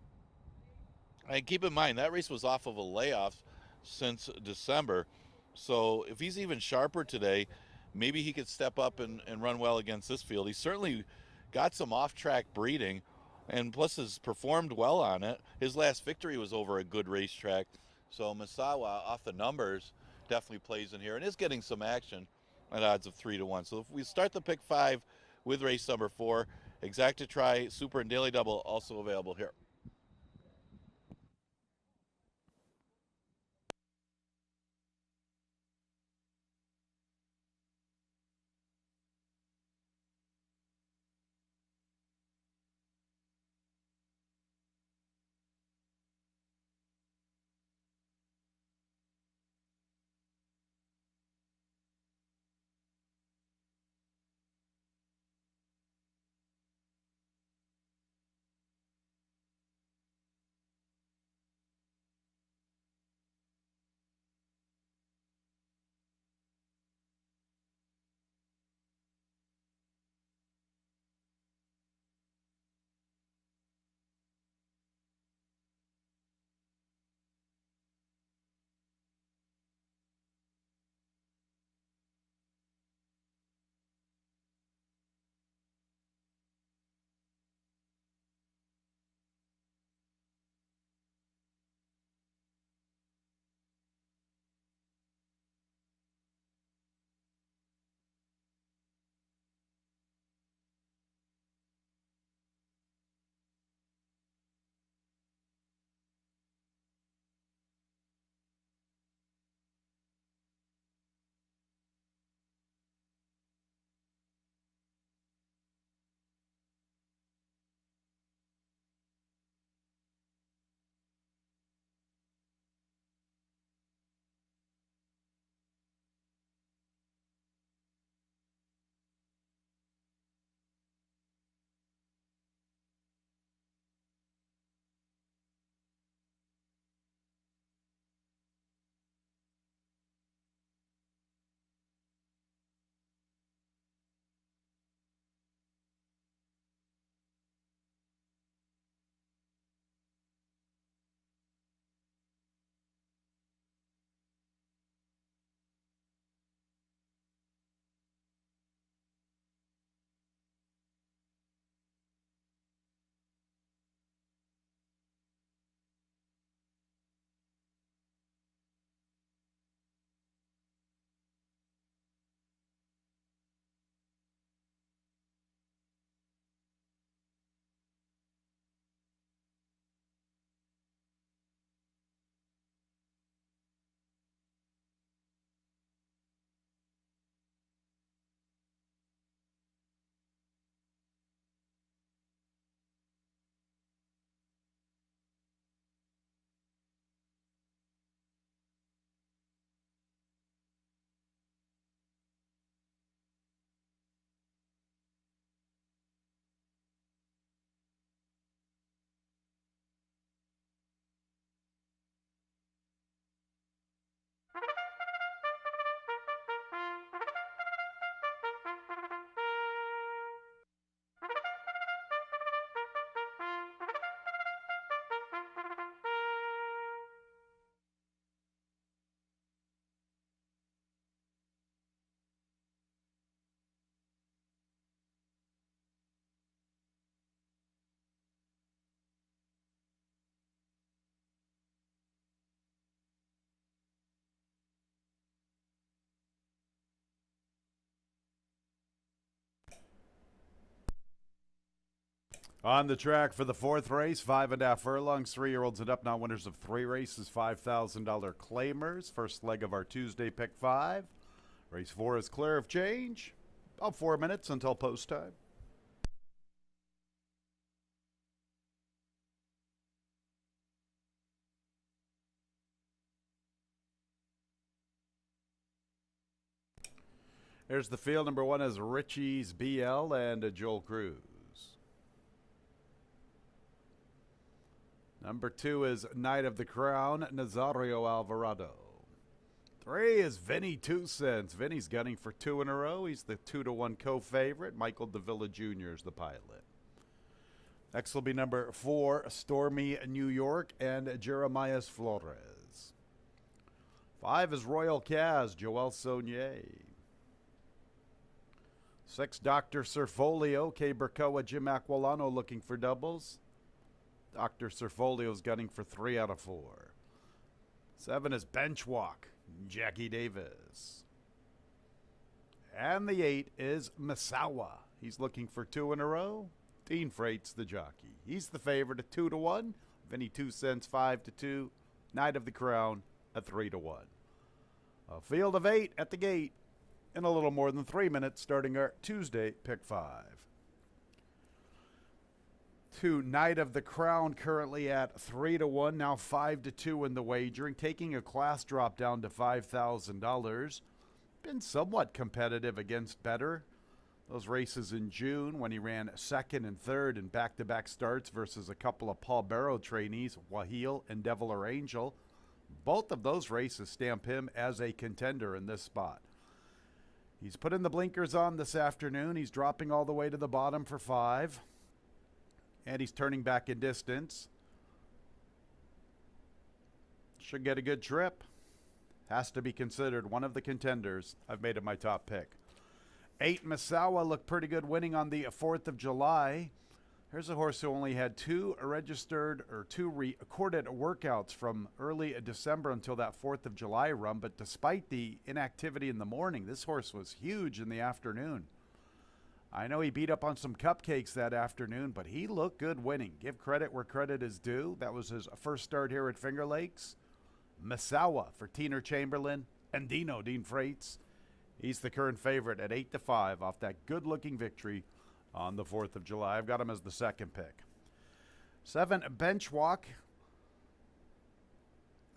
And keep in mind, that race was off of a layoff since December. So if he's even sharper today, maybe he could step up and run well against this field. He certainly got some off-track breeding, and plus has performed well on it. His last victory was over a good racetrack. So Misawa, off the numbers, definitely plays in here and is getting some action at odds of 3-1. So if we start the pick 5 with race number 4, Exacta Try, Super, and Daily Double also available here. On the track for the fourth race, 5.5 furlongs, 3-year-olds and up, now winners of 3 races, $5,000 claimers. First leg of our Tuesday pick 5. Race 4 is clear of change. About 4 minutes until post time. Here's the field. Number 1 is Richie's BL and Joel Cruz. Number 2 is Knight of the Crown, Nazario Alvarado. 3 is Vinny 2 Cents. Vinny's gunning for 2 in a row. He's the 2-1 co-favorite. Michael Davila Jr. is the pilot. Next will be number 4, Stormy New York and Jeremias Flores. 5 is Royal Kaz, Joel Saunier. 6, Dr. Serfolio, K. Burkoa, Jim Aquilano looking for doubles. Dr. Serfolio's gunning for 3 out of 4. 7 is Benchwalk, Jackie Davis. And the 8 is Misawa. He's looking for 2 in a row. Dean Freight's the jockey. He's the favorite at 2-1. Vinny 2 Cents 5-2. Knight of the Crown at 3-1. A field of 8 at the gate in a little more than 3 minutes, starting our Tuesday pick 5. 2, Knight of the Crown currently at 3-1, now 5-2 in the wagering, taking a class drop down to $5,000. Been somewhat competitive against better. Those races in June when he ran 2nd and 3rd in back-to-back starts versus a couple of Paul Barrow trainees, Wahil and Devil or Angel. Both of those races stamp him as a contender in this spot. He's putting the blinkers on this afternoon. He's dropping all the way to the bottom for 5. And he's turning back in distance. Should get a good trip. Has to be considered one of the contenders. I've made him my top pick. 8, Misawa looked pretty good winning on the 4th of July. Here's a horse who only had 2 registered or 2 recorded workouts from early December until that 4th of July run. But despite the inactivity in the morning, this horse was huge in the afternoon. I know he beat up on some cupcakes that afternoon, but he looked good winning. Give credit where credit is due. That was his first start here at Finger Lakes. Misawa for Teener Chamberlain and Dean Freight's. He's the current favorite at 8-5 off that good-looking victory on the 4th of July. I've got him as the second pick. 7, Benchwalk.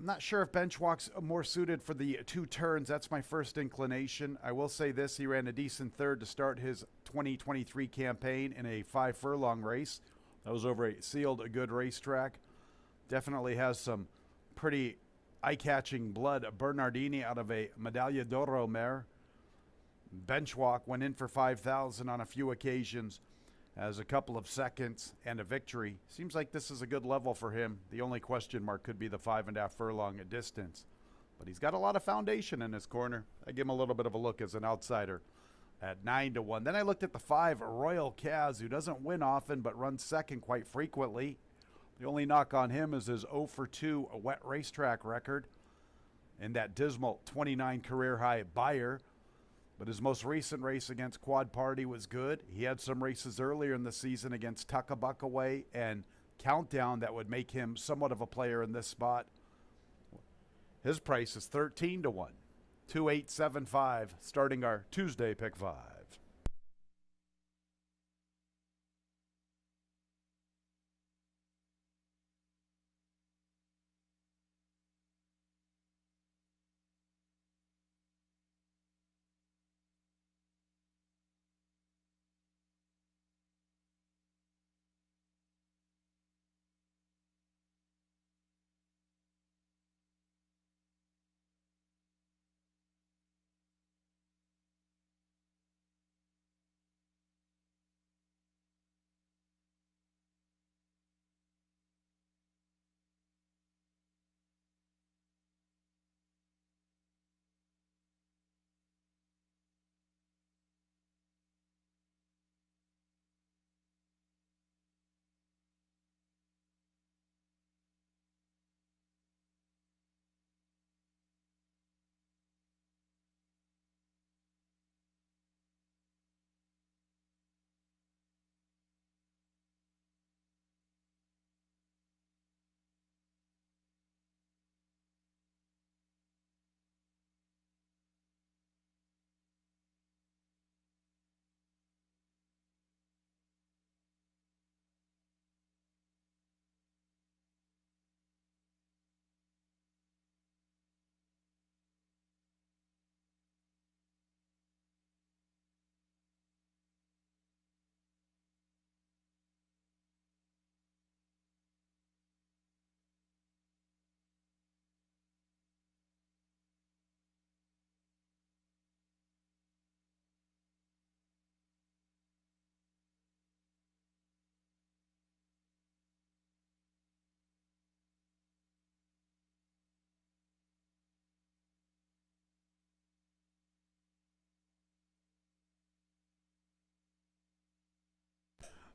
I'm not sure if Benchwalk's more suited for the 2 turns. That's my first inclination. I will say this. He ran a decent 3rd to start his 2023 campaign in a 5 furlong race. That was over a sealed good racetrack. Definitely has some pretty eye-catching blood. Bernardini out of a Medaglia d'Oro mare. Benchwalk went in for 5,000 on a few occasions. Has a couple of seconds and a victory. Seems like this is a good level for him. The only question mark could be the 5.5 furlong distance. But he's got a lot of foundation in his corner. I give him a little bit of a look as an outsider at 9-1. Then I looked at the 5, Royal Kaz, who doesn't win often but runs second quite frequently. The only knock on him is his 0-2 wet racetrack record in that dismal 29 career high Bayer. But his most recent race against Quad Party was good. He had some races earlier in the season against Tuckabukaway and Countdown that would make him somewhat of a player in this spot. His price is 13-1. 2-8-7-5, starting our Tuesday pick 5.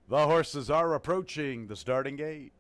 The horses are approaching the starting gate.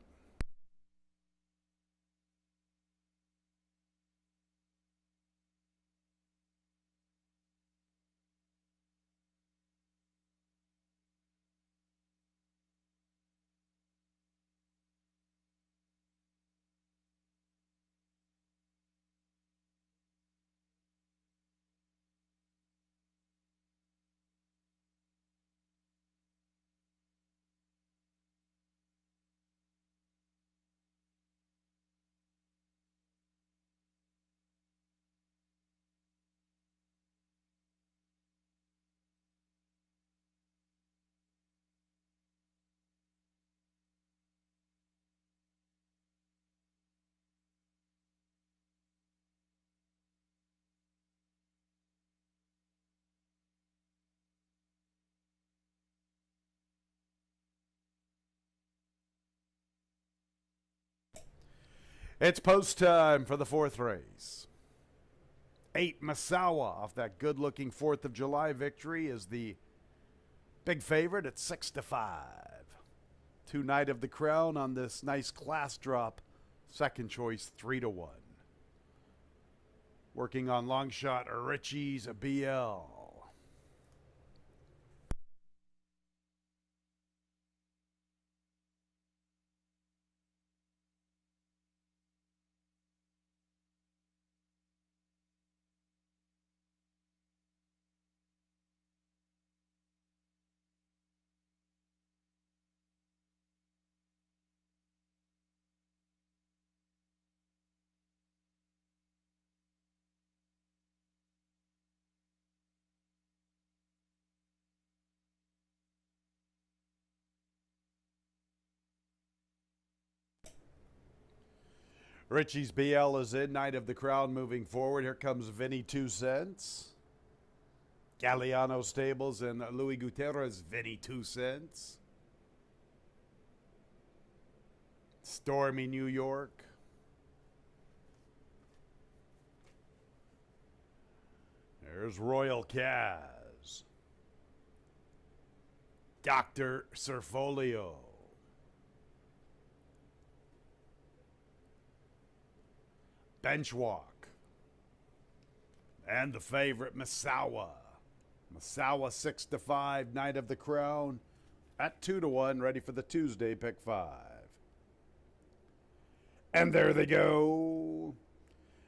It's post time for the fourth race. 8 Masawa off that good-looking 4th of July victory is the big favorite at 6-5. 2 Knight of the Crown on this nice class drop. Second choice 3-1. Working on long shot Richie's BL. Richie's BL is in. Knight of the Crown moving forward. Here comes Vinny 2 Cents. Galliano Stables and Louis Gutierrez, Vinny 2 Cents. Stormy New York. There's Royal Kaz. Dr. Surfolio. Benchwalk. And the favorite, Masawa. Masawa 6-5, Knight of the Crown at 2-1, ready for the Tuesday pick 5. And there they go.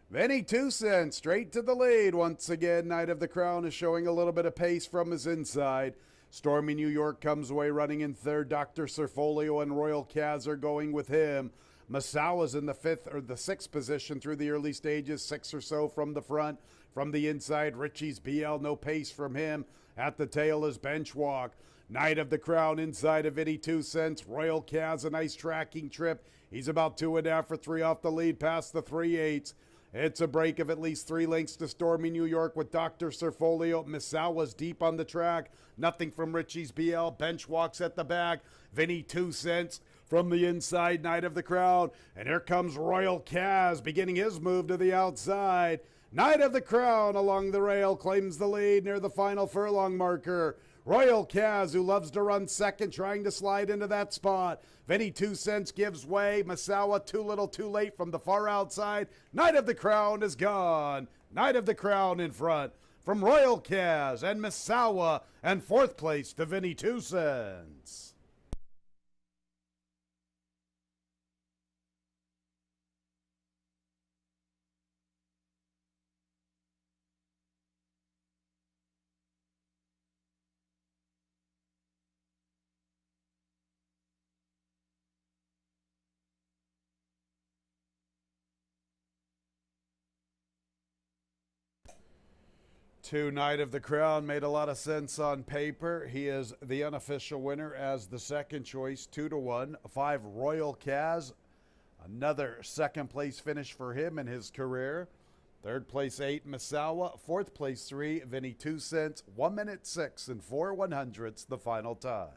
Vinny 2 Cents straight to the lead. Once again, Knight of the Crown is showing a little bit of pace from his inside. Stormy New York comes away running in third. Dr. Surfolio and Royal Kaz are going with him. Masawa's in the 5th or the 6th position through the early stages, 6 or so from the front. From the inside, Richie's BL, no pace from him. At the tail is Benchwalk. Knight of the Crown inside of Vinny 2 Cents. Royal Kaz, a nice tracking trip. He's about 2.5 or 3 off the lead past the 3/8. It's a break of at least 3 lengths to Stormy New York with Dr. Surfolio. Masawa's deep on the track. Nothing from Richie's BL. Benchwalk's at the back. Vinny 2 Cents from the inside, Knight of the Crown. And here comes Royal Kaz beginning his move to the outside. Knight of the Crown along the rail claims the lead near the final furlong marker. Royal Kaz, who loves to run second, trying to slide into that spot. Vinny 2 Cents gives way. Masawa too little too late from the far outside. Knight of the Crown is gone. Knight of the Crown in front from Royal Kaz and Masawa, and 4th place to Vinny 2 Cents. To Knight of the Crown made a lot of sense on paper. He is the unofficial winner as the second choice, 2-1. 5 Royal Kaz, another second place finish for him in his career. Third place 8 Masawa, 4th place 3 Vinny 2 Cents, 1 minute 6 and 4/100ths the final time.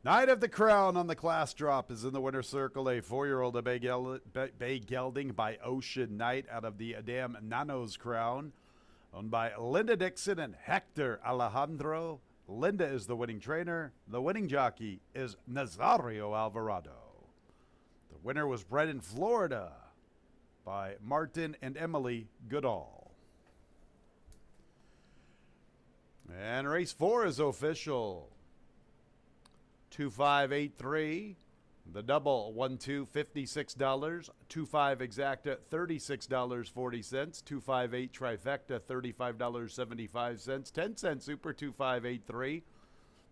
Knight of the Crown on the class drop is in the winner's circle. A 4-year-old Bay Gelding by Ocean Knight out of the Adam Nanos Crown, owned by Linda Dixon and Hector Alejandro. Linda is the winning trainer. The winning jockey is Nazario Alvarado. The winner was bred in Florida by Martin and Emily Goodall. And race 4 is official. 2583. The double 1-2, $56. 25 exacta, $36.40. 258 trifecta, $35.75. 10-cent super 2583,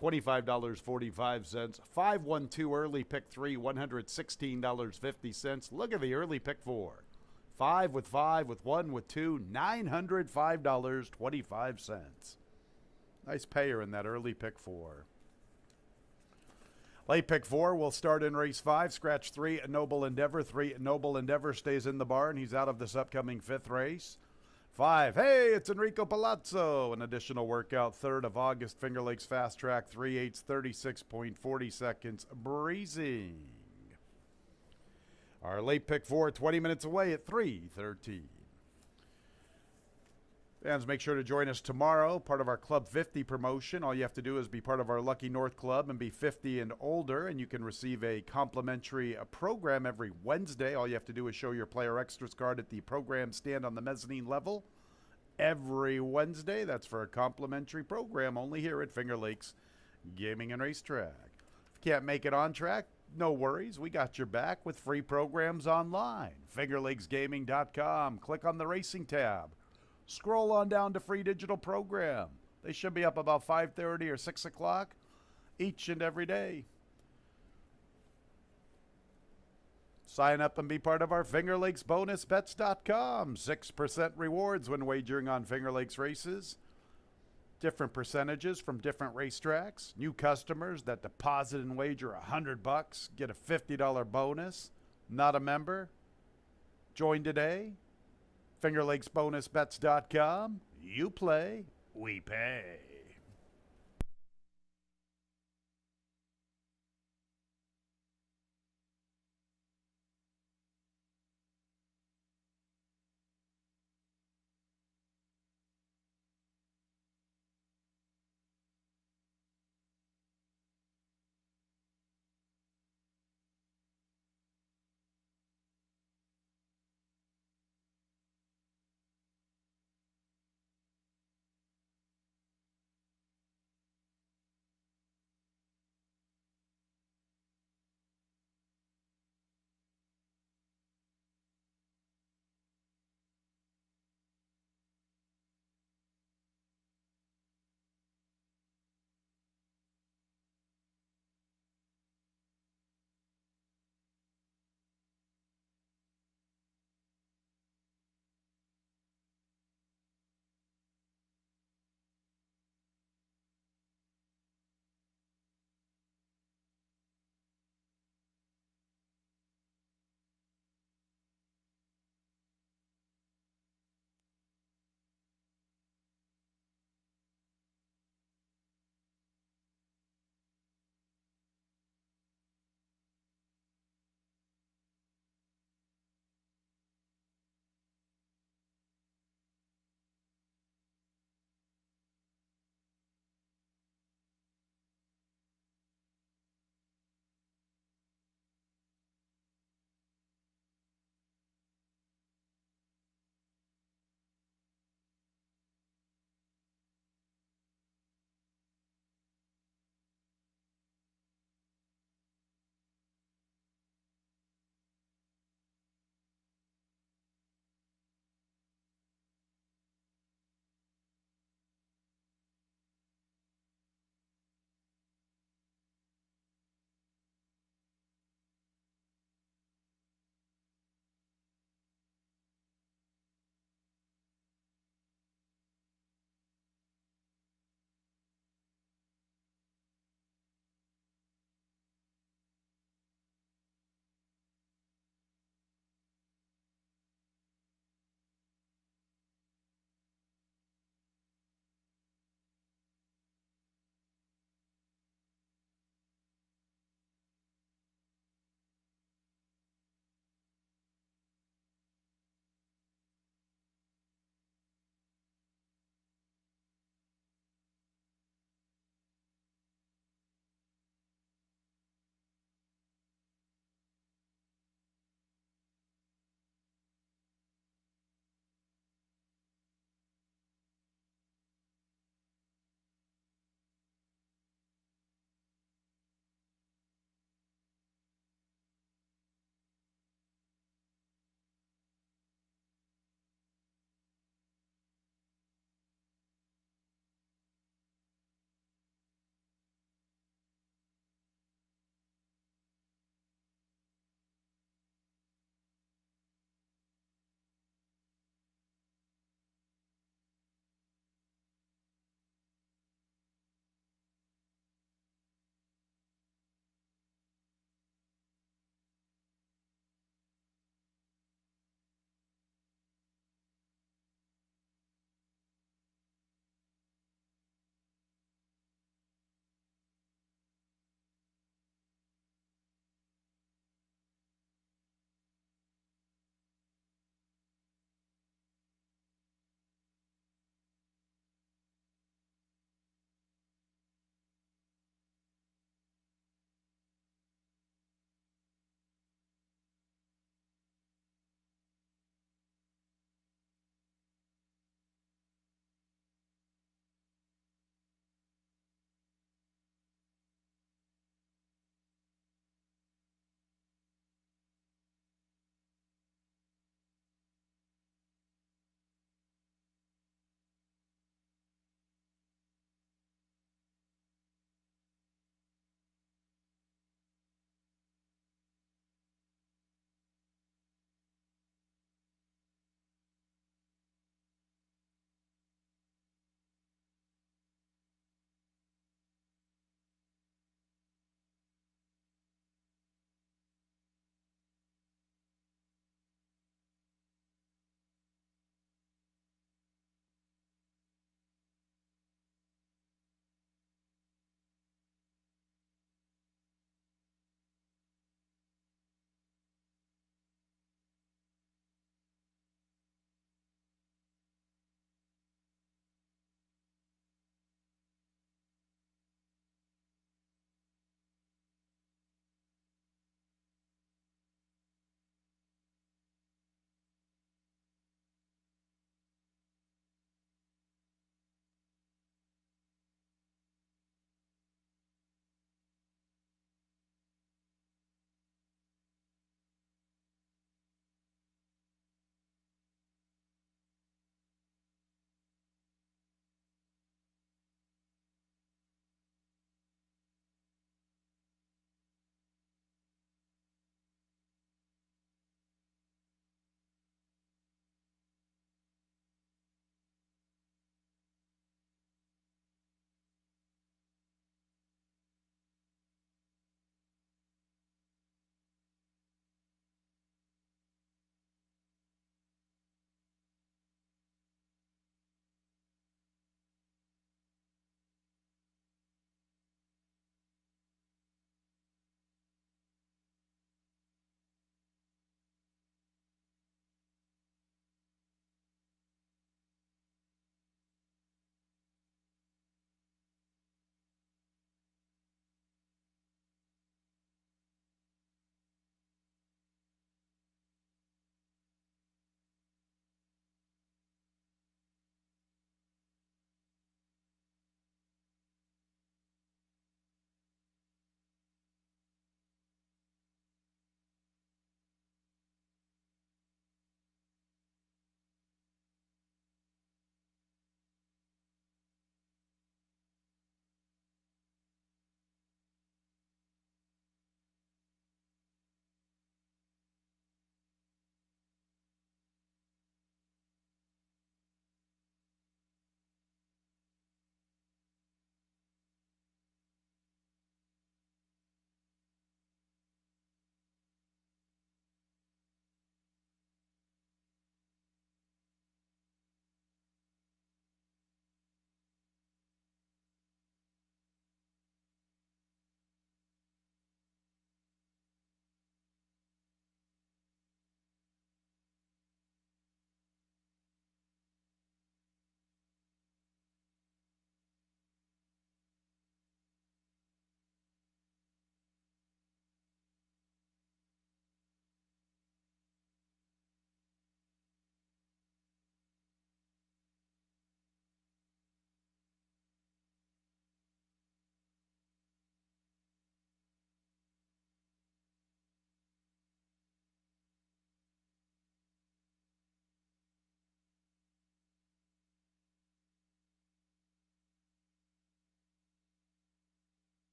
$25.45. 512 early pick 3, $116.50. Look at the early pick 4. 5 with 1 with 2, $905.25. Nice payer in that early pick 4. Late pick 4 will start in race 5. Scratch 3, Noble Endeavor. 3, Noble Endeavor stays in the barn. He's out of this upcoming 5th race. 5, hey, it's Enrico Palazzo. An additional workout, 3rd of August, Finger Lakes Fast Track, 3/8, 36.40 seconds, breezing. Our late pick 4, 20 minutes away at 3:13. Fans, make sure to join us tomorrow, part of our Club 50 promotion. All you have to do is be part of our Lucky North Club and be 50 and older, and you can receive a complimentary program every Wednesday. All you have to do is show your Player Extras card at the program stand on the mezzanine level every Wednesday. That's for a complimentary program only here at Finger Lakes Gaming and Racetrack. If you can't make it on track, no worries. We got your back with free programs online. FingerLakesGaming.com. Click on the Racing tab. Scroll on down to free digital program. They should be up about 5:30 or 6 o'clock each and every day. Sign up and be part of our Finger Lakes BonusBets.com. 6% rewards when wagering on Finger Lakes races. Different percentages from different racetracks. New customers that deposit and wager $100 get a $50 bonus. Not a member? Join today. FingerLakesBonusBets.com. You play, we pay.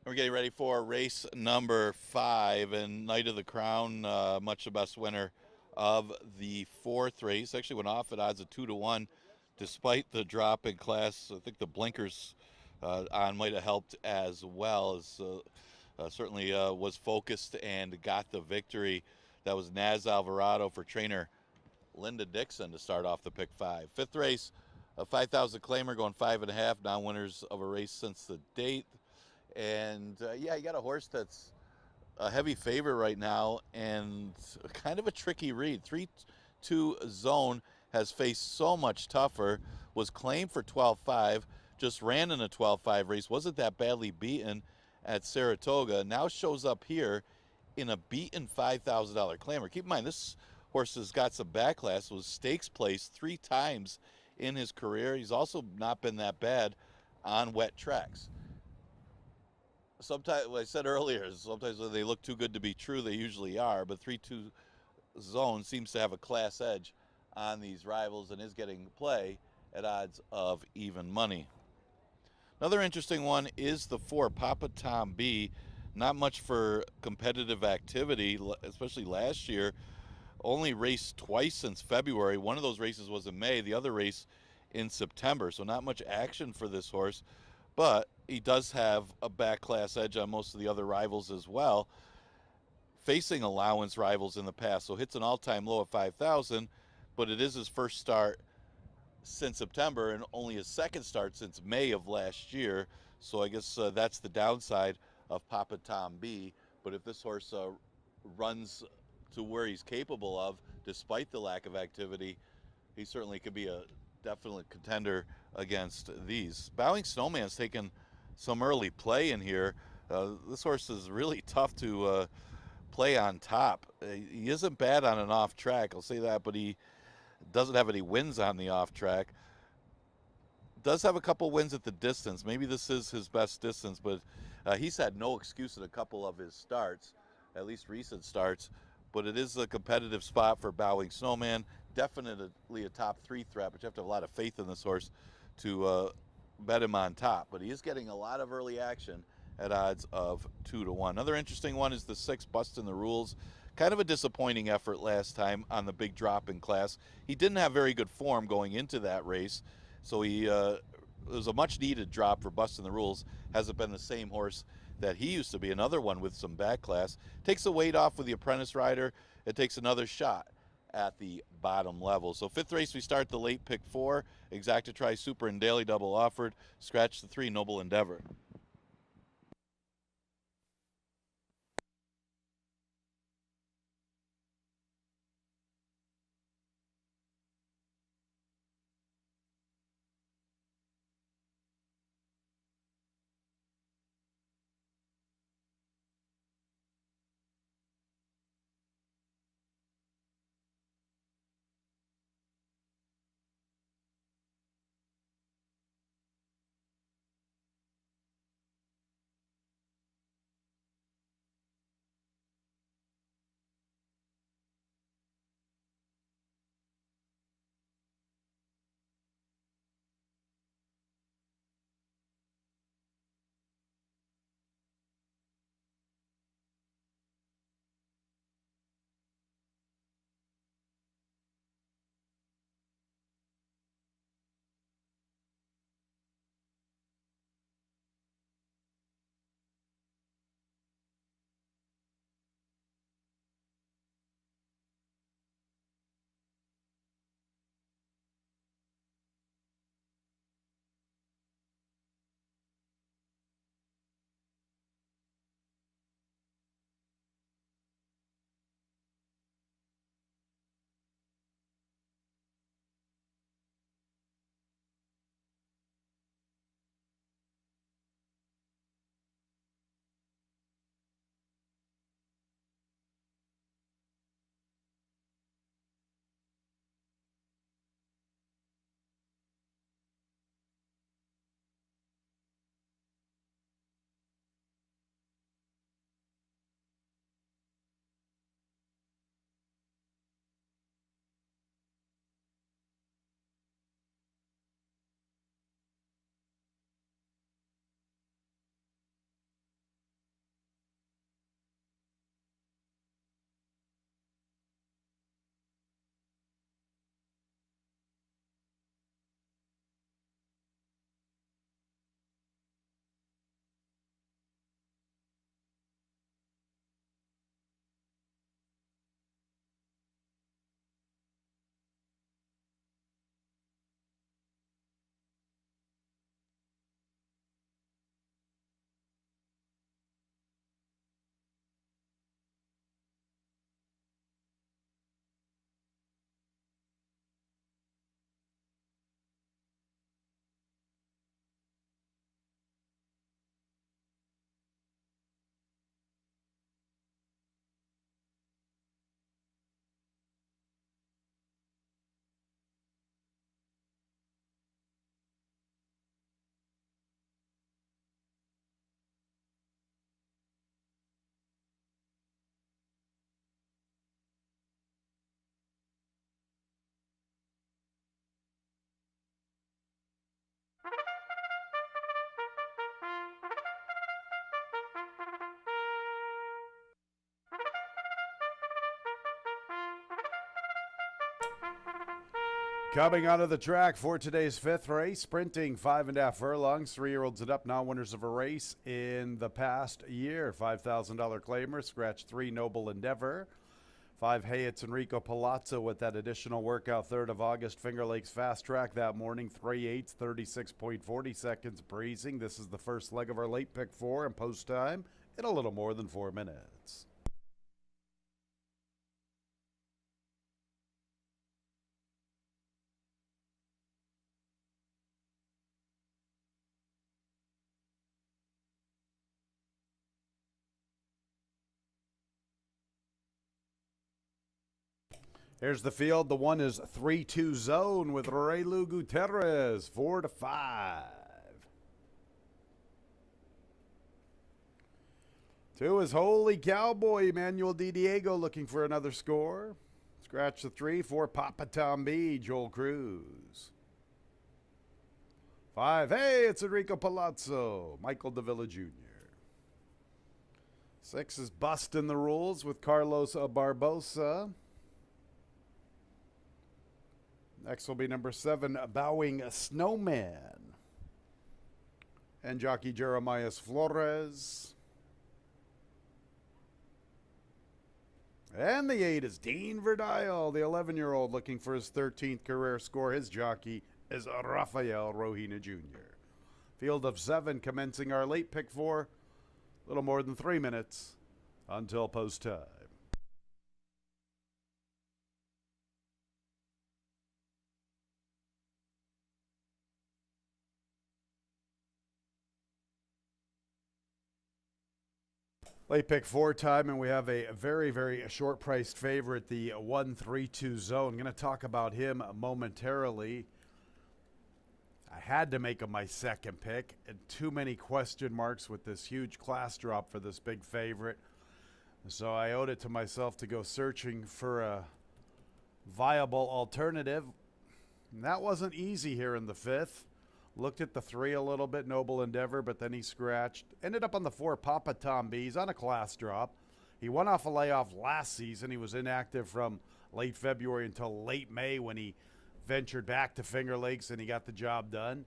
We're getting ready for race number 5 and Knight of the Crown, much the best winner of the 4th race. Actually went off at odds of 2-1 despite the drop in class. I think the blinkers on might have helped as well, as certainly was focused and got the victory. That was Naz Alvarado for trainer Linda Dixon to start off the pick 5. 5th race, a 5,000 claimer going 5.5, non-winners of a race since the date. And yeah, you got a horse that's a heavy favorite right now and kind of a tricky read. 3-2 Zone has faced so much tougher, was claimed for 12.5, just ran in a 12.5 race, wasn't that badly beaten at Saratoga, now shows up here in a beaten $5,000 claimer. Keep in mind, this horse has got some backlash, was stakes placed 3 times in his career. He's also not been that bad on wet tracks. Sometimes, like I said earlier, sometimes when they look too good to be true, they usually are. But 3-2 Zone seems to have a class edge on these rivals and is getting play at odds of even money. Another interesting one is the 4 Papa Tom B. Not much for competitive activity, especially last year. Only raced twice since February. One of those races was in May, the other race in September. So not much action for this horse. But he does have a back class edge on most of the other rivals as well, facing allowance rivals in the past. So hits an all-time low of 5,000, but it is his first start since September and only his second start since May of last year. So I guess that's the downside of Papa Tom B. But if this horse runs to where he's capable of, despite the lack of activity, he certainly could be a definite contender against these. Bowing Snowman's taken some early play in here. This horse is really tough to play on top. He isn't bad on an off track, I'll say that, but he doesn't have any wins on the off track. Does have a couple wins at the distance. Maybe this is his best distance, but he's had no excuse in a couple of his starts, at least recent starts. But it is a competitive spot for Bowing Snowman. Definitely a top 3 threat, but you have to have a lot of faith in this horse to bet him on top. But he is getting a lot of early action at odds of 2-1. Another interesting one is the 6 Bustin' the Rules. Kind of a disappointing effort last time on the big drop in class. He didn't have very good form going into that race, so it was a much needed drop for Bustin' the Rules. Hasn't been the same horse that he used to be, another one with some back class. Takes the weight off with the apprentice rider. It takes another shot at the bottom level. So 5th race, we start the late pick 4. Exacta Tri Super and Daily Double offered. Scratch the 3, Noble Endeavor. Coming onto the track for today's fifth race, sprinting 5.5 furlongs, 3-year-olds and up, non-winners of a race in the past year. $5,000 claimer, scratch 3 Noble Endeavor. 5 Hayet's Enrico Palazzo with that additional workout 3rd of August. Finger Lakes Fast Track that morning, 3/8, 36.40 seconds breezing. This is the first leg of our late pick 4 and post time in a little more than 4 minutes. Here's the field. The one is 3-2 zone with Reylu Gutierrez, 4-5. 2 is Holy Cowboy, Emmanuel Di Diego looking for another score. Scratch the 3 for Papa Tom B, Joel Cruz. 5, hey, it's Enrico Palazzo, Michael Davila Jr. 6 is Bustin' the Rules with Carlos Barbosa. Next will be number 7, Bowing Snowman. And jockey Jeremiah Flores. And the 8 is Dean Verdile, the 11-year-old looking for his 13th career score. His jockey is Rafael Rojina Jr. Field of 7 commencing our late pick 4. A little more than 3 minutes until post time. Late pick 4 time, and we have a very, very short-priced favorite, the 1-3-2 zone. I'm going to talk about him momentarily. I had to make him my second pick, and too many question marks with this huge class drop for this big favorite. So I owed it to myself to go searching for a viable alternative. And that wasn't easy here in the 5th. Looked at the 3 a little bit, Noble Endeavor, but then he scratched. Ended up on the 4, Papa Tom B. He's on a class drop. He went off a layoff last season. He was inactive from late February until late May when he ventured back to Finger Lakes and he got the job done.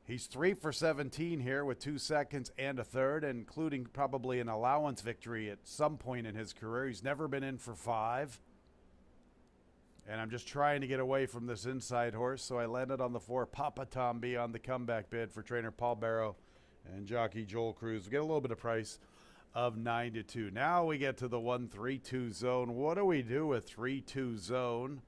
He's 3 for 17 here with 2 seconds and a third, including probably an allowance victory at some point in his career. He's never been in for 5. And I'm just trying to get away from this inside horse, so I landed on the 4, Papa Tom B, on the comeback bid for trainer Paul Barrow and jockey Joel Cruz. We get a little bit of price of 9-2. Now we get to the 1-3-2 zone. What do we do with 3-2 zone?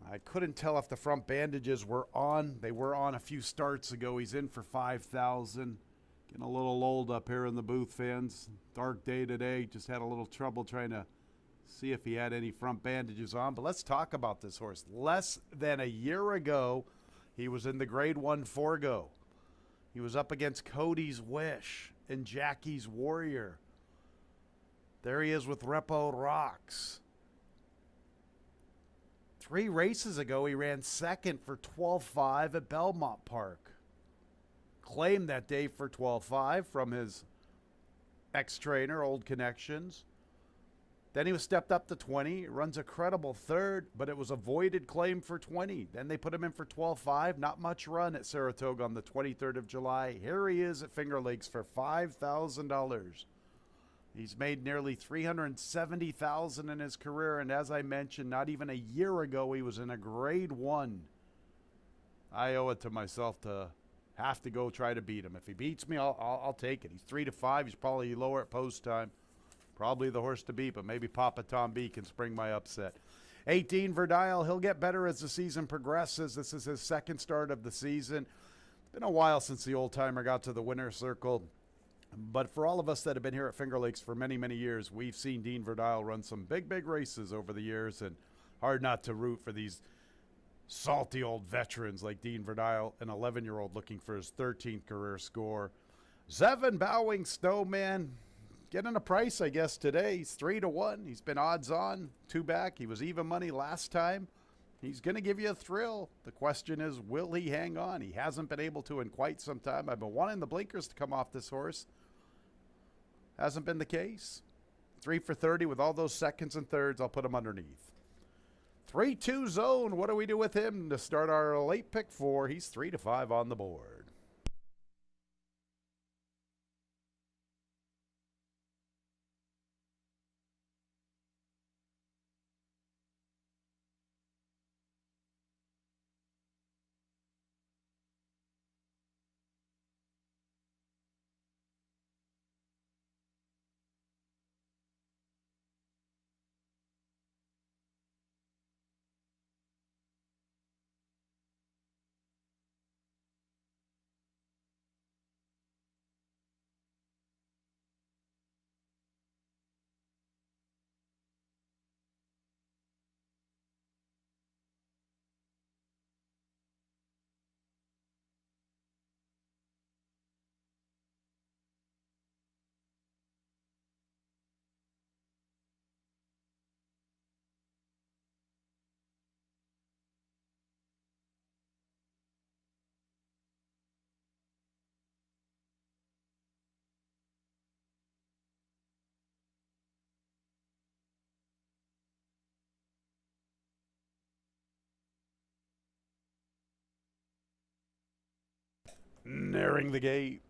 I couldn't tell if the front bandages were on. They were on a few starts ago. He's in for 5,000. Getting a little old up here in the booth, fans. Dark day today. Just had a little trouble trying to see if he had any front bandages on. But let's talk about this horse. Less than a year ago, he was in the Grade 1 Forgo. He was up against Cody's Wish and Jackie's Warrior. There he is with Repo Rocks. 3 races ago, he ran second for 12.5 at Belmont Park. Claimed that day for 12.5 from his ex-trainer, Old Connections. Then he was stepped up to 20, runs a credible third, but it was a voided claim for 20. Then they put him in for 12.5, not much run at Saratoga on the 23rd of July. Here he is at Finger Lakes for $5,000. He's made nearly $370,000 in his career, and as I mentioned, not even a year ago, he was in a Grade 1. I owe it to myself to have to go try to beat him. If he beats me, I'll take it. He's 3-5. He's probably lower at post time. Probably the horse to beat, but maybe Papa Tom B can spring my upset. 18, Verdile. He'll get better as the season progresses. This is his second start of the season. It's been a while since the old-timer got to the winner's circle. But for all of us that have been here at Finger Lakes for many, many years, we've seen Dean Verdile run some big, big races over the years, and hard not to root for these salty old veterans like Dean Verdile, an 11-year-old looking for his 13th career score. 7, Bowing Snowman. Getting a price, I guess, today. He's 3-1. He's been odds on, 2 back. He was even money last time. He's going to give you a thrill. The question is, will he hang on? He hasn't been able to in quite some time. I've been wanting the blinkers to come off this horse. Hasn't been the case. 3 for 30 with all those seconds and thirds. I'll put him underneath. 3-2 zone. What do we do with him to start our late pick 4? He's 3-5 on the board. Nearing the gate.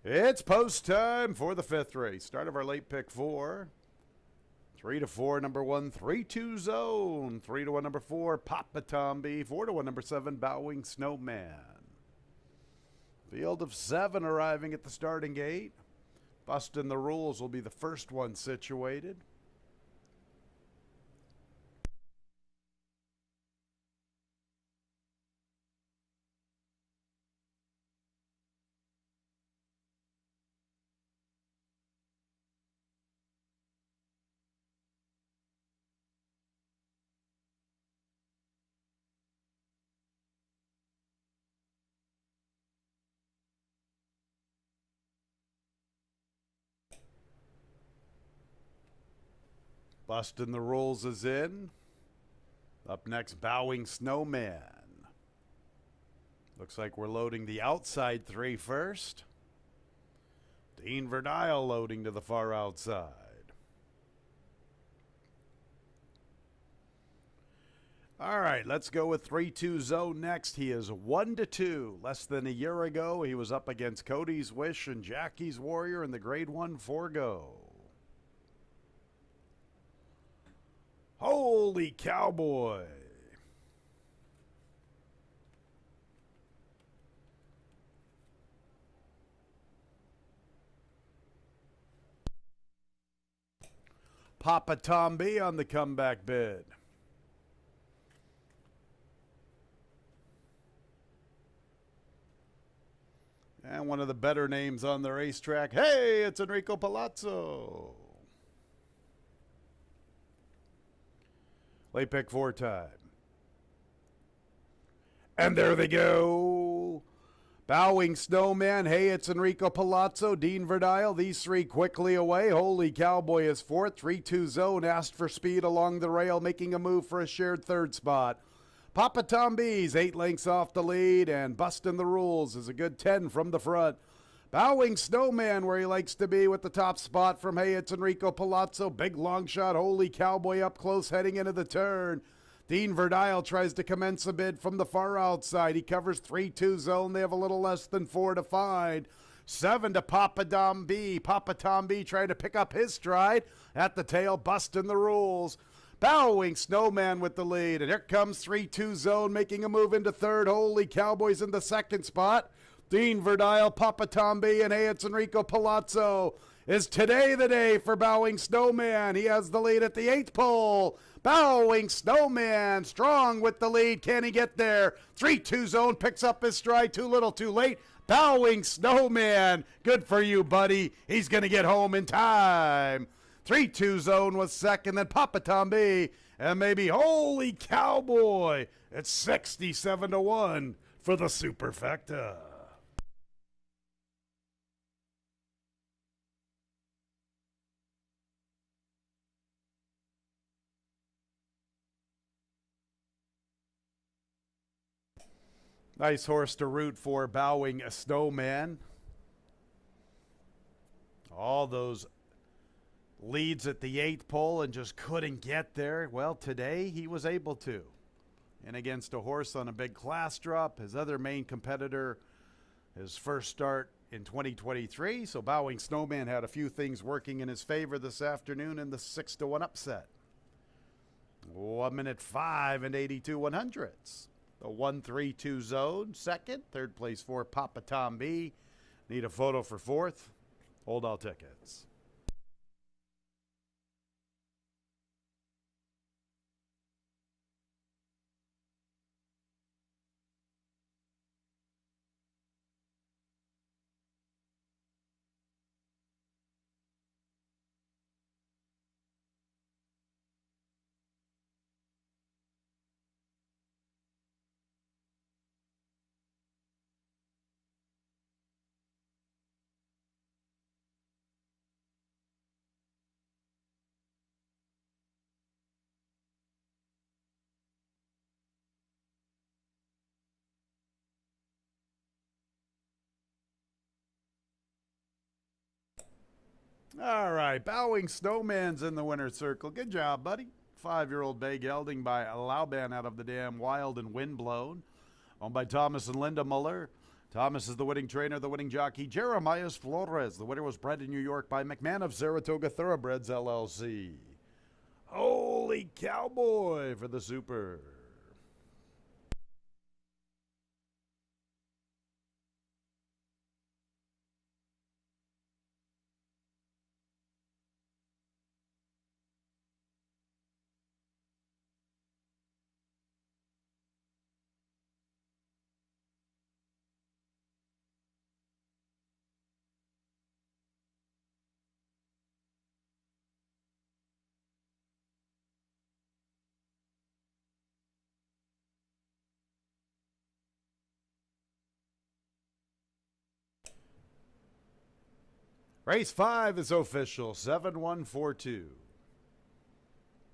It's post time for the 5th race. Start of our late pick 4. 3-4, number 1, 3-2 zone. 3-1, number 4, Papa Tomby. 4-1, number 7, Bowing Snowman. Field of 7 arriving at the starting gate. Busting the rules will be the first one situated. Busting the rules is in. Up next, Bowing Snowman. Looks like we're loading the outside 3 first. Dean Verdile loading to the far outside. All right, let's go with 3-2 zone next. He is 1-2. Less than a year ago, he was up against Cody's Wish and Jackie's Warrior in the Grade 1 4-go. Holy cowboy. Papa Tomby on the comeback bid. And one of the better names on the racetrack. Hey, it's Enrico Palazzo. Late pick 4 time. And there they go. Bowing Snowman. Hey, it's Enrico Palazzo. Dean Verdile. These 3 quickly away. Holy Cowboy is 4th. 3-2 zone. Asked for speed along the rail, making a move for a shared 3rd spot. Papa Tomby's 8 lengths off the lead, and busting the rules is a good 10 from the front. Bowing Snowman where he likes to be with the top spot from Hey, it's Enrico Palazzo. Big long shot. Holy Cowboy up close heading into the turn. Dean Verdile tries to commence a bid from the far outside. He covers 3-2 zone. They have a little less than 4 to find. 7 to Papa Tomby. Papa Tomby trying to pick up his stride at the tail, busting the rules. Bowing Snowman with the lead. And here comes 3-2 zone making a move into 3rd. Holy Cowboys in the 2nd spot. Dean Verdile, Papa Tomby, and Hey, it's Enrico Palazzo. Is today the day for Bowing Snowman? He has the lead at the 8th pole. Bowing Snowman strong with the lead. Can he get there? 3-2 zone picks up his stride. Too little, too late. Bowing Snowman. Good for you, buddy. He's going to get home in time. 3-2 zone was second. Then Papa Tomby. And maybe Holy Cowboy. It's 67-1 for the Superfecta. Nice horse to root for, Bowing Snowman. All those leads at the 8th pole and just couldn't get there. Well, today he was able to. And against a horse on a big class drop, his other main competitor, his first start in 2023. So Bowing Snowman had a few things working in his favor this afternoon in the 6-1 upset. 1 minute 5 and 82 100ths. The 1-3-2 zone, second. Third place for Papa Tom B. Need a photo for fourth. Hold all tickets. All right, Bowing Snowman's in the winner's circle. Good job, buddy. 5-year-old bay gelding by Lauban out of the dam, Wild and Windblown. Owned by Thomas and Linda Muller. Thomas is the winning trainer, the winning jockey. Jeremias Flores. The winner was bred in New York by McMahon of Saratoga Thoroughbreds, LLC. Holy Cowboy for the Super. Race 5 is official, 7142.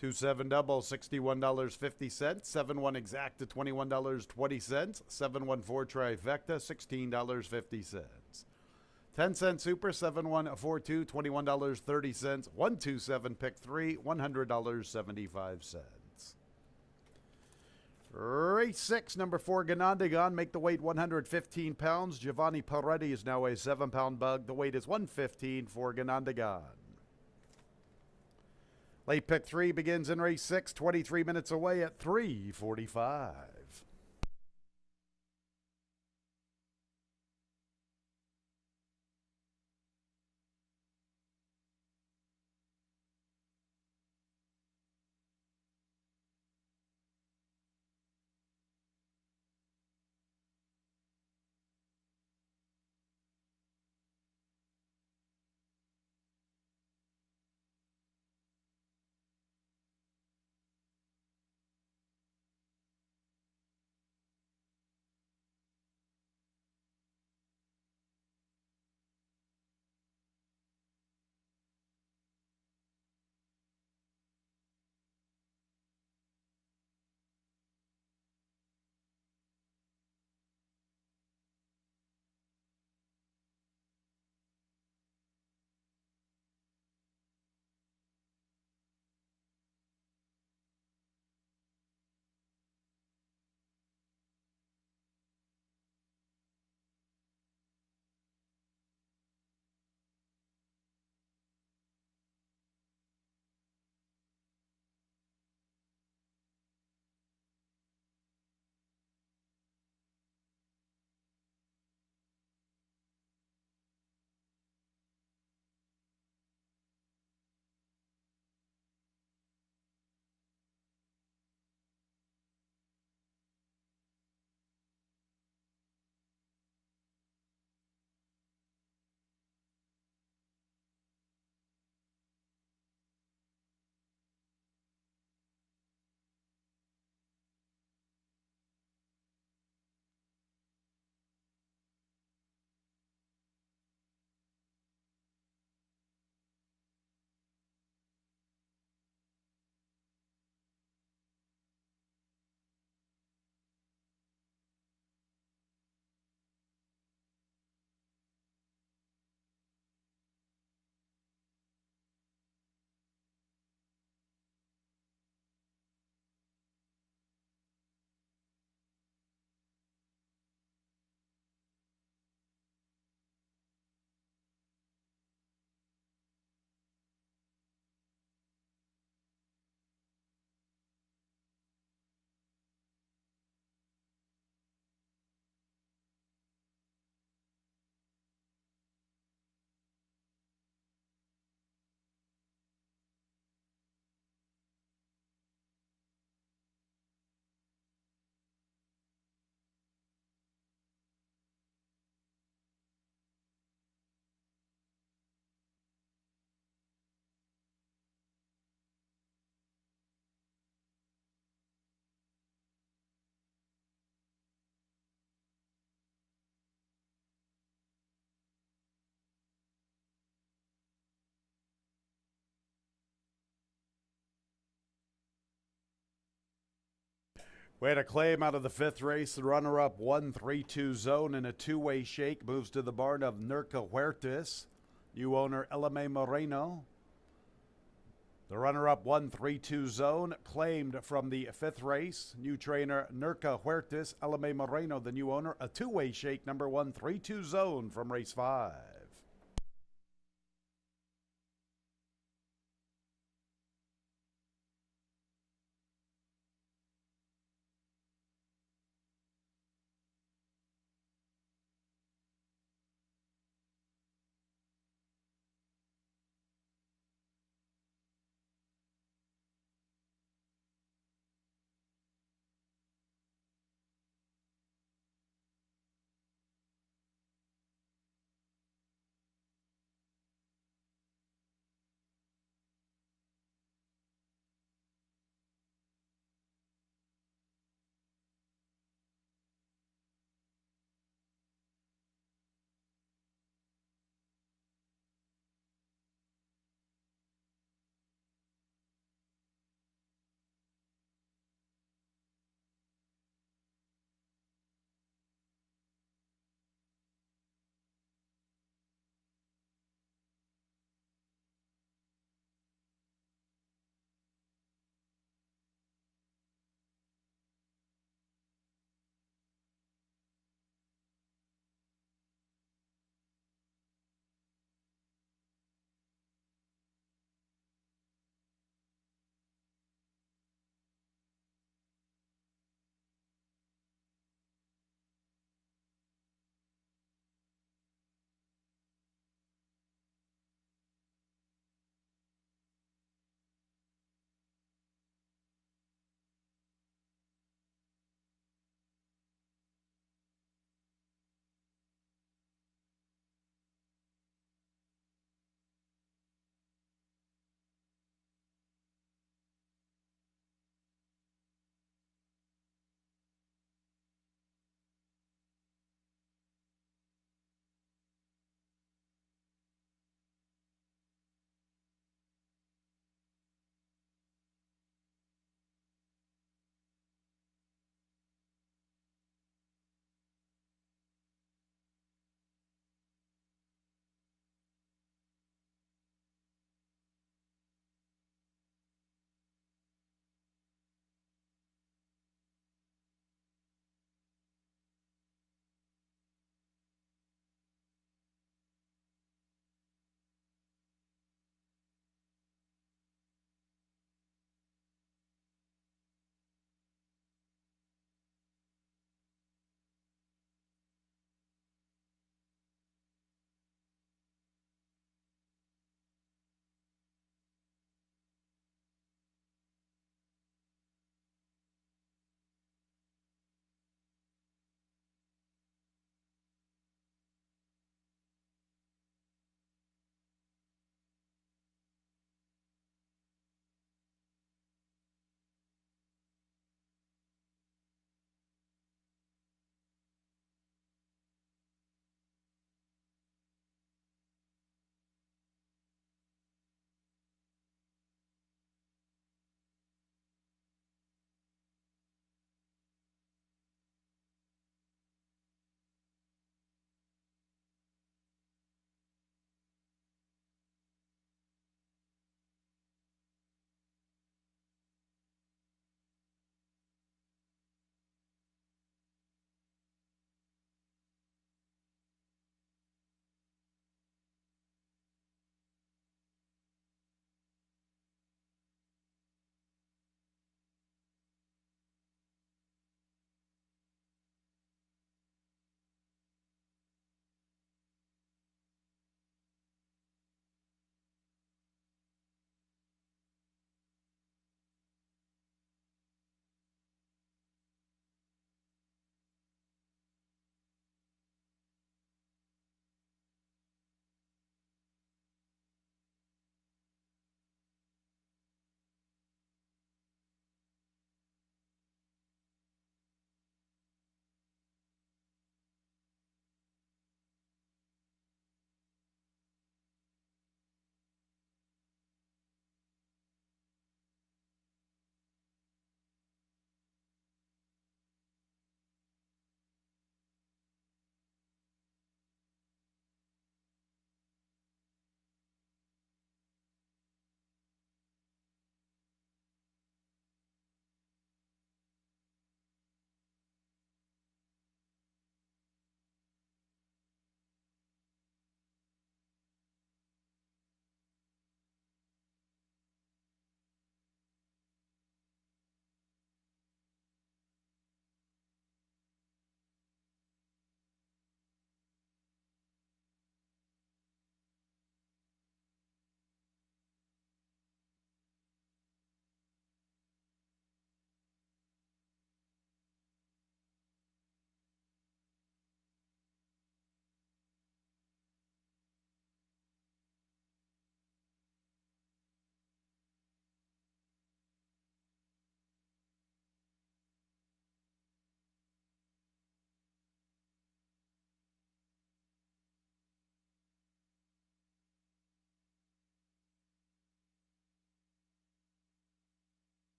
2-7 double, $61.50. 7-1 exacta, $21.20. 7-1-4 trifecta, $16.50. 10-cent super, 7-1-4-2, $21.30. 1-2-7 pick 3, $100.75. Race 6, number 4, Ganondagon. Make the weight 115 pounds. Giovanni Peretti is now a 7-pound bug. The weight is 115 for Ganondagon. Late pick 3 begins in race 6, 23 minutes away at 3:45. We had a claim out of the fifth race. The runner-up 1-3-2 zone in a two-way shake moves to the barn of Nurka Huertas. New owner Elame Moreno. The runner-up 1-3-2 zone claimed from the fifth race. New trainer Nurka Huertas, Elame Moreno, the new owner. A two-way shake number 1-3-2 zone from race 5.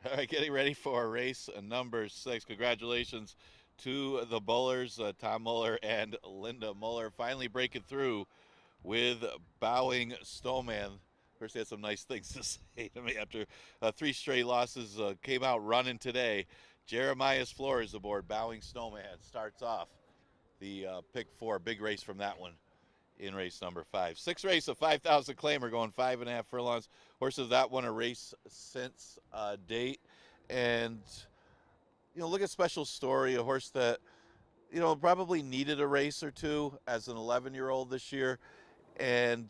All right, getting ready for race number 6. Congratulations to the Mullers, Tom Muller and Linda Muller, finally breaking through with Bowing Snowman. First, they had some nice things to say to me after 3 straight losses. Came out running today. Jeremiah's Flores aboard Bowing Snowman starts off the pick 4, big race from that one in race number 5. 6th race of 5,000 claimer, going 5.5 furlongs. Horses that won a race since date. And, look at Special Story, a horse that, probably needed a race or two as an 11-year-old this year. And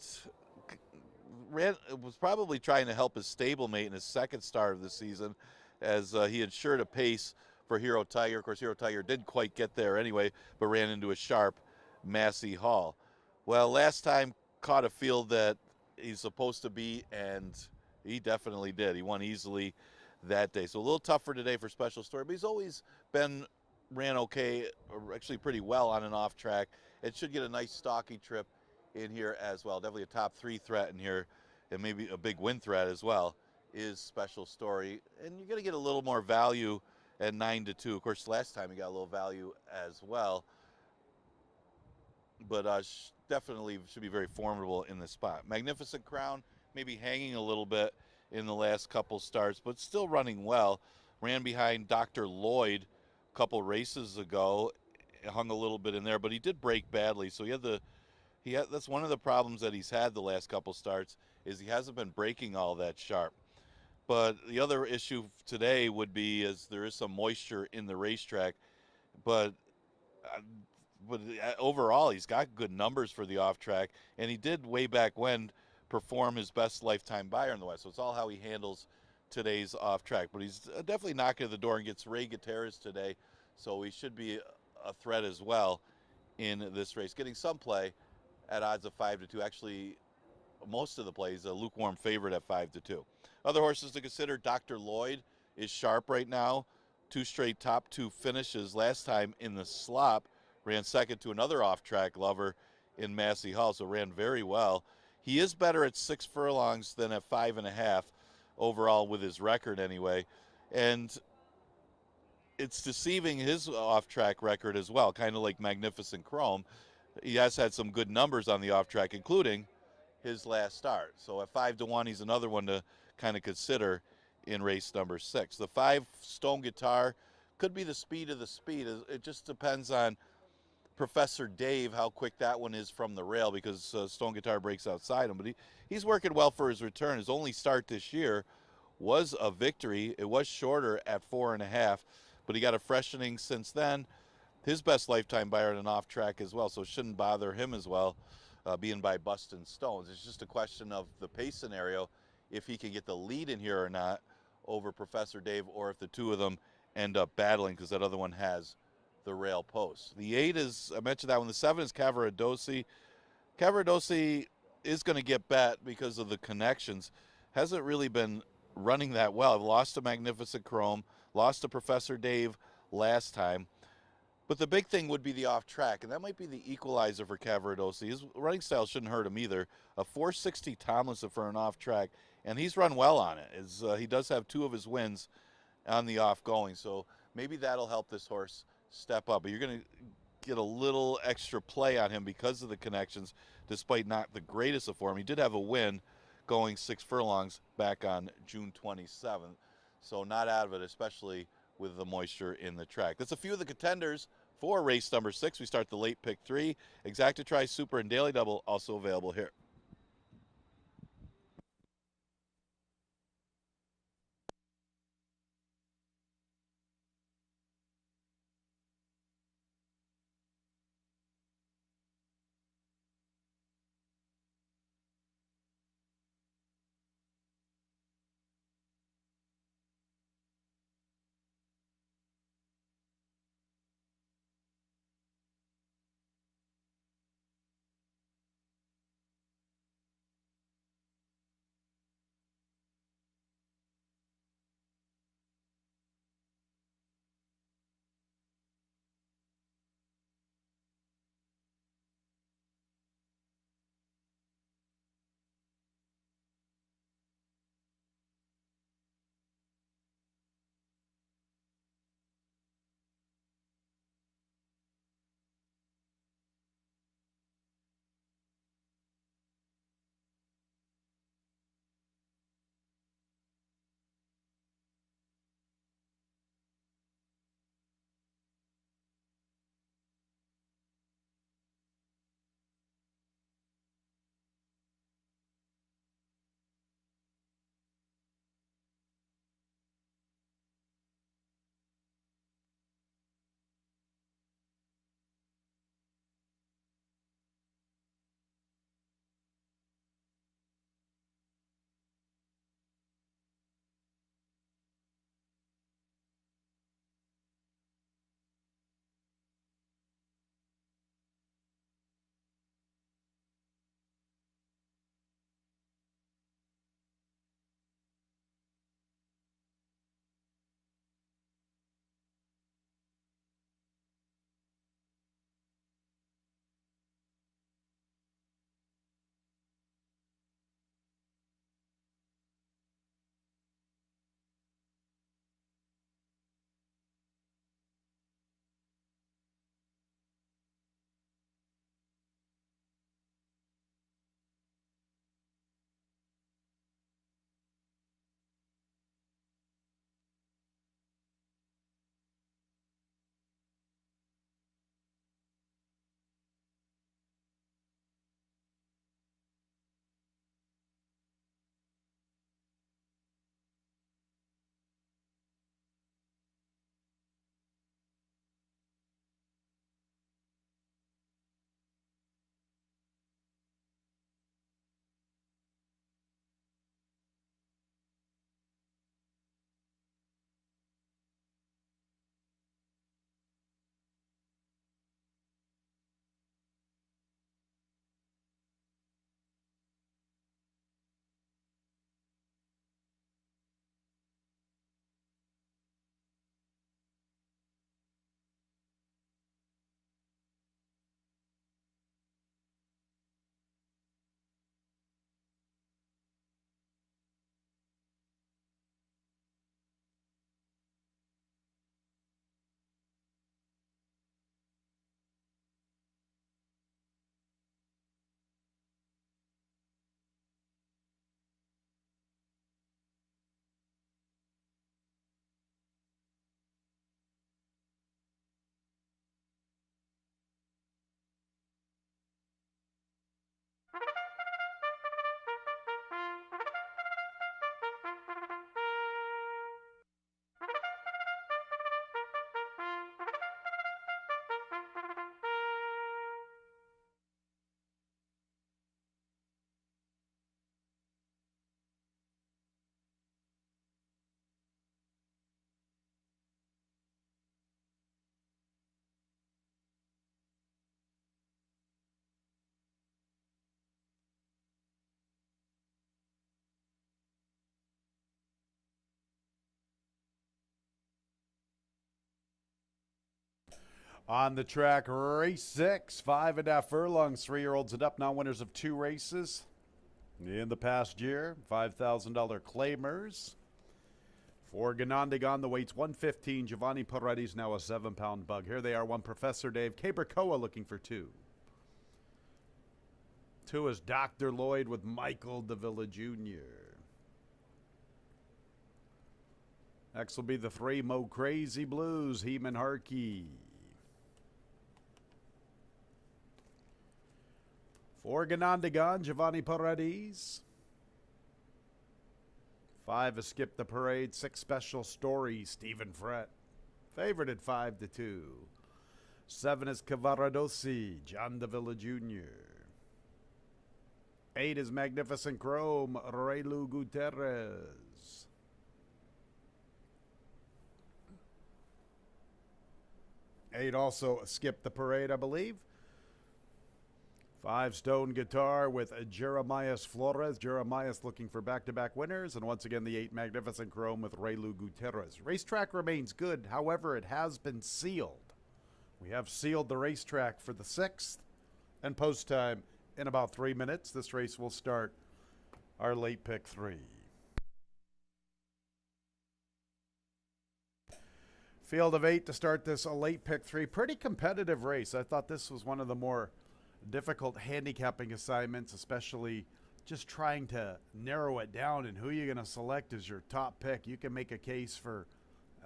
was probably trying to help his stablemate in his second start of the season, as he ensured a pace for Hero Tiger. Of course, Hero Tiger didn't quite get there anyway, but ran into a sharp Massey Hall. Well, last time caught a field that he's supposed to be, and he definitely did. He won easily that day. So a little tougher today for Special Story, but he's always ran okay, or actually pretty well on and off track. It should get a nice stalking trip in here as well. Definitely a top 3 threat in here, and maybe a big win threat as well, is Special Story. And you're going to get a little more value at 9-2. Of course, last time you got a little value as well. But definitely should be very formidable in this spot. Magnificent Crown maybe hanging a little bit in the last couple starts, but still running well. Ran behind Dr. Lloyd a couple races ago, hung a little bit in there, but he did break badly. So that's one of the problems that he's had the last couple starts, is he hasn't been breaking all that sharp. But the other issue today would be is there is some moisture in the racetrack, but overall, he's got good numbers for the off track, and he did way back when perform his best lifetime buyer in the West. So it's all how he handles today's off track. But he's definitely knocking at the door and gets Ray Gutierrez today, so he should be a threat as well in this race. Getting some play at odds of 5-2. Actually, most of the plays a lukewarm favorite at 5-2. Other horses to consider: Dr. Lloyd is sharp right now. 2 straight top 2 finishes. Last time in the slop, ran second to another off-track lover in Massey Hall, so ran very well. He is better at 6 furlongs than at 5.5 overall with his record anyway. And it's deceiving his off-track record as well, kind of like Magnificent Chrome. He has had some good numbers on the off-track, including his last start. So at 5-1, he's another one to kind of consider in race number 6. The 5 Stone Guitar could be the speed of the speed. It just depends on Professor Dave, how quick that one is from the rail, because Stone Guitar breaks outside him. But he's working well for his return. His only start this year was a victory. It was shorter at 4.5, but he got a freshening since then. His best lifetime buyer at an off track as well, so it shouldn't bother him as well, being by Bustin' Stones. It's just a question of the pace scenario, if he can get the lead in here or not over Professor Dave, or if the two of them end up battling, because that other one has the rail post. The 8 is, I mentioned that one. The 7 is Cavaradossi. Cavaradossi is going to get bet because of the connections. Hasn't really been running that well. I've lost to Magnificent Chrome, lost to Professor Dave last time. But the big thing would be the off track, and that might be the equalizer for Cavaradossi. His running style shouldn't hurt him either. A 460 Tomlinson for an off track, and he's run well on it. He does have 2 of his wins on the off going, so maybe that'll help this horse step up. But you're going to get a little extra play on him because of the connections, despite not the greatest of form. He did have a win going 6 furlongs back on June 27th, so not out of it, especially with the moisture in the track. That's a few of the contenders for race number 6. We start the late pick 3. Exacta Tri Super and Daily Double also available here. On the track, race 6, 5.5 furlongs, 3-year-olds and up, now winners of 2 races in the past year. $5,000 claimers. For Ganondigan, the weight's 115. Giovanni Paretti's now a 7-pound bug. Here they are, one Professor Dave. Cabercoa looking for 2. 2 is Dr. Lloyd with Michael Davila Jr. Next will be the 3, Mo Crazy Blues, Heeman Harkey. For Ganondigan, Giovanni Paredes. 5 is Skip the Parade. 6, Special Story, Stephen Frett. Favored at 5-2. 7 is Cavaradossi, John Davila Jr. 8 is Magnificent Chrome, Reylu Gutierrez. 8 also Skip the Parade, I believe. 5 Stone Guitar with Jeremias Flores. Jeremias looking for back-to-back winners. And once again, the 8 Magnificent Chrome with Reylu Gutierrez. Racetrack remains good. However, it has been sealed. We have sealed the racetrack for the 6th and post time in about 3 minutes. This race will start our late pick 3. Field of 8 to start this late pick 3. Pretty competitive race. I thought this was one of the more difficult handicapping assignments, especially just trying to narrow it down and who you're going to select as your top pick. You can make a case for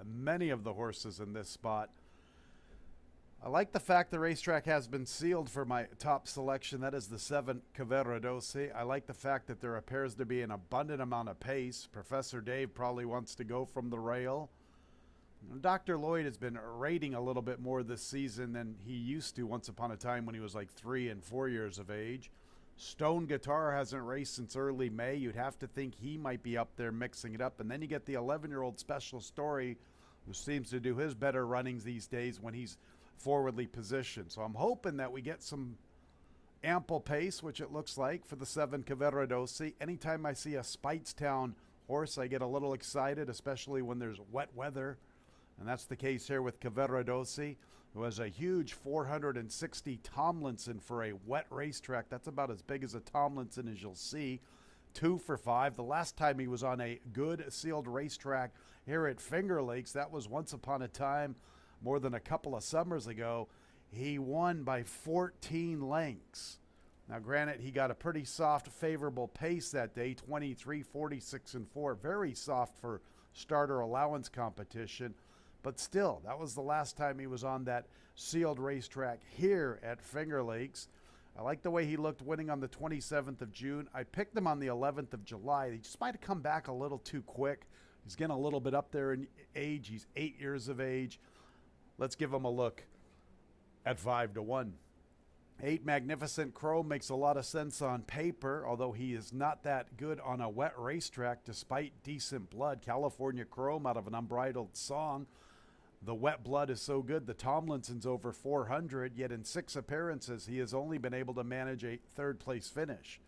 many of the horses in this spot. I like the fact the racetrack has been sealed for my top selection. That is the 7 Cavaradossi. I like the fact that there appears to be an abundant amount of pace. Professor Dave probably wants to go from the rail. Dr. Lloyd has been rating a little bit more this season than he used to once upon a time when he was like 3 and 4 years of age. Stone Guitar hasn't raced since early May. You'd have to think he might be up there mixing it up. And then you get the 11-year-old Special Story, who seems to do his better runnings these days when he's forwardly positioned. So I'm hoping that we get some ample pace, which it looks like, for the 7 Cavaradossi. Anytime I see a Speightstown horse, I get a little excited, especially when there's wet weather. And that's the case here with Cavaradossi, who has a huge 460 Tomlinson for a wet racetrack. That's about as big as a Tomlinson as you'll see. 2 for 5. The last time he was on a good sealed racetrack here at Finger Lakes, that was once upon a time, more than a couple of summers ago. He won by 14 lengths. Now, granted, he got a pretty soft, favorable pace that day, 23, 46, and 4. Very soft for starter allowance competition. But still, that was the last time he was on that sealed racetrack here at Finger Lakes. I like the way he looked winning on the 27th of June. I picked him on the 11th of July. He just might have come back a little too quick. He's getting a little bit up there in age. He's 8 years of age. Let's give him a look at 5-1. 8 Magnificent Crow makes a lot of sense on paper, although he is not that good on a wet racetrack despite decent blood. California Chrome out of an Unbridled Song. The wet blood is so good. The Tomlinson's over 400, yet in 6 appearances, he has only been able to manage a 3rd-place finish.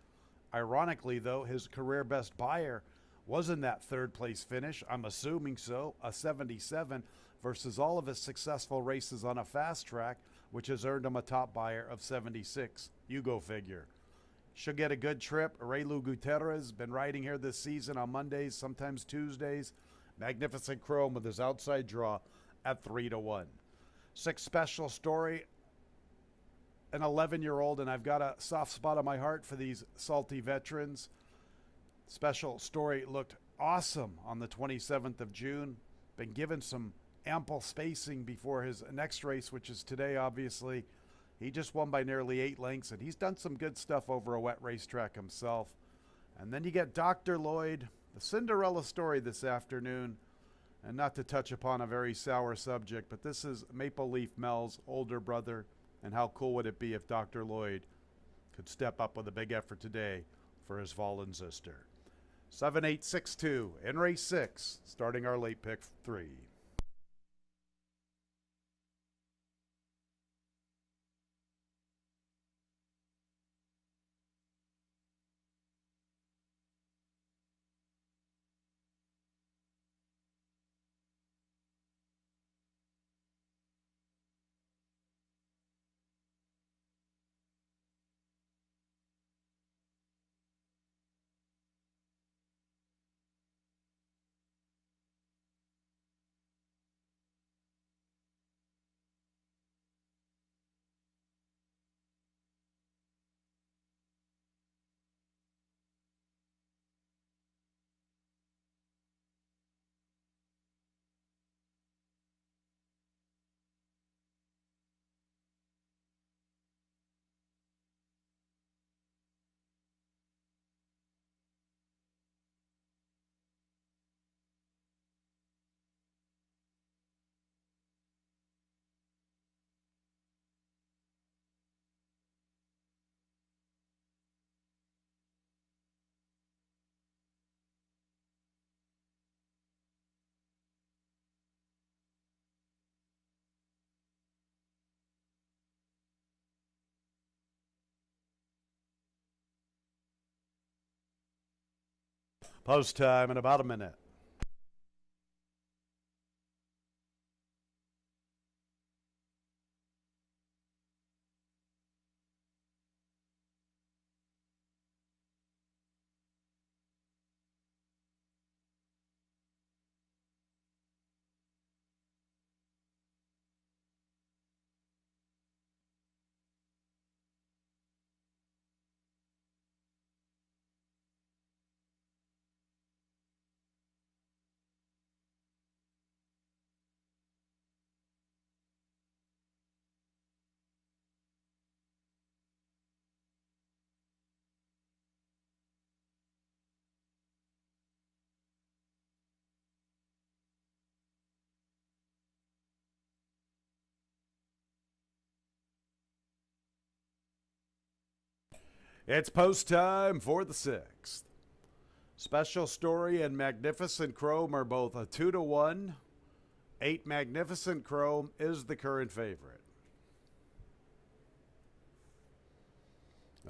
Ironically, though, his career best buyer was in that 3rd-place finish. I'm assuming so, a 77, versus all of his successful races on a fast track, which has earned him a top buyer of 76. You go figure. Should get a good trip. Reylu Gutierrez been riding here this season on Mondays, sometimes Tuesdays. Magnificent Chrome with his outside draw at 3-1. 6 Special Story, an 11-year-old, and I've got a soft spot on my heart for these salty veterans. Special Story looked awesome on the 27th of June. Been given some ample spacing before his next race, which is today, obviously. He just won by nearly 8 lengths, and he's done some good stuff over a wet racetrack himself. And then you get Dr. Lloyd, the Cinderella story this afternoon. And not to touch upon a very sour subject, but this is Maple Leaf Mel's older brother. And how cool would it be if Dr. Lloyd could step up with a big effort today for his fallen sister. 7-8-6-2 in race 6, starting our late pick 3. Post time in about a minute. It's post time for the 6th. Special Story and Magnificent Chrome are both a 2-1. 8 Magnificent Chrome is the current favorite.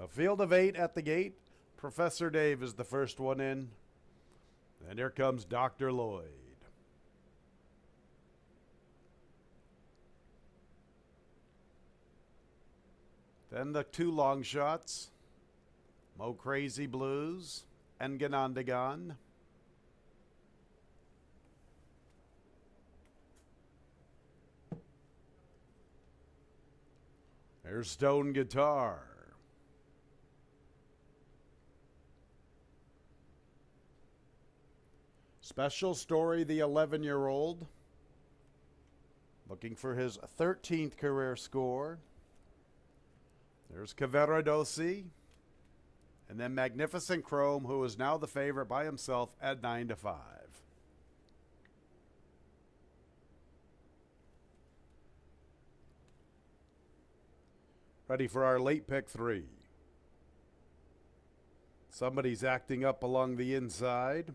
A field of 8 at the gate. Professor Dave is the first one in. And here comes Dr. Lloyd. Then the 2 long shots. Mo Crazy Blues and Ganondagon. There's Stone Guitar. Special Story, the 11-year-old, looking for his 13th career score. There's Cavaradossi. And then Magnificent Chrome, who is now the favorite by himself at 9-5. Ready for our late pick 3. Somebody's acting up along the inside.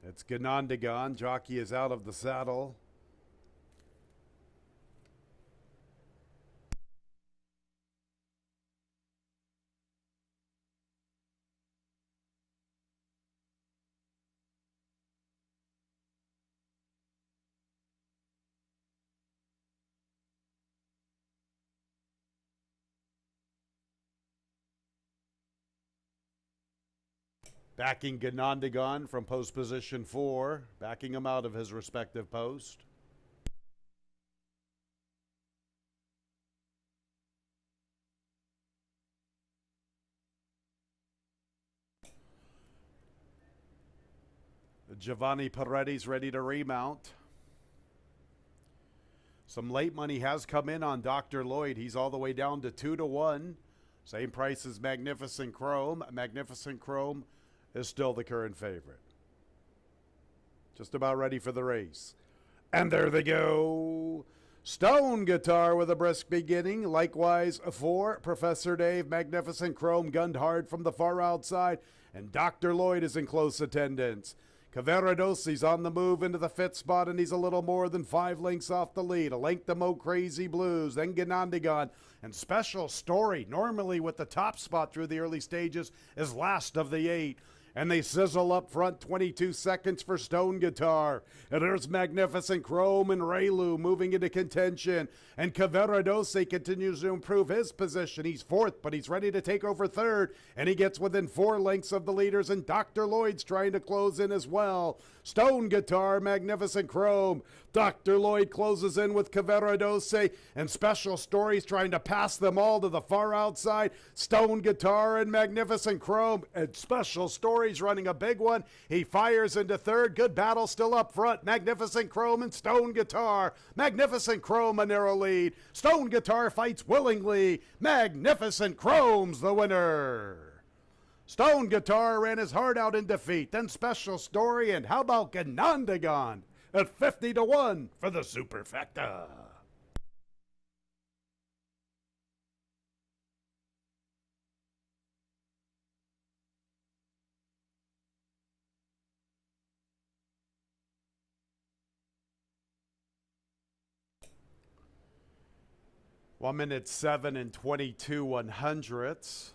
It's Ganondagon. Jockey is out of the saddle. Backing Ganondagon from post position 4, backing him out of his respective post. Giovanni Peretti's ready to remount. Some late money has come in on Dr. Lloyd. He's all the way down to 2-1. Same price as Magnificent Chrome. Magnificent Chrome is still the current favorite. Just about ready for the race. And there they go. Stone Guitar with a brisk beginning. Likewise for Professor Dave. Magnificent Chrome gunned hard from the far outside. And Dr. Lloyd is in close attendance. Cavaradossi's on the move into the 5th spot, and he's a little more than 5 lengths off the lead. A length to Mo Crazy Blues, then Ganondagon. And Special Story, normally with the top spot through the early stages, is last of the 8. And they sizzle up front, 22 seconds for Stone Guitar. And there's Magnificent Chrome and Raylu moving into contention. And Cavaradossi continues to improve his position. He's 4th, but he's ready to take over 3rd. And he gets within 4 lengths of the leaders. And Dr. Lloyd's trying to close in as well. Stone Guitar, Magnificent Chrome. Dr. Lloyd closes in with Cavaradossi. And Special Story's trying to pass them all to the far outside. Stone Guitar and Magnificent Chrome. And Special Story He's running a big one. He fires into 3rd. Good battle still up front. Magnificent Chrome and Stone Guitar. Magnificent Chrome a narrow lead. Stone Guitar fights willingly. Magnificent Chrome's the winner. Stone Guitar ran his heart out in defeat. Then Special Story, and how about Ganondagon at 50-1 for the Superfecta. One minute 7 and 22 100ths.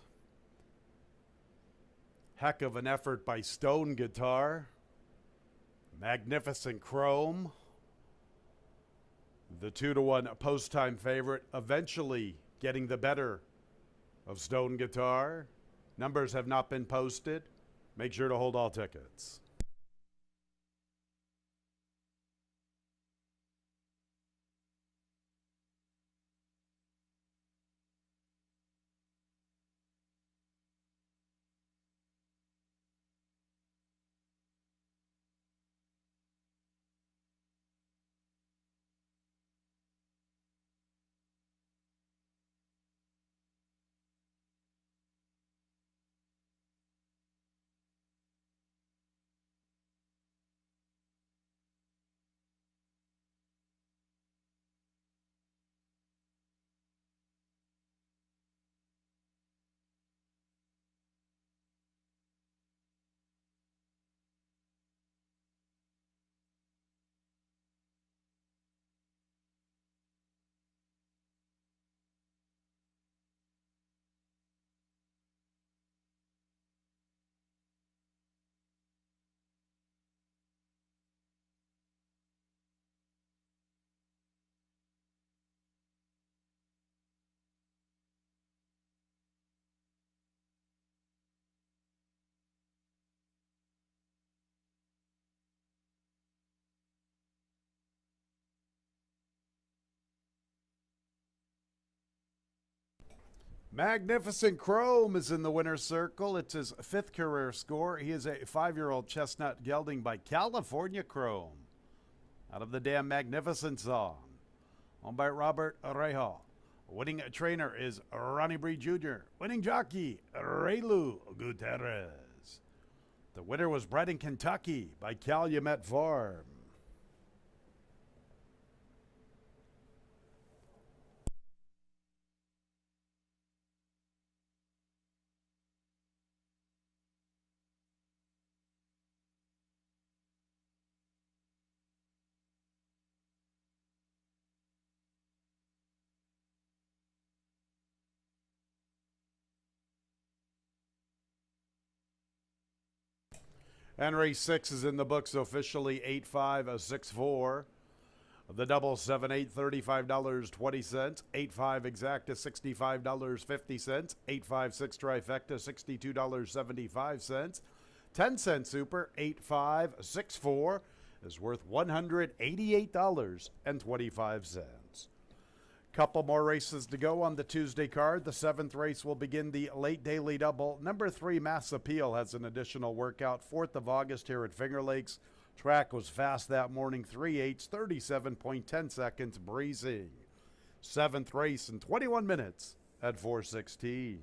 Heck of an effort by Stone Guitar. Magnificent Chrome. The 2-1 post-time favorite, eventually getting the better of Stone Guitar. Numbers have not been posted. Make sure to hold all tickets. Magnificent Chrome is in the winner's circle. It's his 5th career score. He is a 5-year-old chestnut gelding by California Chrome. Out of the damn Magnificent song. Owned by Robert Arejo. Winning trainer is Ronnie Bree Jr. Winning jockey, Raylu Gutierrez. The winner was bred in Kentucky by Calumet Farm. And race 6 is in the books officially, 8-5-6-4. The double 7-8, $35.20. 8-5 exacta, $65.50. 8-5-6 trifecta, $62.75. 10-cent super, 8-5-6-4 is worth $188.25. Couple more races to go on the Tuesday card. The 7th race will begin the late daily double. Number 3, Mass Appeal, has an additional workout. 4th of August here at Finger Lakes. Track was fast that morning. 3/8, 37.10 seconds, breezing. 7th race in 21 minutes at 4:16.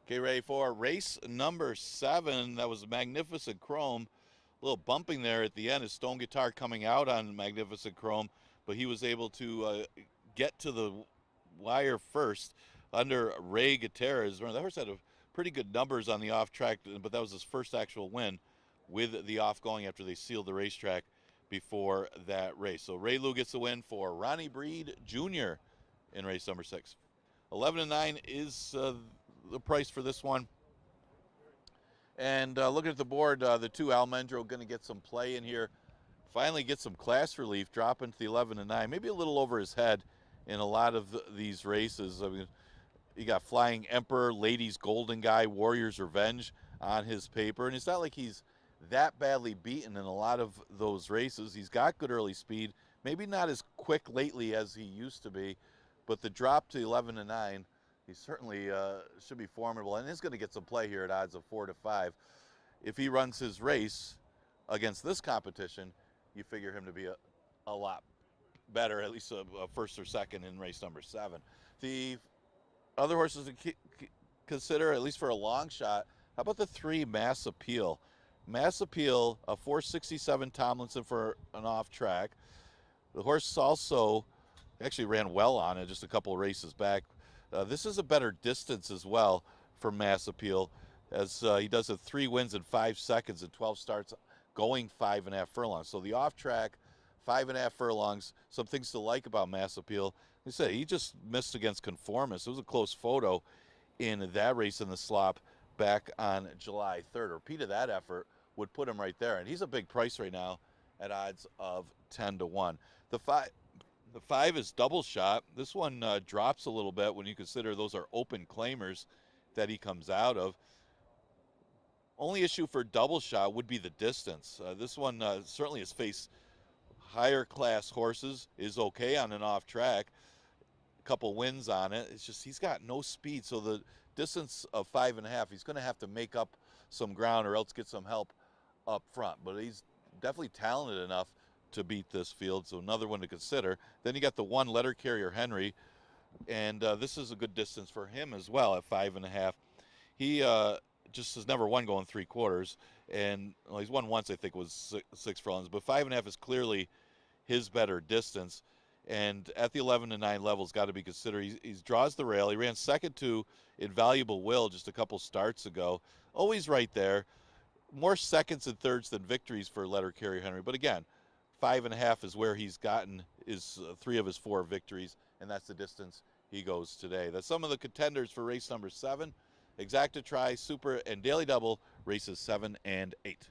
Okay, ready for race number 7. That was Magnificent Chrome. A little bumping there at the end. His Stone Guitar coming out on Magnificent Chrome, but he was able to get to the wire first under Ray Gutierrez. That horse had a pretty good numbers on the off track, but that was his first actual win with the off going after they sealed the racetrack before that race. So Ray Lou gets the win for Ronnie Breed Jr. in race number 6. 11-9 is the price for this one. And looking at the board, the 2 Almendro going to get some play in here. Finally get some class relief, dropping to the 11-9, maybe a little over his head in a lot of these races. I mean, you got Flying Emperor, Ladies Golden Guy, Warrior's Revenge on his paper. And it's not like he's that badly beaten in a lot of those races. He's got good early speed, maybe not as quick lately as he used to be, but the drop to 11-9, he certainly should be formidable, and is going to get some play here at odds of 4-5. If he runs his race against this competition, you figure him to be a lot better, at least a first or second in race number 7. The other horses to consider, at least for a long shot, how about the 3 Mass Appeal? Mass Appeal, a 467 Tomlinson for an off track. The horse also actually ran well on it just a couple of races back. This is a better distance as well for Mass Appeal, as he does it 3 wins in 5 seconds and 12 starts going 5.5 furlongs. So the off track, 5.5 furlongs, some things to like about Mass Appeal. Like I said, he just missed against Conformist. It was a close photo in that race in the slop back on July 3rd. A repeat of that effort would put him right there. And he's a big price right now at odds of 10-1. The 5 is Double Shot. This one drops a little bit when you consider those are open claimers that he comes out of. Only issue for Double Shot would be the distance. This one certainly has faced higher class horses, is okay on an off track. A couple wins on it. It's just he's got no speed. So the distance of 5.5, he's going to have to make up some ground or else get some help up front. But he's definitely talented enough to beat this field, so another one to consider. Then you got the 1 Letter Carrier Henry, and this is a good distance for him as well at 5.5. He just has never won going 3/4, and well, he's won once, I think it was 6 furlongs, but 5.5 is clearly his better distance. And at the 11-9 level, has got to be considered. He draws the rail. He ran second to Invaluable Will just a couple starts ago. Always right there. More seconds and thirds than victories for Letter Carrier Henry. But again, 5.5 is where he's gotten his 3 of his 4 victories, and that's the distance he goes today. That's some of the contenders for race number 7. Exacta Tri, Super, and Daily Double, races 7 and 8.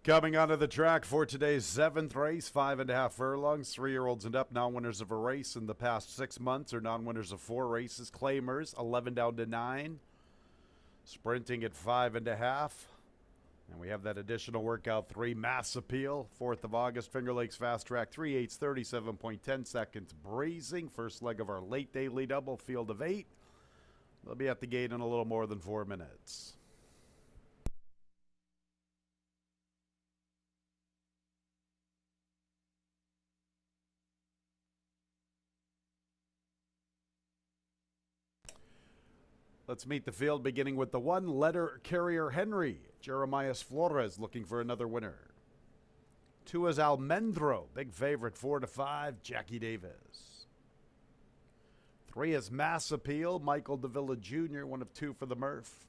Coming onto the track for today's 7th race, 5.5 furlongs, 3-year-olds and up, non-winners of a race in the past 6 months, or non-winners of 4 races. Claimers, 11 down to 9. Sprinting at 5.5. And we have that additional workout 3, Mass Appeal, 4th of August, Finger Lakes Fast Track, 3/8, 37.10 seconds, Brazing. First leg of our late daily double, field of 8. They'll be at the gate in a little more than 4 minutes. Let's meet the field, beginning with the 1, Letter Carrier Henry. Jeremias Flores looking for another winner. 2 is Almendro, big favorite, 4-5, Jackie Davis. 3 is Mass Appeal, Michael Davila Jr., 1 of 2 for the Murph.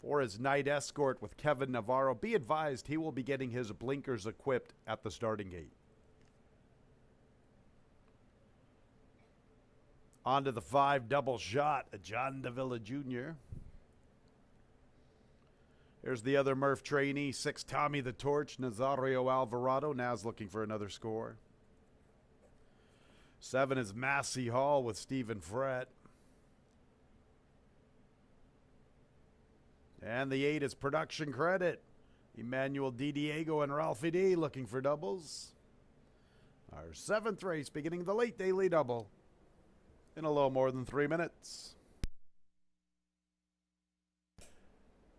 4 is Night Escort with Kevin Navarro. Be advised, he will be getting his blinkers equipped at the starting gate. On to the 5, Double Shot, John Davila Jr. Here's the other Murph trainee, 6, Tommy the Torch, Nazario Alvarado. Now's looking for another score. 7 is Massey Hall with Stephen Frett. And the 8 is Production Credit, Emmanuel Di Diego and Ralphie D looking for doubles. Our 7th race, beginning the late daily double in a little more than 3 minutes.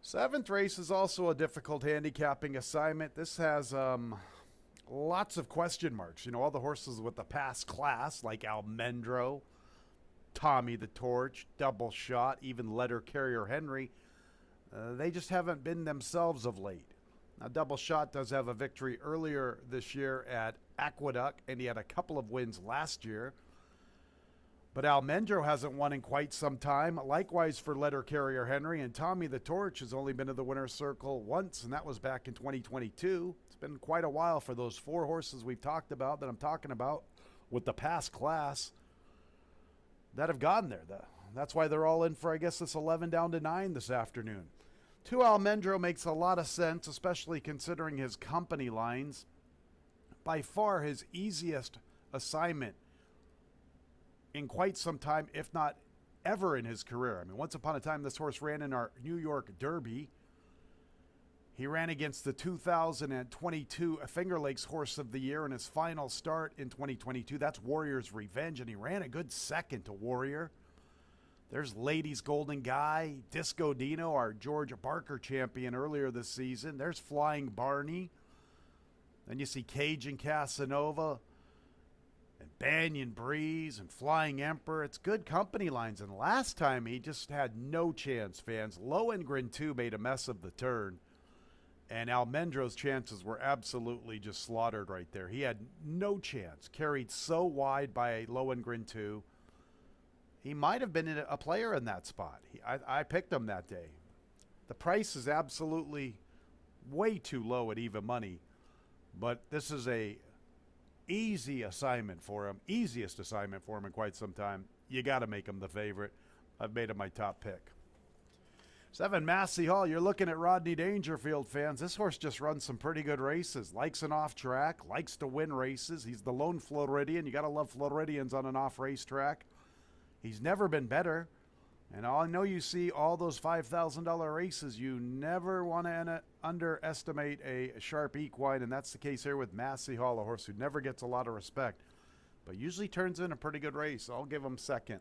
7th race is also a difficult handicapping assignment. This has lots of question marks. You know, all the horses with the past class, like Almendro, Tommy the Torch, Double Shot, even Letter Carrier Henry, they just haven't been themselves of late. Now, Double Shot does have a victory earlier this year at Aqueduct, and he had a couple of wins last year. But Almendro hasn't won in quite some time. Likewise for Letter Carrier Henry, and Tommy the Torch has only been in the winner's circle once, and that was back in 2022. It's been quite a while for those 4 horses we've talked about, that I'm talking about with the past class, that have gotten there. That's why they're all in for, I guess, this 11 down to 9 this afternoon. 2 Almendro makes a lot of sense, especially considering his company lines. By far his easiest assignment in quite some time, if not ever in his career. I mean, once upon a time, this horse ran in our New York Derby. He ran against the 2022 Finger Lakes Horse of the Year in his final start in 2022. That's Warrior's Revenge, and he ran a good second to Warrior. There's Ladies Golden Guy, Disco Dino, our George Barker champion earlier this season. There's Flying Barney. Then you see Cajun Casanova, and Banyan Breeze, and Flying Emperor. It's good company lines. And last time he just had no chance, fans. Lohengrin 2 made a mess of the turn. And Almendro's chances were absolutely just slaughtered right there. He had no chance. Carried so wide by Lohengrin 2. He might have been a player in that spot. I picked him that day. The price is absolutely way too low at even money. But this is a easy assignment for him. Easiest assignment for him in quite some time. You got to make him the favorite. I've made him my top pick. 7, Massey Hall. You're looking at Rodney Dangerfield, fans. This horse just runs some pretty good races. Likes an off track. Likes to win races. He's the lone Floridian. You got to love Floridians on an off racetrack. He's never been better. And I know you see all those $5,000 races. You never want to underestimate a sharp equine, and that's the case here with Massey Hall, a horse who never gets a lot of respect, but usually turns in a pretty good race. I'll give him second.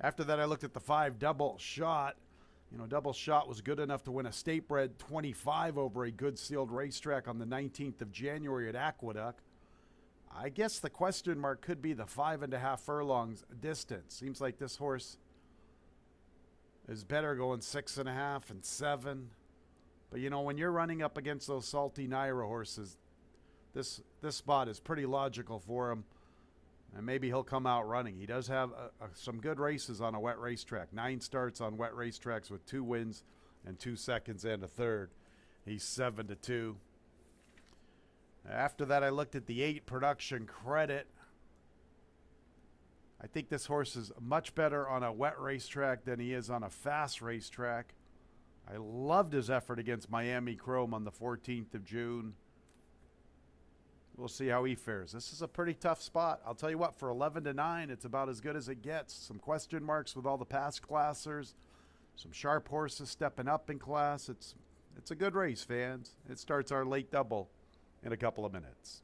After that, I looked at the 5, Double Shot. You know, Double Shot was good enough to win a State Bred 25 over a good sealed racetrack on the 19th of January at Aqueduct. I guess the question mark could be the 5.5 furlongs distance. Seems like this horse is better going 6.5 and 7. But, you know, when you're running up against those salty Naira horses, this spot is pretty logical for him. And maybe he'll come out running. He does have some good races on a wet racetrack. 9 starts on wet racetracks with 2 wins and 2 seconds and a third. He's 7-2. After that, I looked at the 8, Production Credit. I think this horse is much better on a wet racetrack than he is on a fast racetrack. I loved his effort against Miami Chrome on the 14th of June. We'll see how he fares. This is a pretty tough spot. I'll tell you what, for 11-9, it's about as good as it gets. Some question marks with all the past classers. Some sharp horses stepping up in class. It's a good race, fans. It starts our late double in a couple of minutes.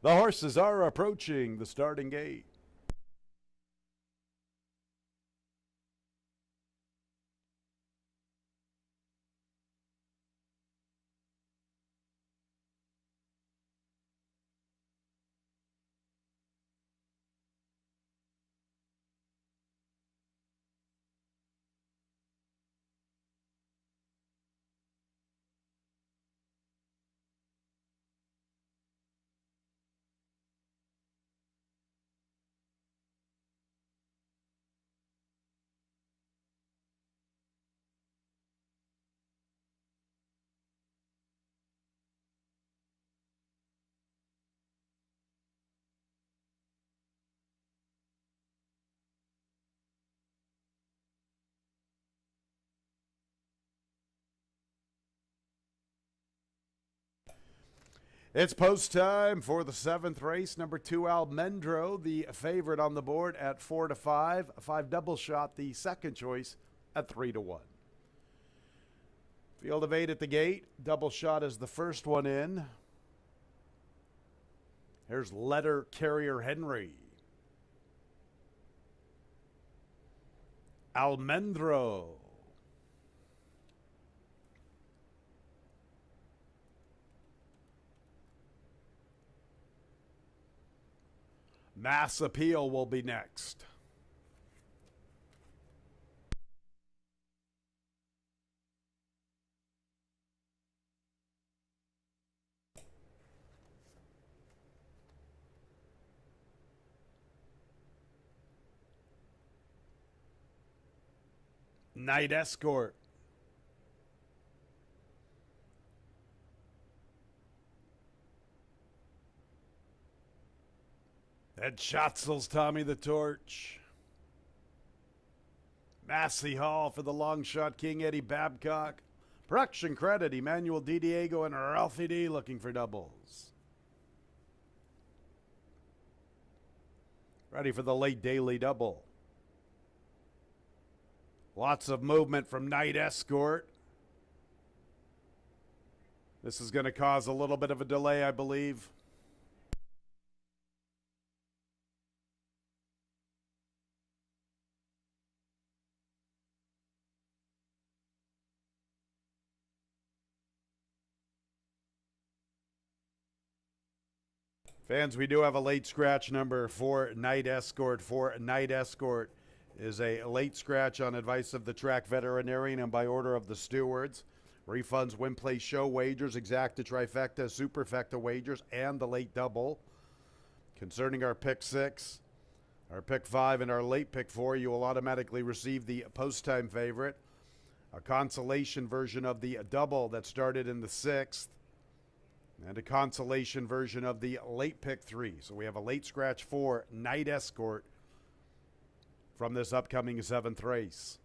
The horses are approaching the starting gate. It's post time for the 7th race. Number 2, Almendro, the favorite on the board at 4-5. 5 double shot, the second choice at 3-1. Field of 8 at the gate. Double shot is the first one in. Here's Letter Carrier Henry. Almendro. Mass Appeal will be next. Night Escort. Ed Schatzel's Tommy the Torch. Massey Hall for the long shot king, Eddie Babcock. Production credit, Emmanuel Di Diego and Ralphie D looking for doubles. Ready for the late daily double. Lots of movement from Night Escort. This is going to cause a little bit of a delay, I believe. Fans, we do have a late scratch number for Night Escort. For Night Escort is a late scratch on advice of the track veterinarian and by order of the stewards. Refunds, win, play, show wagers, exacta, trifecta, superfecta wagers, and the late double. Concerning our pick 6, our pick 5, and our late pick 4, you will automatically receive the post-time favorite, a consolation version of the double that started in the 6th, and a consolation version of the late pick 3. So we have a late scratch for Night Escort from this upcoming 7th race.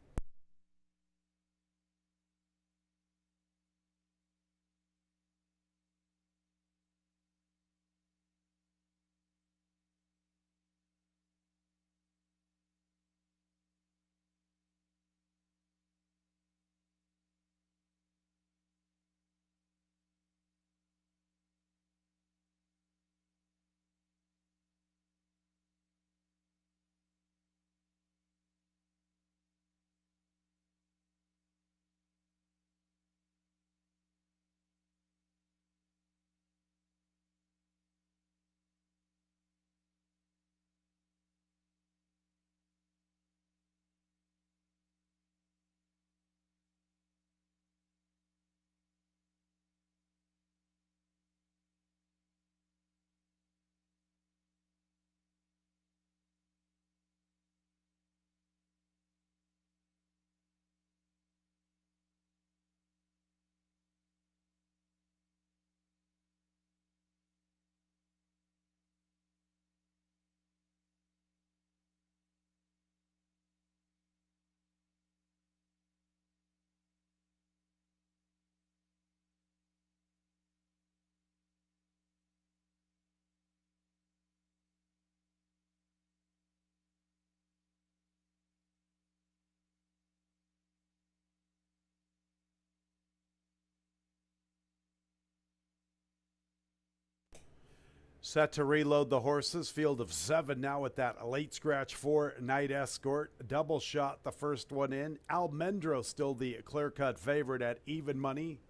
Set to reload the horses. Field of 7 now with that late scratch 4 Night Escort. Double shot the first one in. Almendro still the clear-cut favorite at even money.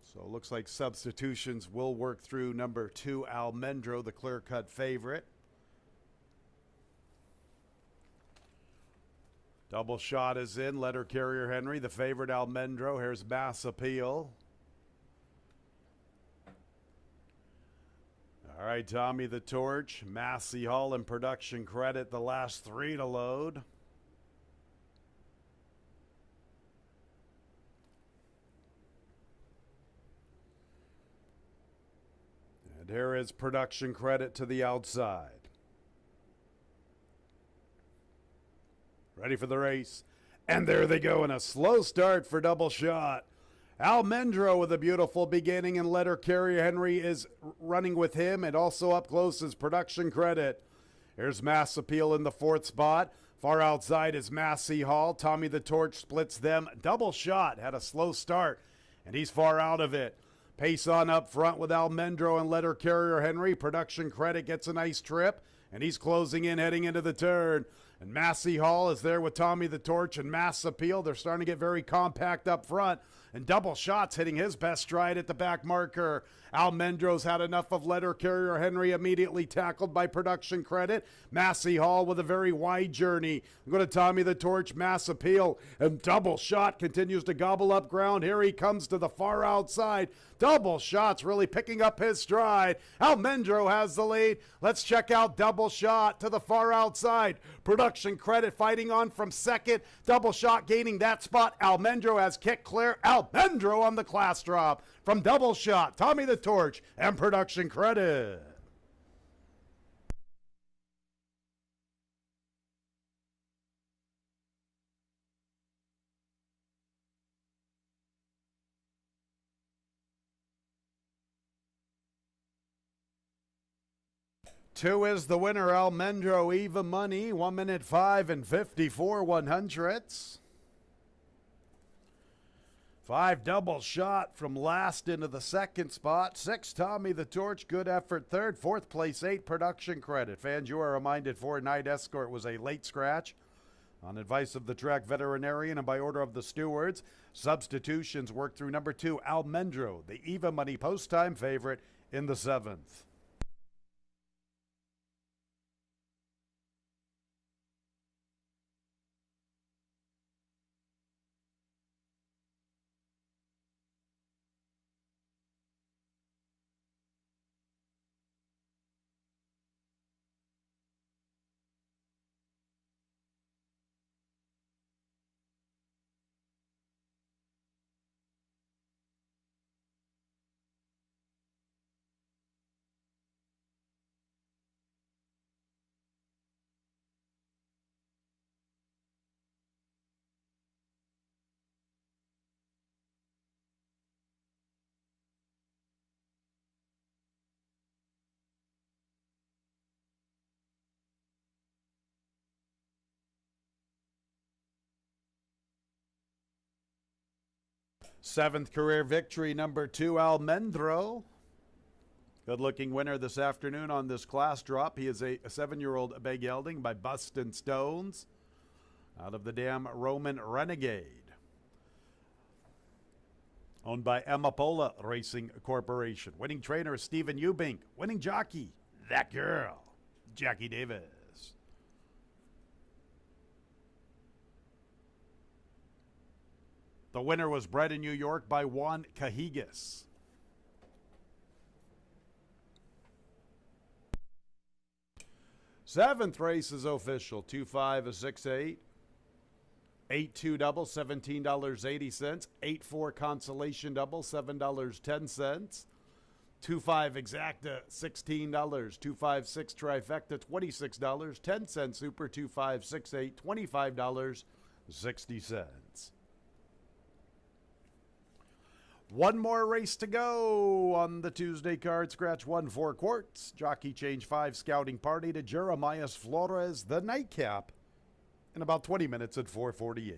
So it looks like substitutions will work through number 2 Almendro, the clear-cut favorite. Double shot is in. Letter carrier Henry, the favorite Almendro. Here's Mass Appeal. All right, Tommy the Torch, Massey Hall, and Production Credit, the last 3 to load. And here is Production Credit to the outside. Ready for the race. And there they go in a slow start for Double Shot. Almendro with a beautiful beginning, and letter carrier Henry is running with him, and also up close is Production Credit. Here's Mass Appeal in the 4th spot. Far outside is Massey Hall. Tommy the Torch splits them. Double Shot had a slow start, and he's far out of it. Pace on up front with Almendro and letter carrier Henry. Production Credit gets a nice trip, and he's closing in, heading into the turn. And Massey Hall is there with Tommy the Torch and Mass Appeal. They're starting to get very compact up front. And Double Shot's hitting his best stride at the back marker. Almendro's had enough of letter carrier Henry, immediately tackled by Production Credit. Massey Hall with a very wide journey. I'm going to Tommy the Torch, Mass Appeal, and Double Shot continues to gobble up ground. Here he comes to the far outside. Double Shot's really picking up his stride. Almendro has the lead. Let's check out Double Shot to the far outside. Production Credit fighting on from second. Double Shot gaining that spot. Almendro has kicked clear. Almendro on the class drop from Double Shot, Tommy the Torch, and Production Credit. Two is the winner, Almendro, even money, 1 minute 5 and 54 100ths. 5 Double Shot from last into the 2nd spot. 6 Tommy the Torch, good effort 3rd. 4th place 8 Production Credit. Fans, you are reminded 4 Night Escort was a late scratch. On advice of the track veterinarian and by order of the stewards, substitutions work through number 2 Almendro, the even money post time favorite in the 7th. Seventh career victory, number 2, Almendro. Good-looking winner this afternoon on this class drop. He is a 7-year-old bay gelding by Bustin' Stones out of the dam Roman Renegade. Owned by Amapola Racing Corporation. Winning trainer, Stephen Eubink. Winning jockey, that girl, Jackie Davis. The winner was bred in New York by Juan Cajigas. Seventh race is official. 2-5 is 6-8. 8-2 double, $17.80. 8-4 consolation double, $7.10. 2-5 exacta, $16. 2-5-6 trifecta, $26. 10-cent super, 2-5-6-8, $25.60. One more race to go on the Tuesday card. Scratch 1, 4 quarts. Jockey change 5 scouting party to Jeremias Flores, the nightcap, in about 20 minutes at 4:48.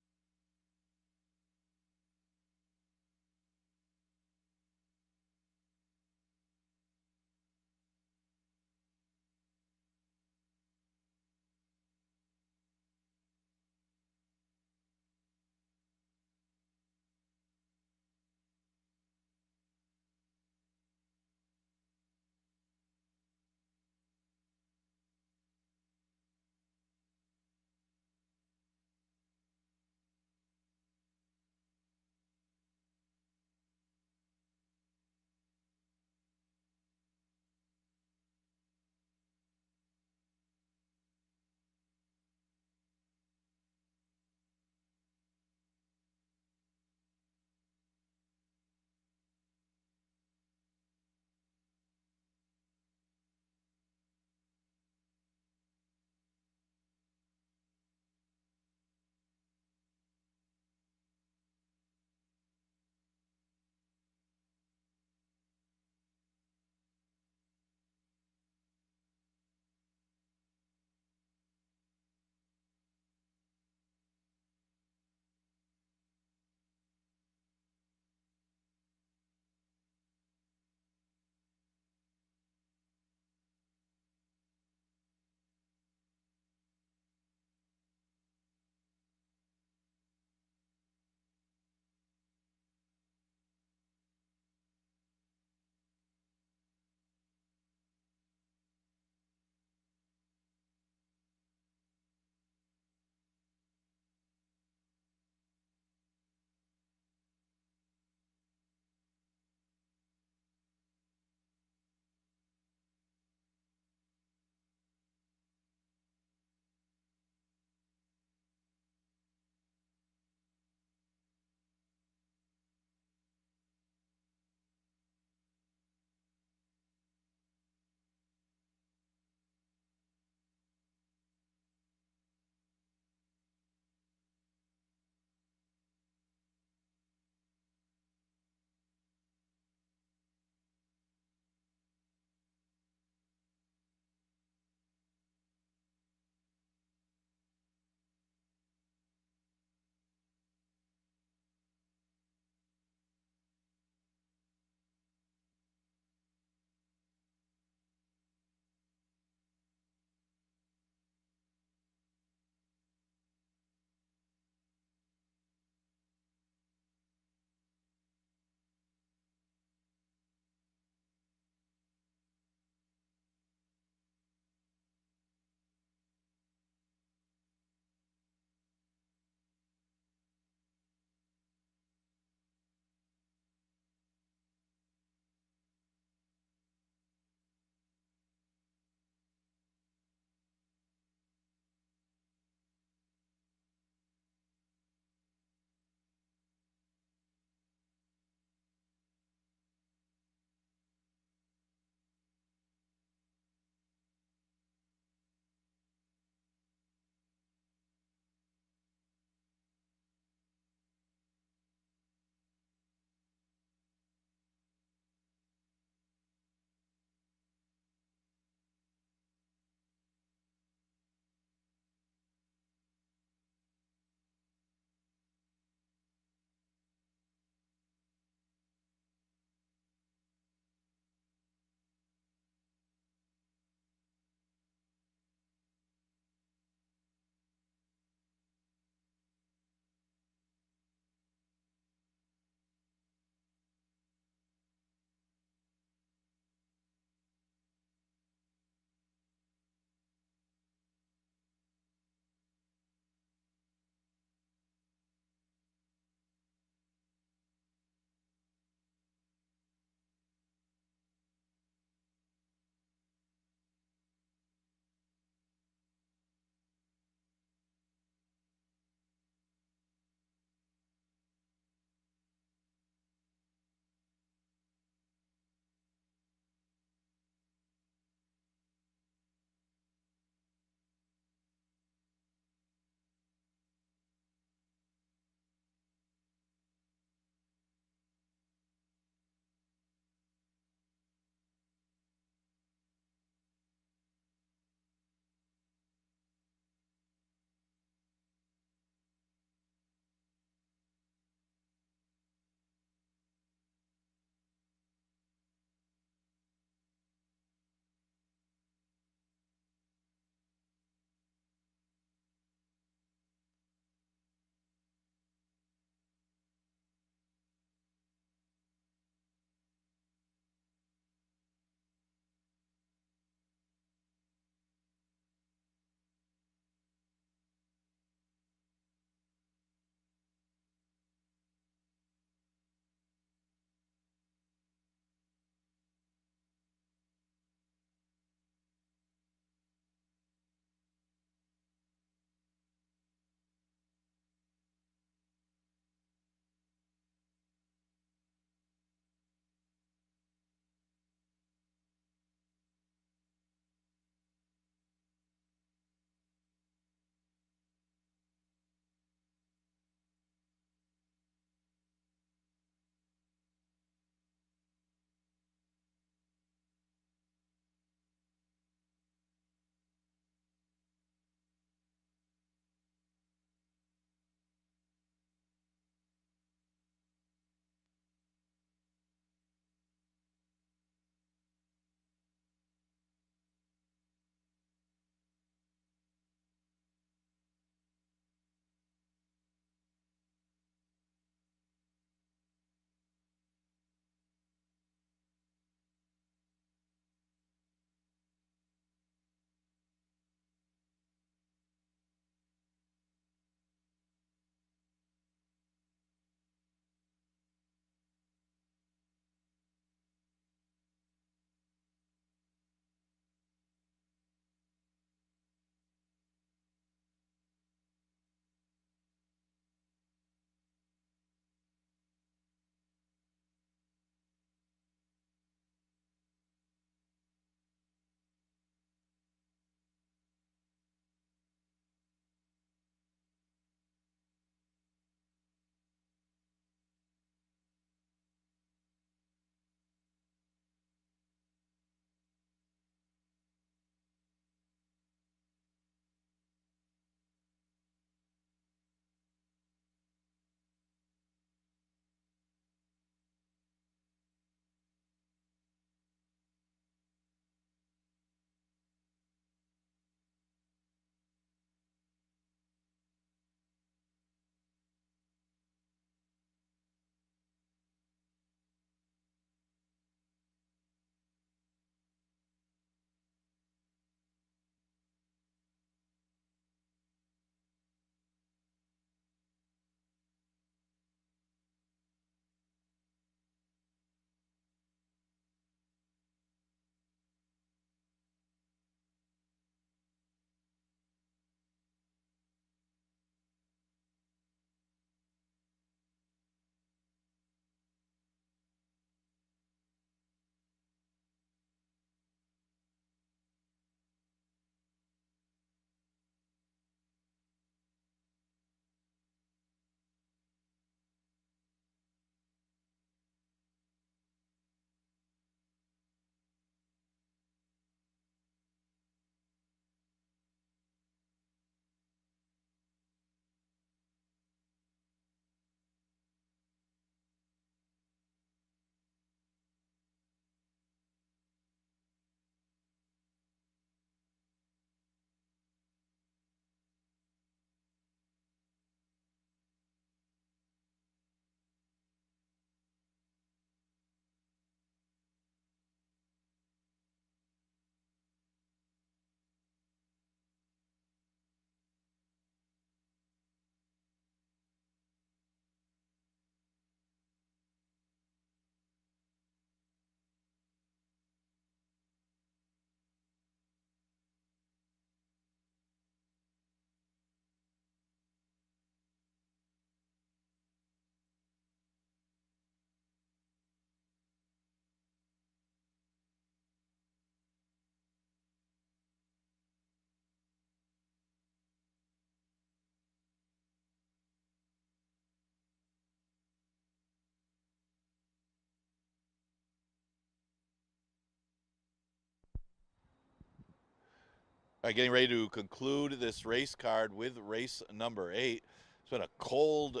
All right, getting ready to conclude this race card with race number 8. It's been a cold,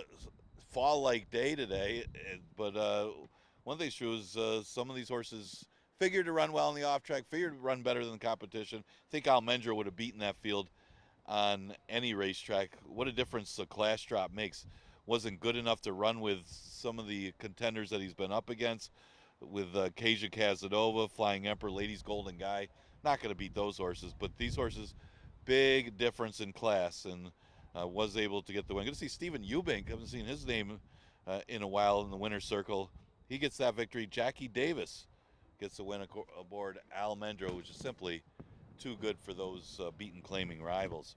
fall-like day today, but one thing's true is some of these horses figured to run well in the off-track, figured to run better than the competition. I think Almendra would have beaten that field on any racetrack. What a difference the class drop makes. Wasn't good enough to run with some of the contenders that he's been up against, with Kasia Casanova, Flying Emperor, Ladies Golden Guy. Not going to beat those horses, but these horses, big difference in class, and was able to get the win. Good to see Stephen Eubank. Haven't seen his name in a while in the winner's circle. He gets that victory. Jackie Davis gets the win aboard Almendra, which is simply too good for those beaten claiming rivals.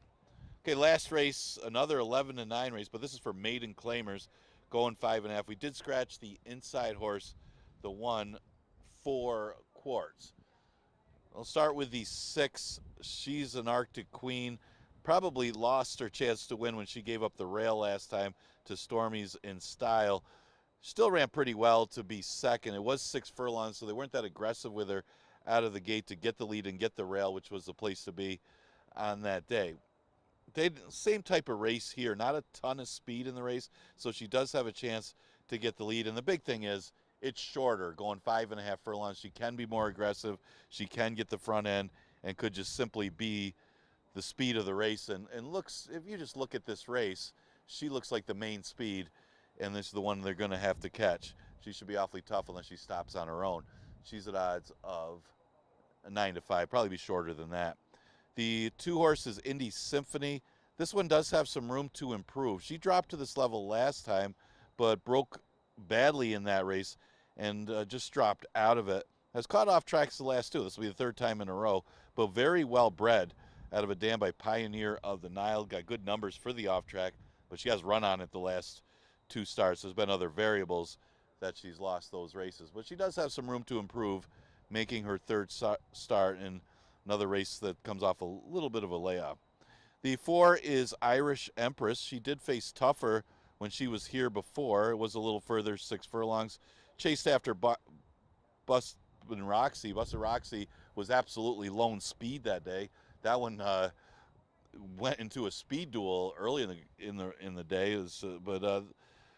Okay, last race, another 11-9 race, but this is for maiden claimers, going 5.5. We did scratch the inside horse, the 1-4 Quartz. I'll start with the 6. She's an Arctic Queen. Probably lost her chance to win when she gave up the rail last time to Stormy's In Style. Still ran pretty well to be second. It was 6 furlongs, so they weren't that aggressive with her out of the gate to get the lead and get the rail, which was the place to be on that day. Same type of race here, not a ton of speed in the race, so she does have a chance to get the lead. And the big thing is, it's shorter, going 5.5 furlongs. She can be more aggressive. She can get the front end and could just simply be the speed of the race. And looks, if you just look at this race, she looks like the main speed, and this is the one they're going to have to catch. She should be awfully tough unless she stops on her own. She's at odds of a 9-5, probably be shorter than that. The 2 horses, Indy Symphony. This one does have some room to improve. She dropped to this level last time, but broke badly in that race and just dropped out of it. Has caught off tracks the last 2. This will be the 3rd time in a row, but very well bred out of a dam by Pioneer of the Nile. Got good numbers for the off track, but she has run on it the last 2 starts. There's been other variables that she's lost those races, but she does have some room to improve, making her 3rd start in another race that comes off a little bit of a layoff. The 4 is Irish Empress. She did face tougher when she was here before. It was a little further, 6 furlongs. Chased after Bustin' Roxy. Bustin' Roxy was absolutely lone speed that day. That one went into a speed duel early in the day.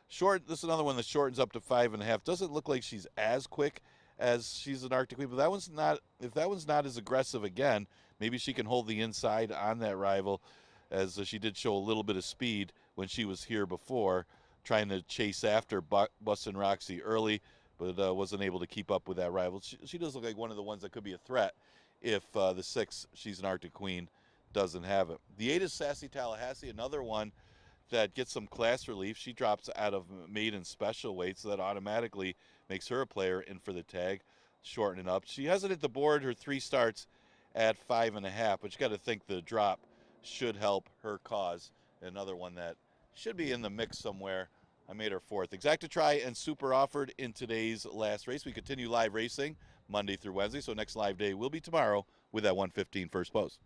Short. This is another one that shortens up to 5.5. Doesn't look like she's as quick as she's an Arctic Queen, but that one's not. If that one's not as aggressive again, maybe she can hold the inside on that rival, as she did show a little bit of speed when she was here before, trying to chase after Bustin' Roxy early, but wasn't able to keep up with that rival. She does look like one of the ones that could be a threat if the 6, she's an Arctic Queen, doesn't have it. The 8 is Sassy Tallahassee, another one that gets some class relief. She drops out of maiden special weight, so that automatically makes her a player in for the tag, shortening up. She hasn't hit the board her 3 starts at 5.5, but you got to think the drop should help her cause. Another one that should be in the mix somewhere. I made her 4th. Exacta Try and Super offered in today's last race. We continue live racing Monday through Wednesday, so next live day will be tomorrow with that 1:15 first post.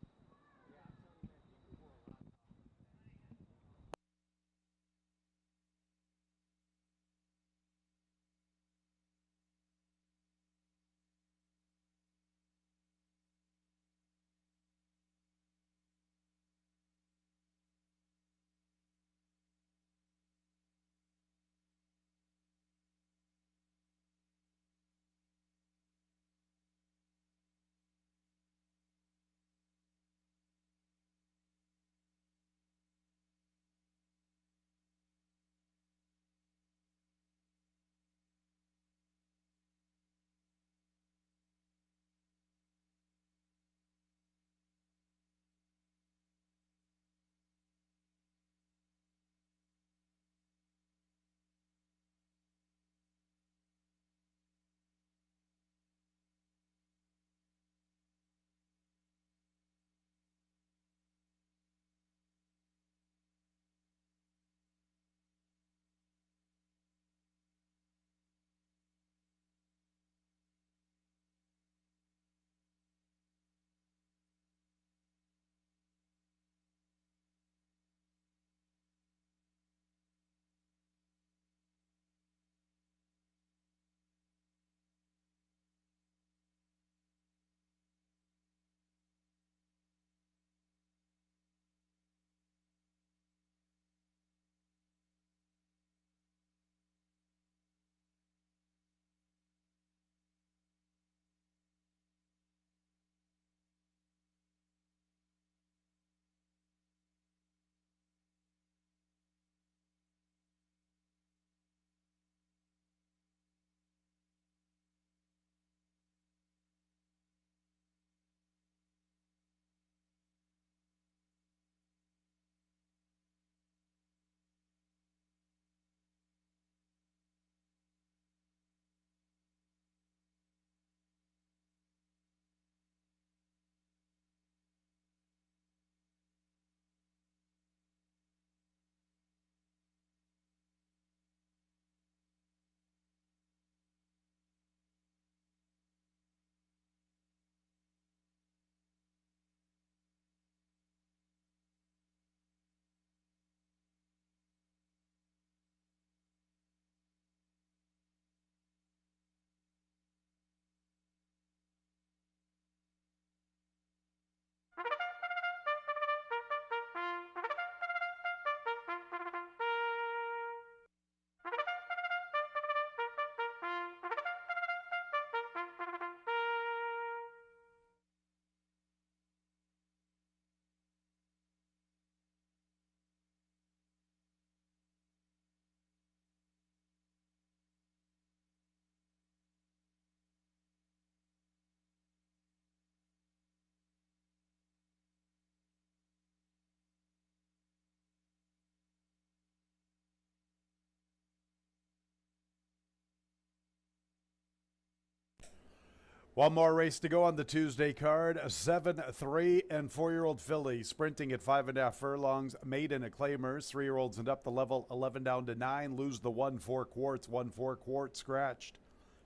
One more race to go on the Tuesday card. 7, 3, and 4-year-old fillies sprinting at 5.5 furlongs. Maiden at Claymers. 3-year-olds and up the level 11 down to 9. Lose the 1-4 quarts. 1-4 quart scratched.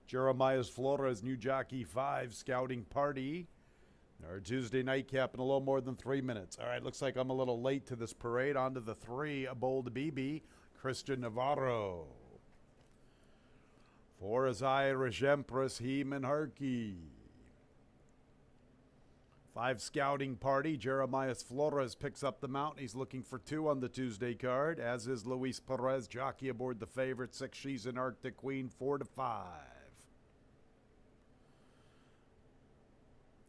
Jeremiah's Flores, new jockey 5, Scouting Party. Our Tuesday nightcap in a little more than 3 minutes. All right, looks like I'm a little late to this parade. On to the 3, Bold BB, Christian Navarro. 4 is Irish Empress, Heeman Harkey. 5, Scouting Party, Jeremiah's Flores picks up the mount. He's looking for 2 on the Tuesday card, as is Luis Perez, jockey aboard the favorite. 6, She's an Arctic Queen, 4-5.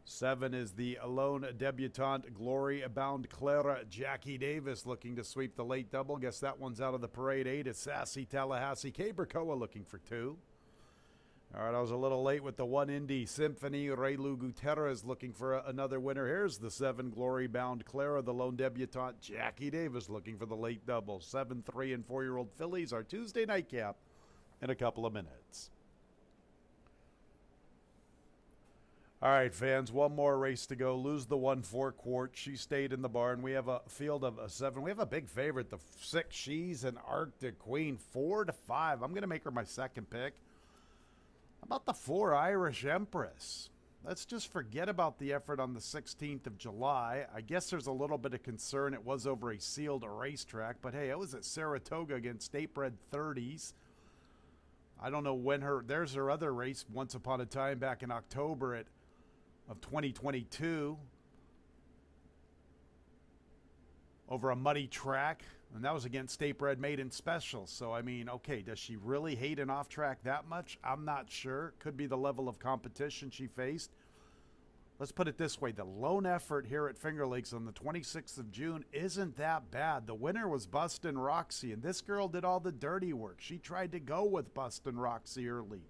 7 is the lone debutante, Glory Bound Clara, Jackie Davis looking to sweep the late double. Guess that one's out of the parade. 8 is Sassy Tallahassee, Cabercoa looking for 2. All right, I was a little late with the 1 Indy Symphony. Raylu Gutierrez looking for another winner. Here's the 7, Glory Bound Clara, the lone debutante, Jackie Davis looking for the late double. 7, 3, and 4-year-old fillies, our Tuesday nightcap in a couple of minutes. All right, fans, one more race to go. Lose the 1-4 quart. She stayed in the barn. We have a field of 7. We have a big favorite, the 6, She's an Arctic Queen, 4-5. I'm going to make her my second pick. How about the 4, Irish Empress? Let's just forget about the effort on the 16th of July. I guess there's a little bit of concern. It was over a sealed racetrack, but hey, it was at Saratoga against state-bred 30s. I don't know when there's her other race once upon a time back in October of 2022 over a muddy track, and that was against state-bred maiden special. So, I mean, okay, does she really hate an off-track that much? I'm not sure. Could be the level of competition she faced. Let's put it this way. The lone effort here at Finger Lakes on the 26th of June isn't that bad. The winner was Bustin' Roxy, and this girl did all the dirty work. She tried to go with Bustin' Roxy early.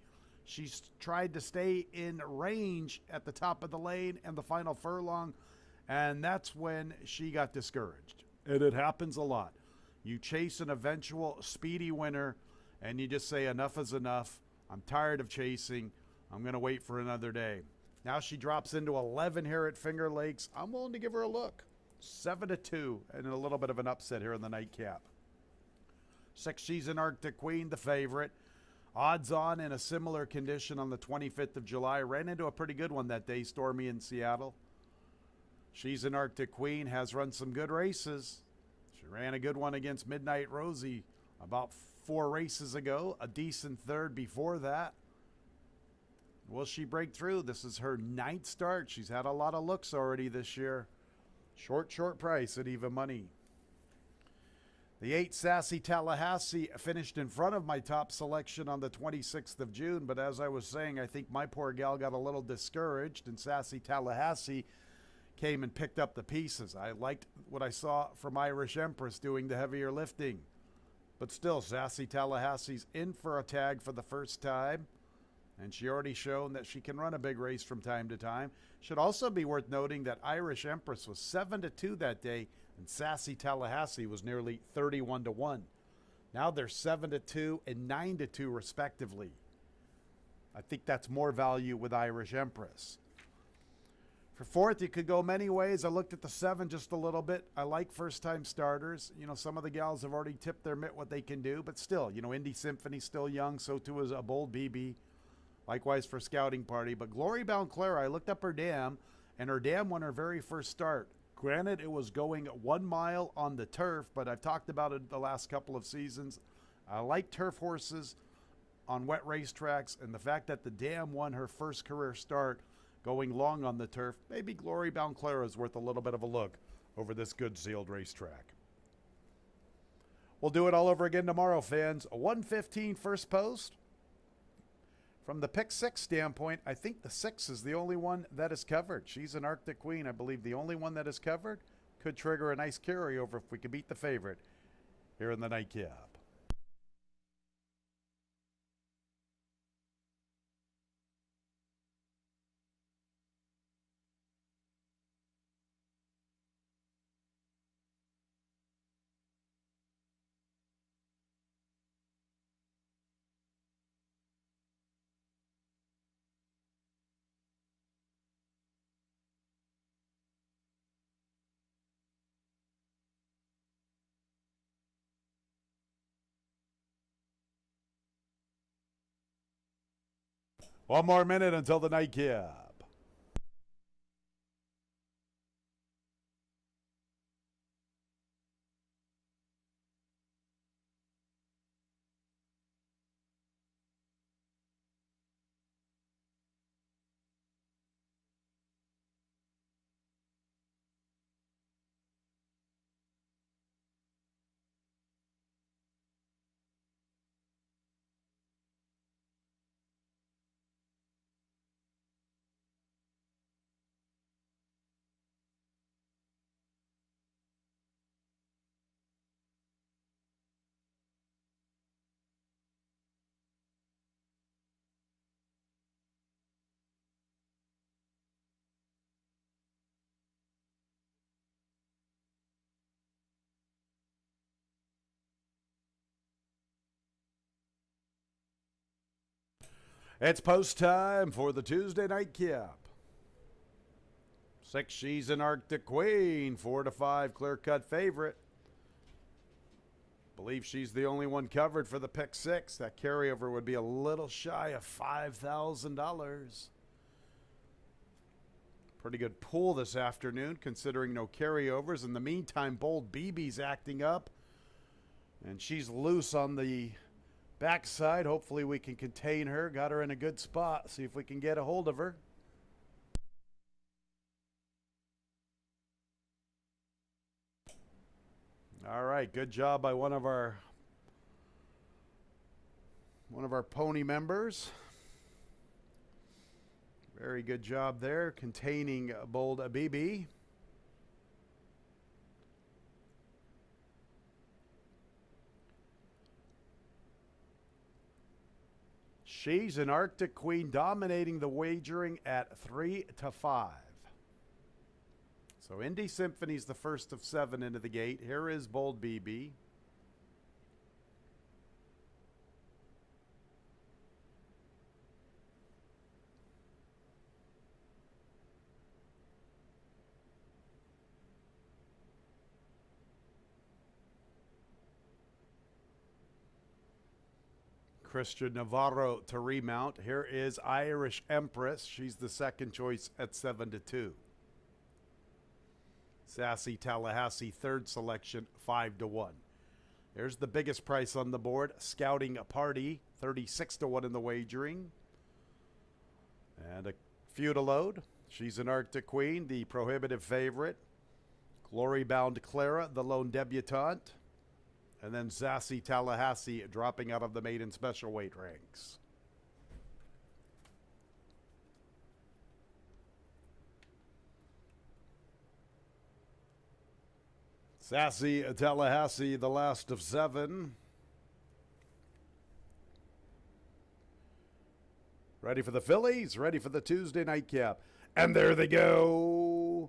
She tried to stay in range at the top of the lane and the final furlong, and that's when she got discouraged. And it happens a lot. You chase an eventual speedy winner, and you just say, enough is enough. I'm tired of chasing. I'm going to wait for another day. Now she drops into 11 here at Finger Lakes. I'm willing to give her a look. 7-2, and a little bit of an upset here in the nightcap. 6, She's an Arctic Queen, the favorite. Odds on in a similar condition on the 25th of July. Ran into a pretty good one that day, stormy in Seattle. She's an Arctic Queen, has run some good races. She ran a good one against Midnight Rosie about 4 races ago, a decent third before that. Will she break through? This is her 9th start. She's had a lot of looks already this year. Short price at even money. The 8, Sassy Tallahassee, finished in front of my top selection on the 26th of June, but as I was saying, I think my poor gal got a little discouraged, and Sassy Tallahassee came and picked up the pieces. I liked what I saw from Irish Empress doing the heavier lifting. But still, Sassy Tallahassee's in for a tag for the first time, and she already shown that she can run a big race from time to time. Should also be worth noting that Irish Empress was 7-2 that day, and Sassy Tallahassee was nearly 31-1. Now they're 7-2 and 9-2 respectively. I think that's more value with Irish Empress. For 4th, you could go many ways. I looked at the 7 just a little bit. I like first-time starters. You know, some of the gals have already tipped their mitt what they can do, but still, you know, Indy Symphony's still young, so too is a Bold BB. Likewise for Scouting Party. But Glory Bound Clara, I looked up her dam, and her dam won her very first start. Granted, it was going 1 mile on the turf, but I've talked about it the last couple of seasons. I like turf horses on wet racetracks, and the fact that the dam won her first career start going long on the turf, maybe Glory Bound Clara is worth a little bit of a look over this good sealed racetrack. We'll do it all over again tomorrow, fans. A 1:15 first post. From the pick 6 standpoint, I think the 6 is the only one that is covered. She's an Arctic Queen, I believe the only one that is covered. Could trigger a nice carryover if we could beat the favorite here in the nightcap. One more minute until the nightcap. It's post time for the Tuesday nightcap. 6, she's an Arctic Queen. 4 to 5, clear-cut favorite. Believe she's the only one covered for the pick 6. That carryover would be a little shy of $5,000. Pretty good pool this afternoon, considering no carryovers. In the meantime, Bold BB's acting up, and she's loose on the backside. Hopefully we can contain her. Got her in a good spot. See if we can get a hold of her. All right, good job by one of our pony members. Very good job there, containing Bold BB. She's an Arctic Queen, dominating the wagering at 3 to 5. So Indy Symphony's the first of 7 into the gate. Here is Bold BB. Christian Navarro to remount. Here is Irish Empress. She's the second choice at 7 to 2. Sassy Tallahassee, third selection, 5 to 1. There's the biggest price on the board. Scouting Party, 36 to 1 in the wagering. And a few to load. She's an Arctic Queen, the prohibitive favorite. Glory Bound Clara, the lone debutante. And then Sassy Tallahassee dropping out of the maiden special weight ranks. Sassy Tallahassee, the last of 7. Ready for the fillies, ready for the Tuesday nightcap. And there they go.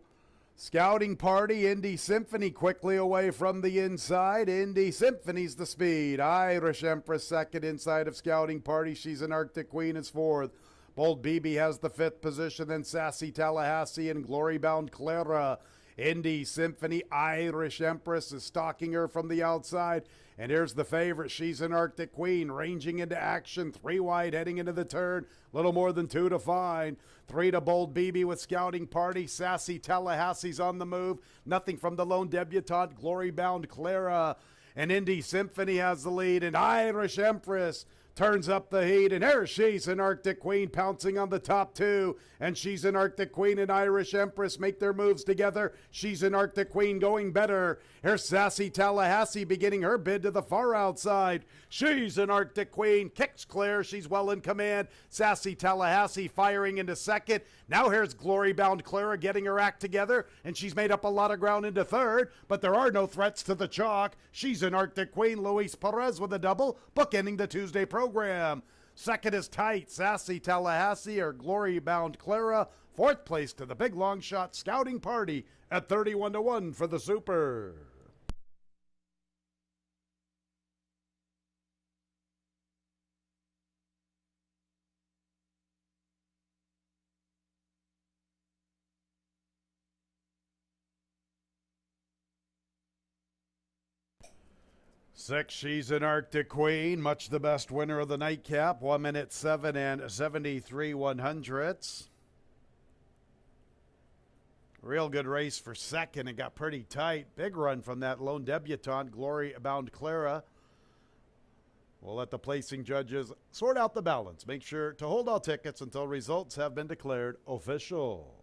Scouting Party, Indy Symphony quickly away from the inside. Indy Symphony's the speed. Irish Empress second inside of Scouting Party. She's an Arctic Queen is 4th. Bold BB has the 5th position. Then Sassy Tallahassee and Glory Bound Clara. Indy Symphony, Irish Empress is stalking her from the outside. And here's the favorite. She's an Arctic Queen, ranging into action. 3 wide heading into the turn. Little more than 2 to find. 3 to Bold BB with Scouting Party. Sassy Tallahassee's on the move. Nothing from the lone debutante, Glory Bound Clara. And Indy Symphony has the lead. And Irish Empress turns up the heat, and here she's an Arctic Queen pouncing on the top 2, and she's an Arctic Queen and Irish Empress make their moves together. She's an Arctic Queen going better. Here's Sassy Tallahassee beginning her bid to the far outside. She's an Arctic Queen, kicks clear, she's well in command. Sassy Tallahassee firing into second. Now here's Glory Bound Clara getting her act together, and she's made up a lot of ground into third, but there are no threats to the chalk. She's an Arctic Queen, Luis Perez with a double, bookending the Tuesday program. Second is tight, Sassy Tallahassee or Glory Bound Clara. 4th place to the big long shot Scouting Party at 31 to 1 for the Super. 6, she's an Arctic Queen, much the best winner of the nightcap. 1 minute 7 and 73 100ths. Real good race for second. It got pretty tight. Big run from that lone debutante, Glory Bound Clara. We'll let the placing judges sort out the balance. Make sure to hold all tickets until results have been declared official.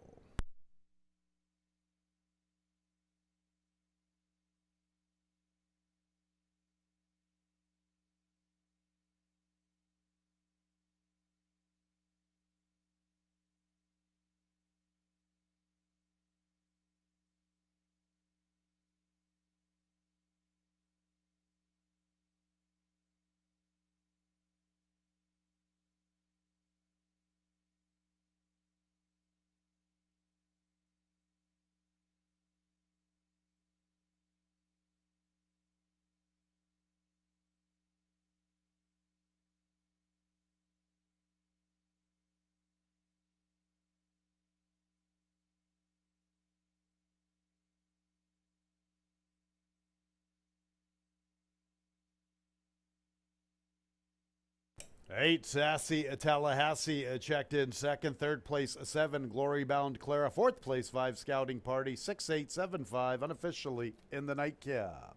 Eight, Sassy Tallahassee checked in second. Third place, 7, Glory Bound Clara. Fourth place, 5, Scouting Party. 6, 8, 7, 5, unofficially in the nightcap.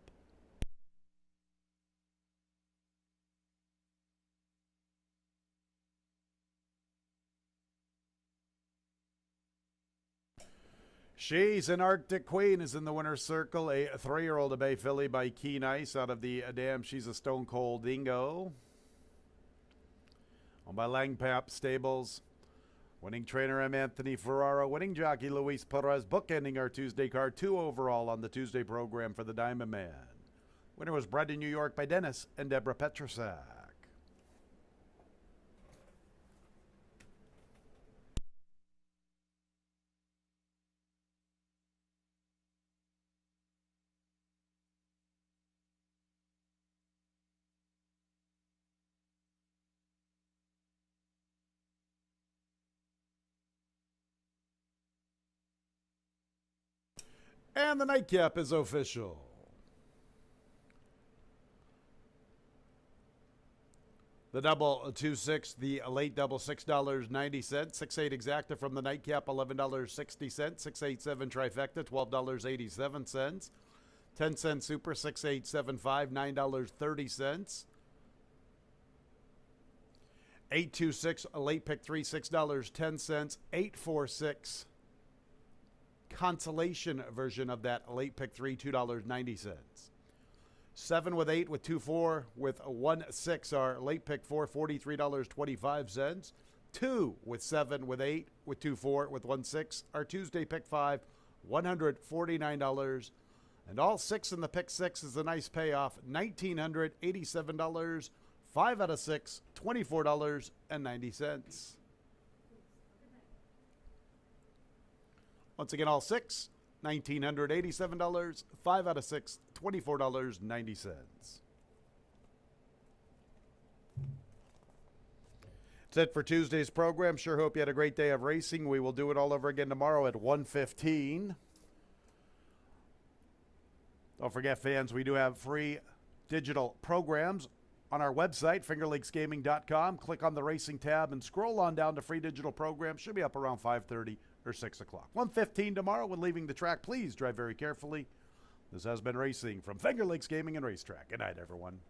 She's an Arctic Queen is in the winner's circle. A 3-year-old Bay filly by Keen Ice out of the Dam. She's a Stone Cold Dingo. Owned by Langpap Stables. Winning trainer M. Anthony Ferraro. Winning jockey Luis Perez. Bookending our Tuesday card. 2 overall on the Tuesday program for the Diamond Man. Winner was bred in New York by Dennis and Deborah Petrosak. And the nightcap is official. The double 2-6, the late double $6.90. 6-8 exacta from the nightcap, $11.60. 6-8-7 trifecta, $12.87. 10-cent super, 6-8-7-5, $9.30. 8-2-6, a late pick 3, $6.10. 8-4-6. Consolation version of that late pick 3, $2.90. 7 with 8 with 2-4 with 1-6 are late pick 4, $43.25. 2 with 7 with 8 with 2-4 with 1-6 are Tuesday pick 5, $149. And all 6 in the pick 6 is a nice payoff, $1,987. 5 out of 6, $24.90. Once again, all 6, $1,987. 5 out of 6, $24.90. That's it for Tuesday's program. Sure hope you had a great day of racing. We will do it all over again tomorrow at 1:15. Don't forget, fans, we do have free digital programs on our website, fingerlakesgaming.com. Click on the racing tab and scroll on down to free digital programs. Should be up around 5:30 or 6 o'clock. 1:15 tomorrow. When leaving the track, please drive very carefully. This has been racing from Finger Lakes Gaming and Racetrack. Good night, everyone.